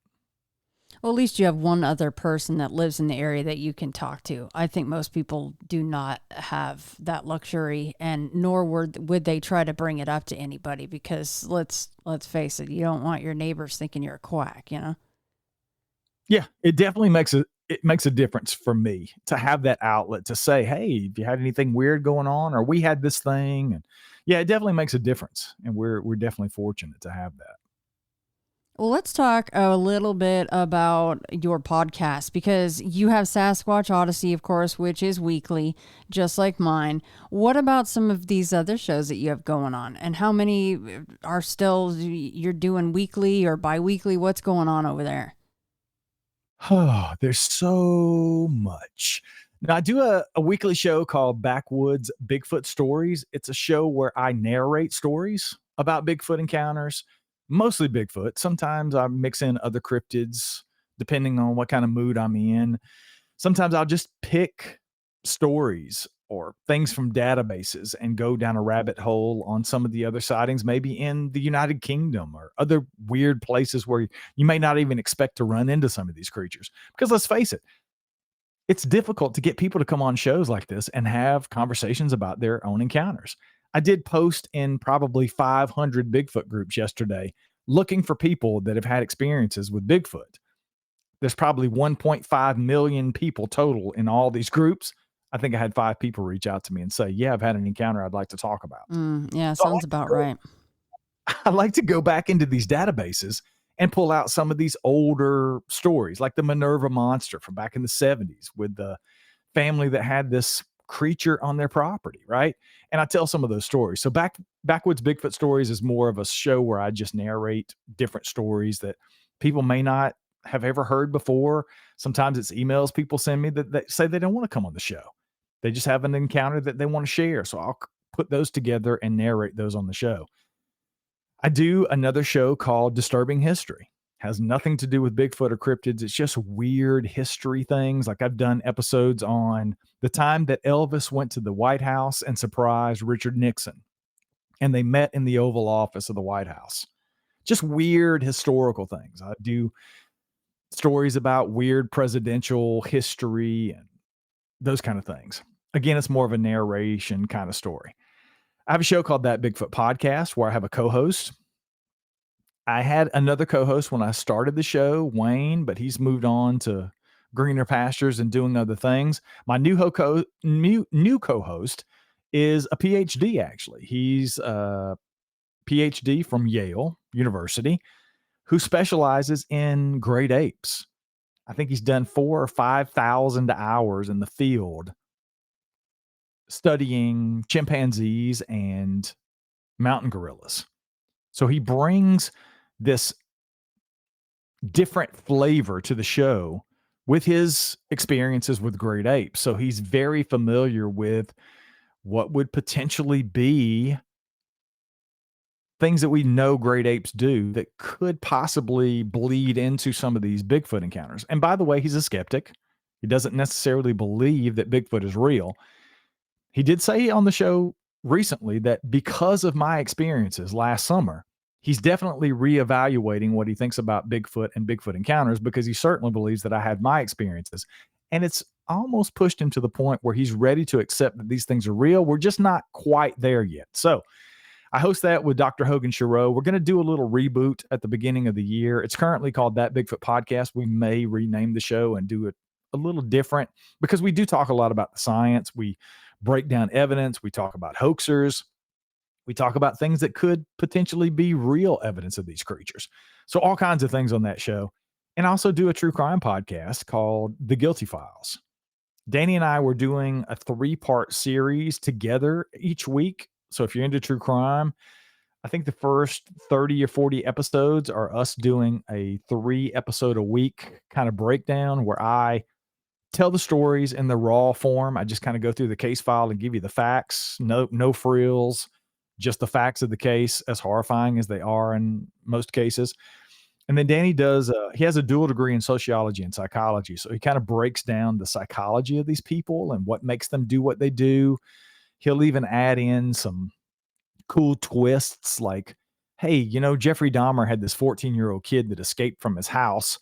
Well, at least you have one other person that lives in the area that you can talk to. I think most people do not have that luxury, and nor would they try to bring it up to anybody, because let's face it, you don't want your neighbors thinking you're a quack, Yeah, it definitely makes a difference for me to have that outlet to say, hey, have you had anything weird going on? Or we had this thing. And yeah, it definitely makes a difference. And we're definitely fortunate to have that. Well, let's talk a little bit about your podcast, because you have Sasquatch Odyssey, of course, which is weekly, just like mine. What about some of these other shows that you have going on, and how many are still you're doing weekly or bi-weekly? What's going on over there? Oh, there's so much. Now, I do a weekly show called Backwoods Bigfoot Stories. It's a show where I narrate stories about Bigfoot encounters, mostly Bigfoot. Sometimes I mix in other cryptids, depending on what kind of mood I'm in. Sometimes I'll just pick stories or things from databases and go down a rabbit hole on some of the other sightings, maybe in the United Kingdom or other weird places where you may not even expect to run into some of these creatures. Because let's face it, it's difficult to get people to come on shows like this and have conversations about their own encounters. I did post in probably 500 Bigfoot groups yesterday looking for people that have had experiences with Bigfoot. There's probably 1.5 million people total in all these groups. I think I had 5 people reach out to me and say, yeah, I've had an encounter I'd like to talk about. Yeah, So sounds about right. I like to go back into these databases and pull out some of these older stories, like the Minerva monster from back in the 70s with the family that had this creature on their property, right? And I tell some of those stories. So Backwoods Bigfoot Stories is more of a show where I just narrate different stories that people may not have ever heard before. Sometimes it's emails people send me that say they don't want to come on the show. They just have an encounter that they want to share. So I'll put those together and narrate those on the show. I do another show called Disturbing History. Has nothing to do with Bigfoot or cryptids. It's just weird history things. Like I've done episodes on the time that Elvis went to the White House and surprised Richard Nixon, and they met in the Oval Office of the White House. Just weird historical things. I do stories about weird presidential history and those kind of things. Again, it's more of a narration kind of story. I have a show called That Bigfoot Podcast where I have a co-host. I had another co-host when I started the show, Wayne, but he's moved on to greener pastures and doing other things. My new co-host is a PhD, actually. He's a PhD from Yale University who specializes in great apes. I think he's done 4,000 or 5,000 hours in the field studying chimpanzees and mountain gorillas. So he brings this different flavor to the show with his experiences with great apes. So he's very familiar with what would potentially be things that we know great apes do that could possibly bleed into some of these Bigfoot encounters. And by the way, he's a skeptic. He doesn't necessarily believe that Bigfoot is real. He did say on the show recently that because of my experiences last summer, he's definitely reevaluating what he thinks about Bigfoot and Bigfoot encounters, because he certainly believes that I had my experiences. And it's almost pushed him to the point where he's ready to accept that these things are real. We're just not quite there yet. So I host that with Dr. Hogan Chiro. We're going to do a little reboot at the beginning of the year. It's currently called That Bigfoot Podcast. We may rename the show and do it a little different, because we do talk a lot about the science. We break down evidence. We talk about hoaxers. We talk about things that could potentially be real evidence of these creatures. So all kinds of things on that show. And I also do a true crime podcast called The Guilty Files. Danny and I were doing a 3-part series together each week. So if you're into true crime, I think the first 30 or 40 episodes are us doing a 3-episode a week kind of breakdown where I tell the stories in the raw form. I just kind of go through the case file and give you the facts. No frills, just the facts of the case, as horrifying as they are in most cases. And then Danny he has a dual degree in sociology and psychology. So he kind of breaks down the psychology of these people and what makes them do what they do. He'll even add in some cool twists like, hey, Jeffrey Dahmer had this 14-year-old kid that escaped from his house.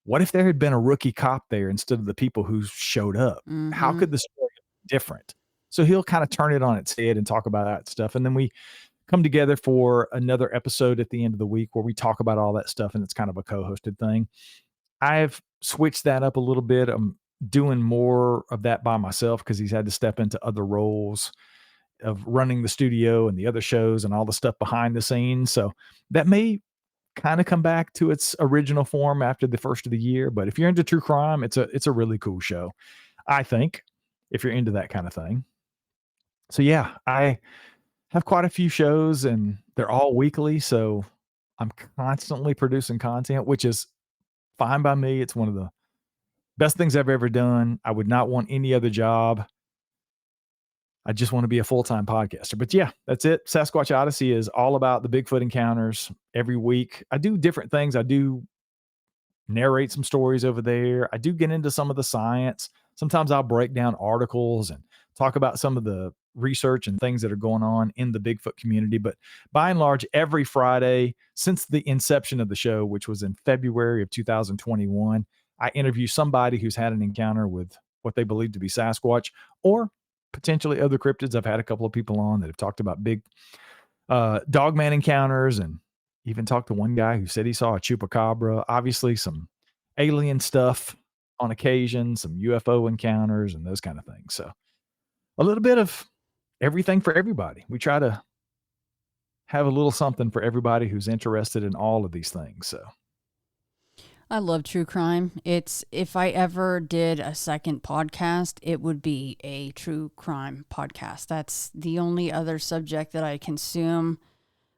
What if there had been a rookie cop there instead of the people who showed up? Mm-hmm. How could the story be different? So he'll kind of turn it on its head and talk about that stuff. And then we come together for another episode at the end of the week where we talk about all that stuff, and it's kind of a co-hosted thing. I've switched that up a little bit. I'm doing more of that by myself because he's had to step into other roles of running the studio and the other shows and all the stuff behind the scenes. So that may kind of come back to its original form after the first of the year. But if you're into true crime, it's a really cool show, I think, if you're into that kind of thing. So yeah, I have quite a few shows and they're all weekly. So I'm constantly producing content, which is fine by me. It's one of the best things I've ever done. I would not want any other job. I just want to be a full-time podcaster. But yeah, that's it. Sasquatch Odyssey is all about the Bigfoot encounters every week. I do different things. I do narrate some stories over there. I do get into some of the science. Sometimes I'll break down articles and talk about some of the research and things that are going on in the Bigfoot community. But by and large, every Friday since the inception of the show, which was in February of 2021, I interview somebody who's had an encounter with what they believe to be Sasquatch or potentially other cryptids. I've had a couple of people on that have talked about big dogman encounters, and even talked to one guy who said he saw a chupacabra. Obviously some alien stuff on occasion, some UFO encounters and those kind of things. So a little bit of everything for everybody. We try to have a little something for everybody who's interested in all of these things. So I love true crime. It's, if I ever did a second podcast, it would be a true crime podcast. That's the only other subject that I consume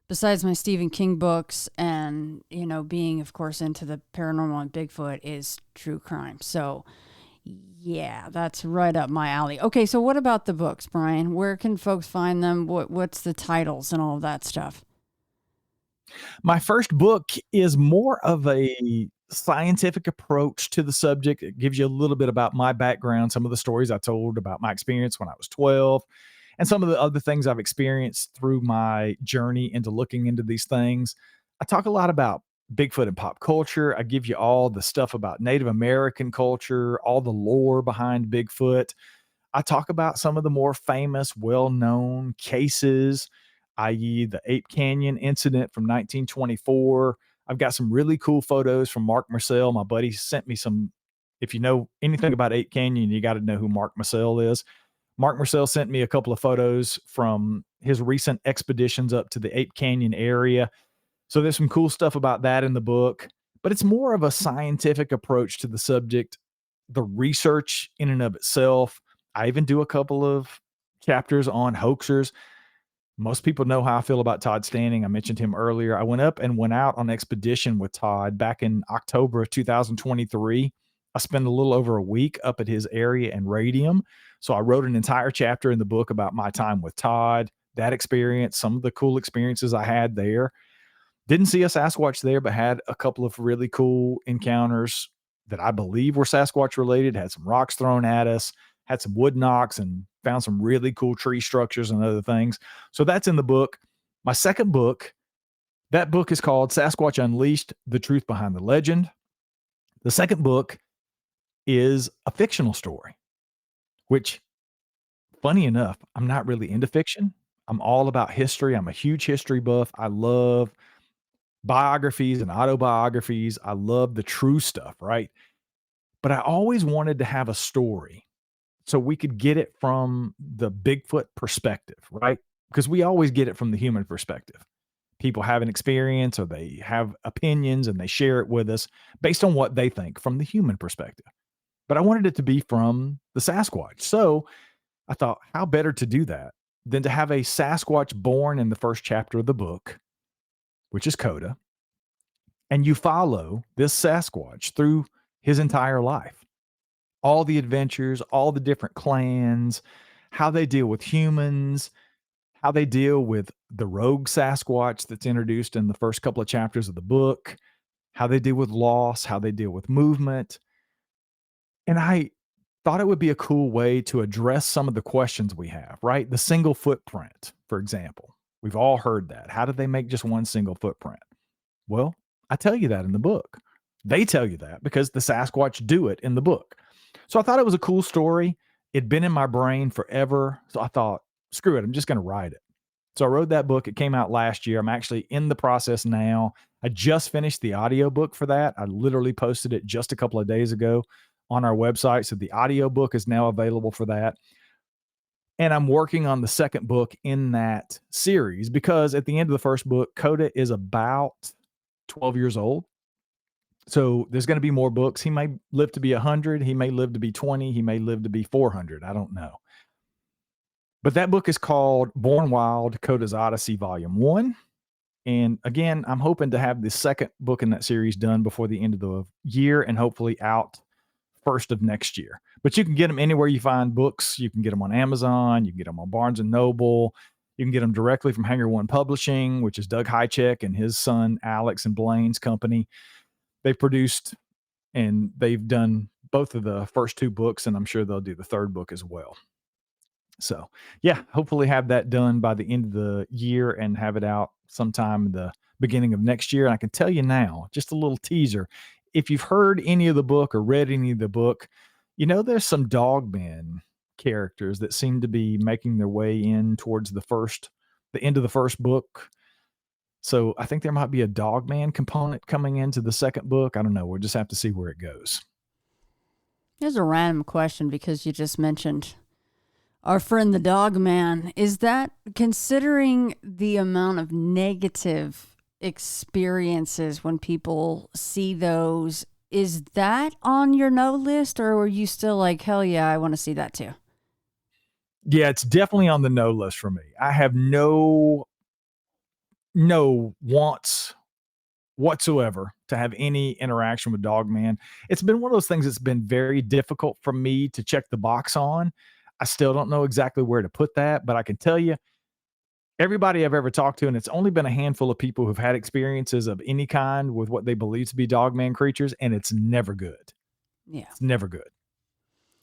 besides my Stephen King books and, being, of course, into the paranormal and Bigfoot, is true crime. So yeah, that's right up my alley. Okay, so what about the books, Brian? Where can folks find them? What's the titles and all of that stuff? my first book is more of a scientific approach to the subject. It gives you a little bit about my background, some of the stories I told about my experience when I was 12, and some of the other things I've experienced through my journey into looking into these things. I talk a lot about Bigfoot and pop culture. I give you all the stuff about Native American culture, all the lore behind Bigfoot. I talk about some of the more famous, well-known cases, i.e., the Ape Canyon incident from 1924. I've got some really cool photos from Mark Marcel. My buddy sent me some. If you know anything about Ape Canyon, you got to know who Mark Marcel is. Mark Marcel sent me a couple of photos from his recent expeditions up to the Ape Canyon area. So there's some cool stuff about that in the book, but it's more of a scientific approach to the subject, the research in and of itself. I even do a couple of chapters on hoaxers. Most people know how I feel about Todd Standing. I mentioned him earlier. I went out on expedition with Todd back in October of 2023. I spent a little over a week up at his area in Radium. So I wrote an entire chapter in the book about my time with Todd, that experience, some of the cool experiences I had there. Didn't see a Sasquatch there, but had a couple of really cool encounters that I believe were Sasquatch related. Had some rocks thrown at us, had some wood knocks, and found some really cool tree structures and other things. So that's in the book. My second book, that book is called Sasquatch Unleashed: The Truth Behind the Legend. The second book is a fictional story, which, funny enough, I'm not really into fiction. I'm all about history. I'm a huge history buff. I love biographies and autobiographies. I love the true stuff, right? But I always wanted to have a story so we could get it from the Bigfoot perspective, right? Because we always get it from the human perspective. People have an experience or they have opinions and they share it with us based on what they think from the human perspective. But I wanted it to be from the Sasquatch. So I thought, how better to do that than to have a Sasquatch born in the first chapter of the book, which is Coda, and you follow this Sasquatch through his entire life. All the adventures, all the different clans, how they deal with humans, how they deal with the rogue Sasquatch that's introduced in the first couple of chapters of the book, how they deal with loss, how they deal with movement. And I thought it would be a cool way to address some of the questions we have, right? The single footprint, for example. We've all heard that. How did they make just one single footprint? Well, I tell you that in the book. They tell you that because the Sasquatch do it in the book. So I thought it was a cool story. It'd been in my brain forever. So I thought, screw it, I'm just going to write it. So I wrote that book. It came out last year. I'm actually in the process now. I just finished the audiobook for that. I literally posted it just a couple of days ago on our website. So the audiobook is now available for that. And I'm working on the second book in that series because at the end of the first book, Coda is about 12 years old. So there's going to be more books. He may live to be 100. He may live to be 20. He may live to be 400. I don't know. But that book is called Born Wild, Dakota's Odyssey, Volume 1. And again, I'm hoping to have the second book in that series done before the end of the year and hopefully out first of next year. But you can get them anywhere you find books. You can get them on Amazon. You can get them on Barnes & Noble. You can get them directly from Hanger One Publishing, which is Doug Hychek and his son, Alex and Blaine's company. They've produced and they've done both of the first two books, and I'm sure they'll do the third book as well. So, yeah, hopefully have that done by the end of the year and have it out sometime in the beginning of next year. And I can tell you now, just a little teaser, if you've heard any of the book or read any of the book, you know there's some dogmen characters that seem to be making their way in towards the end of the first book. So I think there might be a dogman component coming into the second book. I don't know. We'll just have to see where it goes. Here's a random question because you just mentioned our friend the dog man. Is that, considering the amount of negative experiences when people see those, is that on your no list, or were you still like, hell yeah, I want to see that too? Yeah, it's definitely on the no list for me. I have no wants whatsoever to have any interaction with Dogman. It's been one of those things that's been very difficult for me to check the box on. I still don't know exactly where to put that, but I can tell you, everybody I've ever talked to, and it's only been a handful of people who've had experiences of any kind with what they believe to be Dogman creatures, and it's never good. Yeah. It's never good.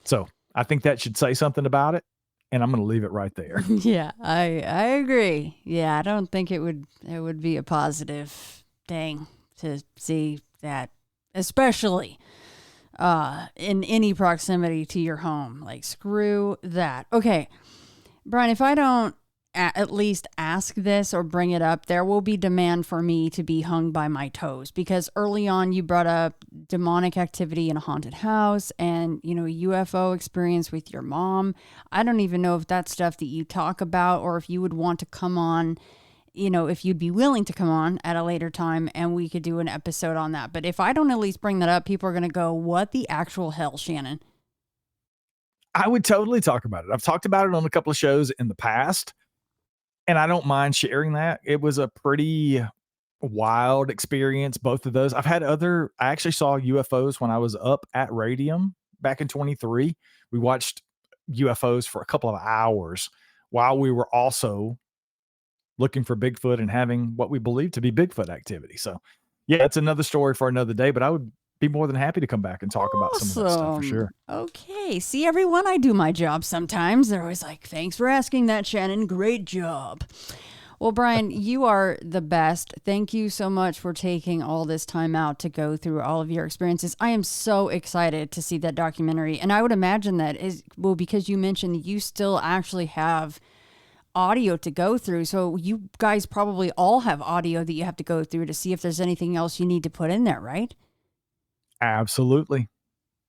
So I think that should say something about it, and I'm going to leave it right there. Yeah, I agree. Yeah, I don't think it would be a positive thing to see that, especially in any proximity to your home. Like, screw that. Okay, Brian, if I don't at least ask this or bring it up, there will be demand for me to be hung by my toes, because early on you brought up demonic activity in a haunted house and, UFO experience with your mom. I don't even know if that's stuff that you talk about or if you would want to come on, if you'd be willing to come on at a later time and we could do an episode on that. But if I don't at least bring that up, people are going to go, what the actual hell, Shannon? I would totally talk about it. I've talked about it on a couple of shows in the past, and I don't mind sharing that. It was a pretty wild experience, both of those. I actually saw UFOs when I was up at Radium back in 23. We watched UFOs for a couple of hours while we were also looking for Bigfoot and having what we believe to be Bigfoot activity. So, yeah, it's another story for another day, but I would be more than happy to come back and talk about some of that stuff for sure. Okay. See, everyone, I do my job sometimes. They're always like, thanks for asking that, Shannon. Great job. Well, Brian, you are the best. Thank you so much for taking all this time out to go through all of your experiences. I am so excited to see that documentary. And I would imagine that because you mentioned you still actually have audio to go through. So you guys probably all have audio that you have to go through to see if there's anything else you need to put in there, right? Absolutely.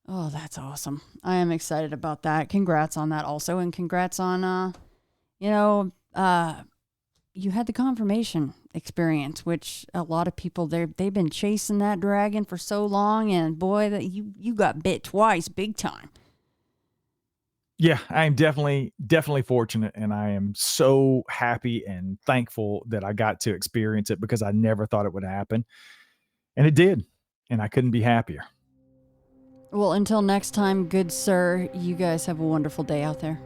Oh, that's awesome. I am excited about that. Congrats on that also. And congrats on, you had the confirmation experience, which a lot of people, they've been chasing that dragon for so long. And boy, that you got bit twice, big time. Yeah, I am definitely fortunate, and I am so happy and thankful that I got to experience it, because I never thought it would happen. And it did. And I couldn't be happier. Well, until next time, good sir, you guys have a wonderful day out there.